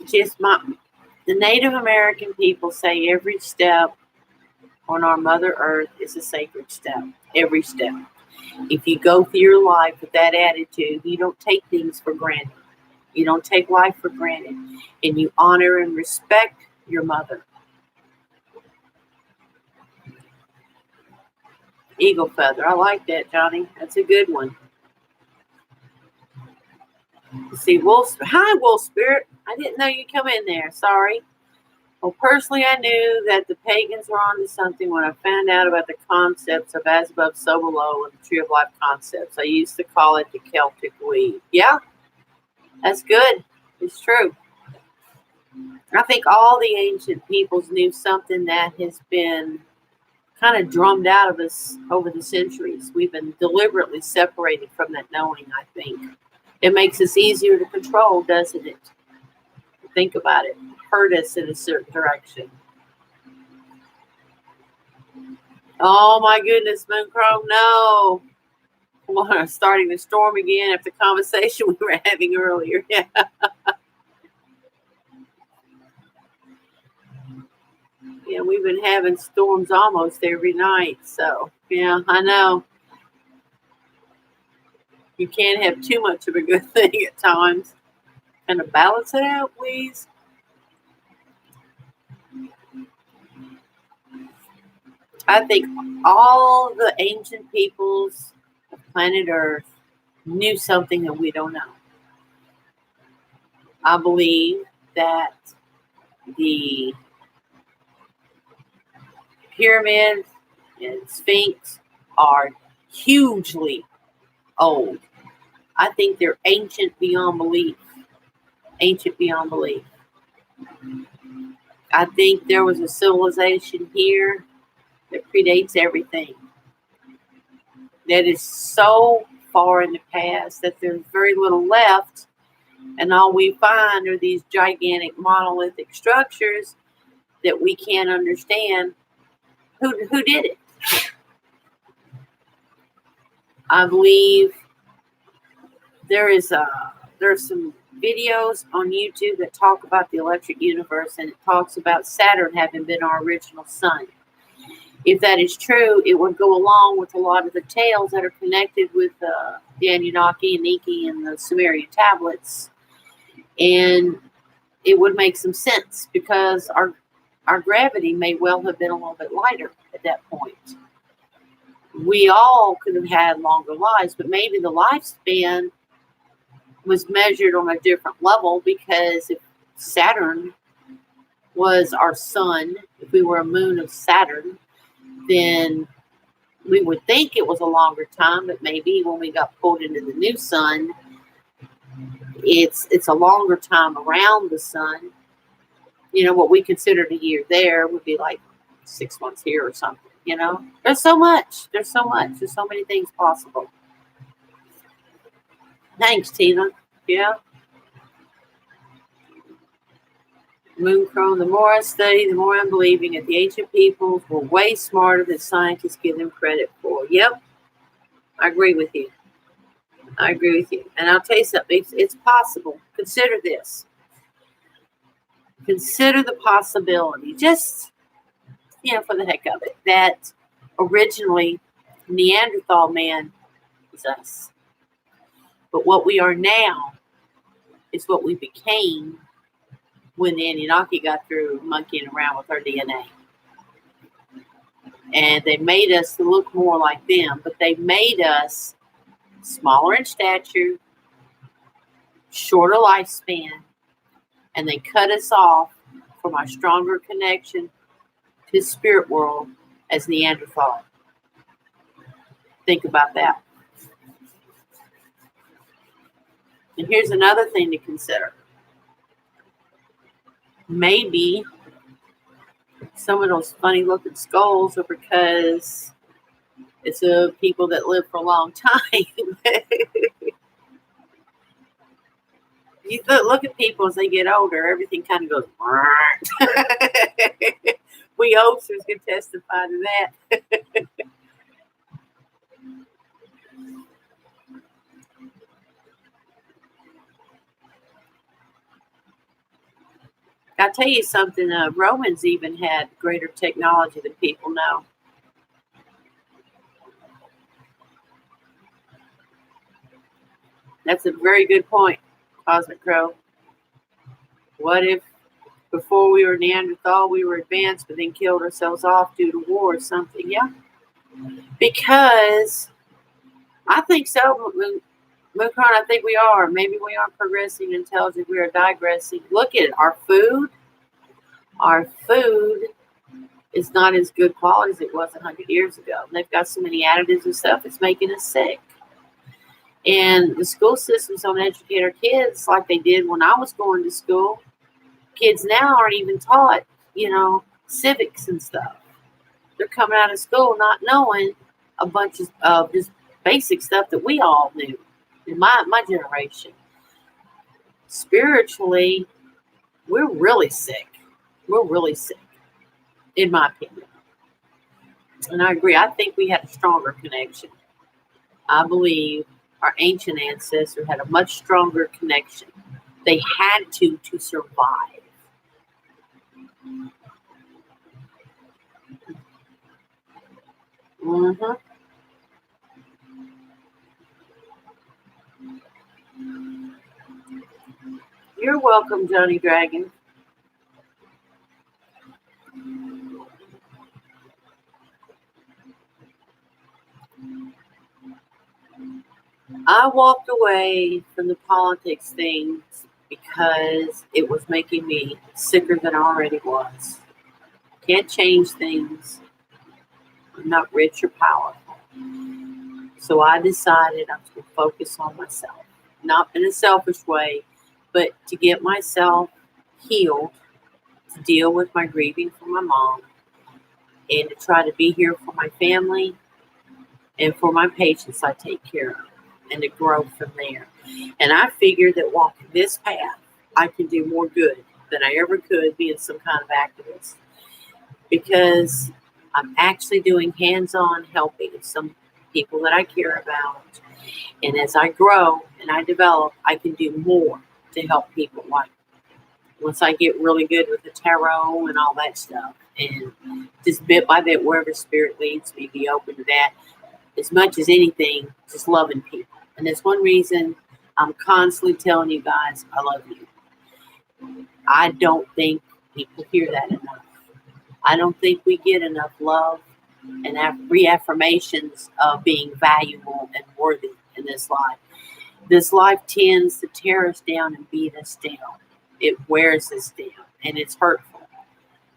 Just the Native American people say every step on our Mother Earth is a sacred step. Every step. If you go through your life with that attitude, you don't take things for granted. You don't take life for granted. And you honor and respect your mother. Eagle feather. I like that, Johnny. That's a good one. See, wolf. Hi, wolf spirit. I didn't know you'd come in there. Sorry. Well, personally, I knew that the pagans were onto something when I found out about the concepts of as above, so below, and the tree of life concepts. I used to call it the Celtic weed. Yeah, that's good. It's true. I think all the ancient peoples knew something that has been kind of drummed out of us over the centuries. We've been deliberately separated from that knowing, I think. It makes us easier to control, doesn't it? Think about it. Hurt us in a certain direction. Oh my goodness, Mooncrow, no. We're starting to storm again after the conversation we were having earlier. Yeah. Yeah, we've been having storms almost every night. So, yeah, I know. You can't have too much of a good thing at times. Kind of balance it out, please. I think all the ancient peoples of planet Earth knew something that we don't know. I believe that the pyramids and Sphinx are hugely old. I think they're ancient beyond belief. Ancient beyond belief. I think there was a civilization here that predates everything. That is so far in the past that there's very little left, and all we find are these gigantic monolithic structures that we can't understand who did it. I believe there's some videos on YouTube that talk about the electric universe, and it talks about Saturn having been our original sun. If that is true, it would go along with a lot of the tales that are connected with the Anunnaki and Niki and the Sumerian tablets. And it would make some sense because our gravity may well have been a little bit lighter at that point. We all could have had longer lives, but maybe the lifespan was measured on a different level, because if Saturn was our sun, if we were a moon of Saturn, then we would think it was a longer time, but maybe when we got pulled into the new sun, it's a longer time around the sun. You know, what we considered a year there would be like 6 months here or something. You know, there's so much. There's so many things possible. Thanks, Tina. Yeah. Mooncrone, the more I study, the more I'm believing that the ancient peoples were way smarter than scientists give them credit for. Yep, I agree with you. And I'll tell you something, it's possible. Consider this. Consider the possibility, just, for the heck of it, that originally Neanderthal man was us. But what we are now is what we became when the Anunnaki got through monkeying around with our DNA. And they made us look more like them, but they made us smaller in stature, shorter lifespan, and they cut us off from our stronger connection to the spirit world as Neanderthal. Think about that. And here's another thing to consider. Maybe some of those funny looking skulls are because it's people that live for a long time. You look at people as they get older, everything kind of goes. We oldsters can testify to that. I'll tell you something, Romans even had greater technology than people know. That's a very good point, Cosmic Crow. What if before we were Neanderthal, we were advanced, but then killed ourselves off due to war or something? Yeah. Because I think so. Mooncrone, I think we are. Maybe we aren't progressing intelligent. We are digressing. Look at it. Our food is not as good quality as it was 100 years ago. They've got so many additives and stuff, it's making us sick. And the school systems don't educate our kids like they did when I was going to school. Kids now aren't even taught, civics and stuff. They're coming out of school not knowing a bunch of just basic stuff that we all knew in my generation. Spiritually, we're really sick. We're really sick, in my opinion. And I agree. I think we had a stronger connection. I believe our ancient ancestors had a much stronger connection. They had to survive. Mm-hmm. You're welcome, Johnny Dragon. I walked away from the politics things because it was making me sicker than I already was. Can't change things. I'm not rich or powerful. So I decided I was going to focus on myself. Not in a selfish way, but to get myself healed, to deal with my grieving for my mom, and to try to be here for my family and for my patients I take care of, and to grow from there. And I figured that walking this path, I can do more good than I ever could being some kind of activist. Because I'm actually doing hands-on helping some people that I care about. And as I grow and I develop, I can do more to help people. Like once I get really good with the tarot and all that stuff, and just bit by bit, wherever spirit leads me, be open to that. As much as anything, just loving people. And that's one reason I'm constantly telling you guys, I love you. I don't think people hear that enough. I don't think we get enough love and reaffirmations of being valuable and worthy in this life. This life tends to tear us down and beat us down. It wears us down, and it's hurtful.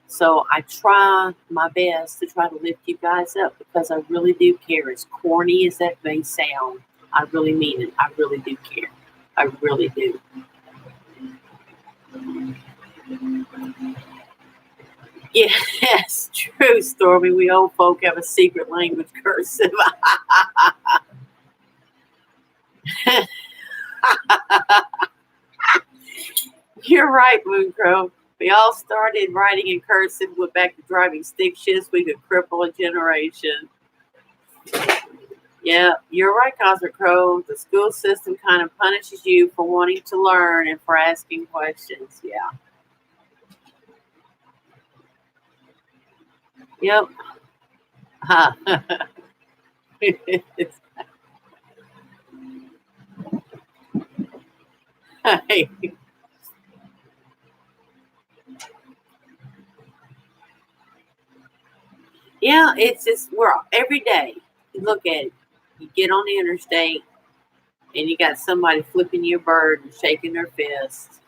So I try my best to try to lift you guys up because I really do care. As corny as that may sound, I really mean it. I really do care. I really do. Yes, true, Stormy. We old folk have a secret language, cursive. You're right, Mooncrow. We all started writing in cursive, went back to driving stick shifts. We could cripple a generation. Yeah, you're right, Cosmic Crow. The school system kind of punishes you for wanting to learn and for asking questions. Yeah. Yep. Yeah, it's just we're every day. You look at it. You get on the interstate and you got somebody flipping your bird and shaking their fist.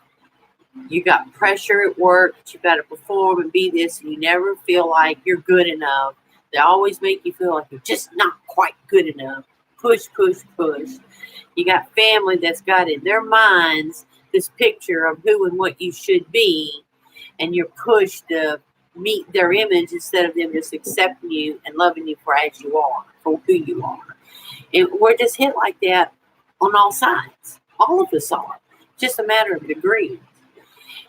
You got pressure at work that you got to perform and be this, and you never feel like you're good enough. They always make you feel like you're just not quite good enough. Push, push, push. You got family that's got in their minds this picture of who and what you should be, and you're pushed to meet their image instead of them just accepting you and loving you for as you are, for who you are. And we're just hit like that on all sides. All of us are. Just a matter of degree.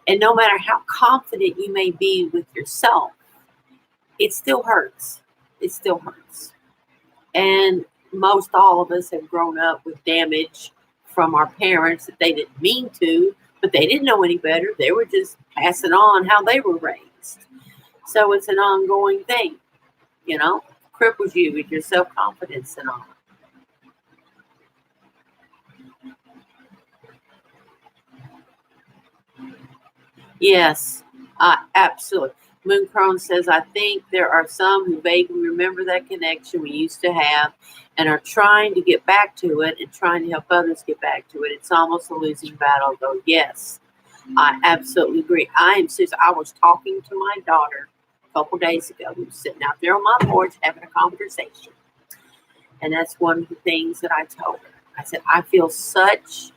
And no matter how confident you may be with yourself, it still hurts. It still hurts. And most all of us have grown up with damage from our parents that they didn't mean to, but they didn't know any better. They were just passing on how they were raised. So it's an ongoing thing, you know, cripples you with your self-confidence and all. Yes, absolutely. Mooncrone says, I think there are some who vaguely remember that connection we used to have and are trying to get back to it and trying to help others get back to it. It's almost a losing battle, though. Yes, I absolutely agree. I am serious. I was talking to my daughter a couple days ago. We were sitting out there on my porch having a conversation. And that's one of the things that I told her. I said, I feel such...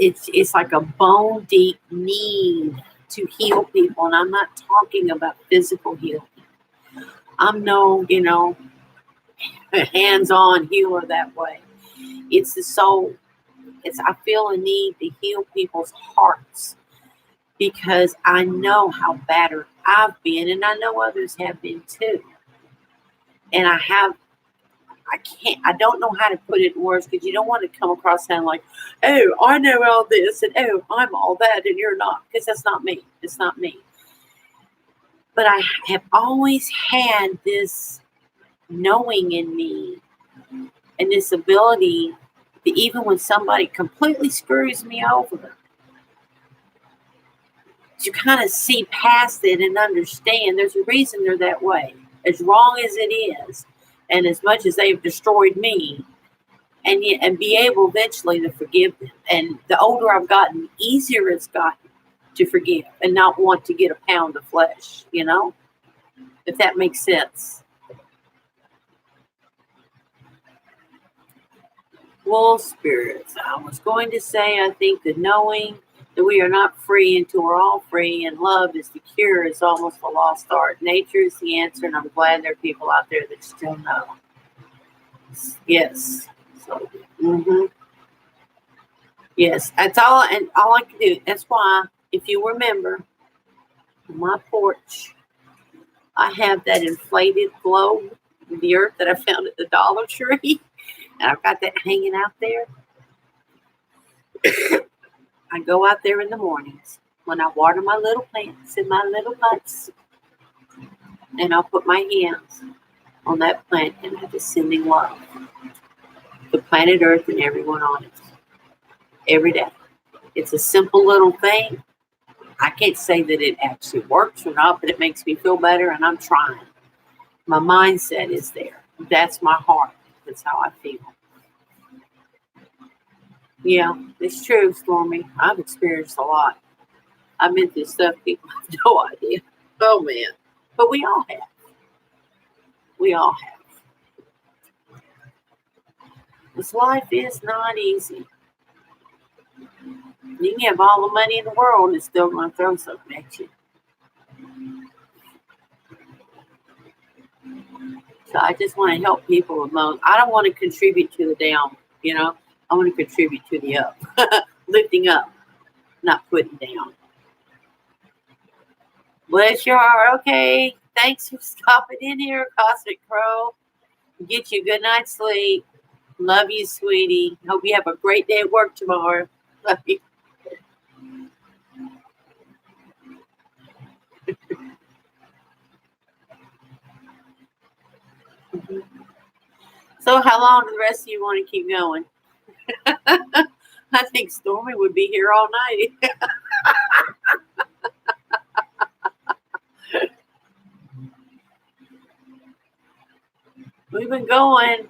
it's like a bone deep need to heal people, and I'm not talking about physical healing. I'm no, hands-on healer that way. It's the soul. I feel a need to heal people's hearts because I know how battered I've been, and I know others have been too. And I don't know how to put it in words because you don't want to come across sounding like, oh, I know all this and oh, I'm all that and you're not, because that's not me. It's not me. But I have always had this knowing in me and this ability that even when somebody completely screws me over, to kind of see past it and understand there's a reason they're that way, as wrong as it is. And as much as they've destroyed me, and be able eventually to forgive them. And the older I've gotten, the easier it's gotten to forgive and not want to get a pound of flesh, if that makes sense. Well, spirits, I was going to say, I think that knowing that we are not free until we're all free, and love is the cure, is almost a lost art. Nature is the answer, and I'm glad there are people out there that still know. Yes. So, yes, that's all. And all I can do. That's why, if you remember, on my porch, I have that inflated globe of the earth that I found at the Dollar Tree, and I've got that hanging out there. I go out there in the mornings when I water my little plants in my little pots, and I'll put my hands on that plant and I'm just sending love to planet Earth and everyone on it every day. It's a simple little thing. I can't say that it actually works or not, but it makes me feel better, and I'm trying. My mindset is there. That's my heart. That's how I feel. Yeah, it's true, Stormy. I've experienced a lot. I've been through stuff people have no idea. Oh man. But we all have. We all have. This life is not easy. You can have all the money in the world and it's still going to throw something at you. So I just want to help people along. I don't want to contribute to the down, you know. I want to contribute to the up. Lifting up, not putting down. Bless your heart. Okay. Thanks for stopping in here, Cosmic Crow. Get you a good night's sleep. Love you, sweetie. Hope you have a great day at work tomorrow. Love you. So how long do the rest of you want to keep going? I think Stormy would be here all night. We've been going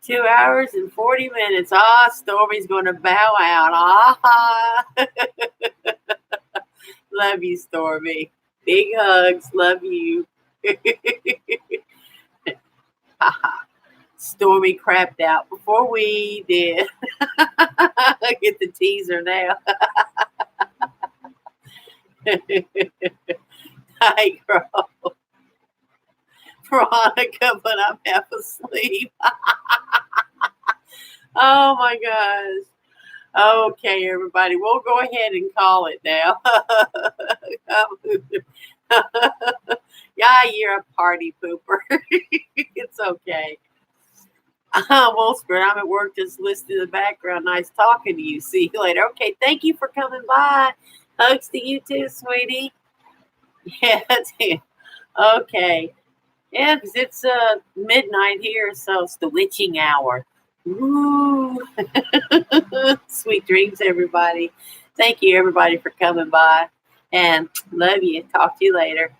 2 hours and 40 minutes. Ah, Stormy's going to bow out. Ah, love you, Stormy. Big hugs. Love you. Stormy crapped out before we did. Get the teaser now. Hi, girl. Veronica, but I'm half asleep. Oh my gosh. Okay, everybody, we'll go ahead and call it now. Yeah, you're a party pooper. It's okay. Well, Spirit, I'm at work just listening to the background. Nice talking to you. See you later. Okay, thank you for coming by. Hugs to you too, sweetie. Yeah, that's it. Okay. Yeah, because it's midnight here, so it's the witching hour. Woo! Sweet dreams, everybody. Thank you, everybody, for coming by. And love you. Talk to you later.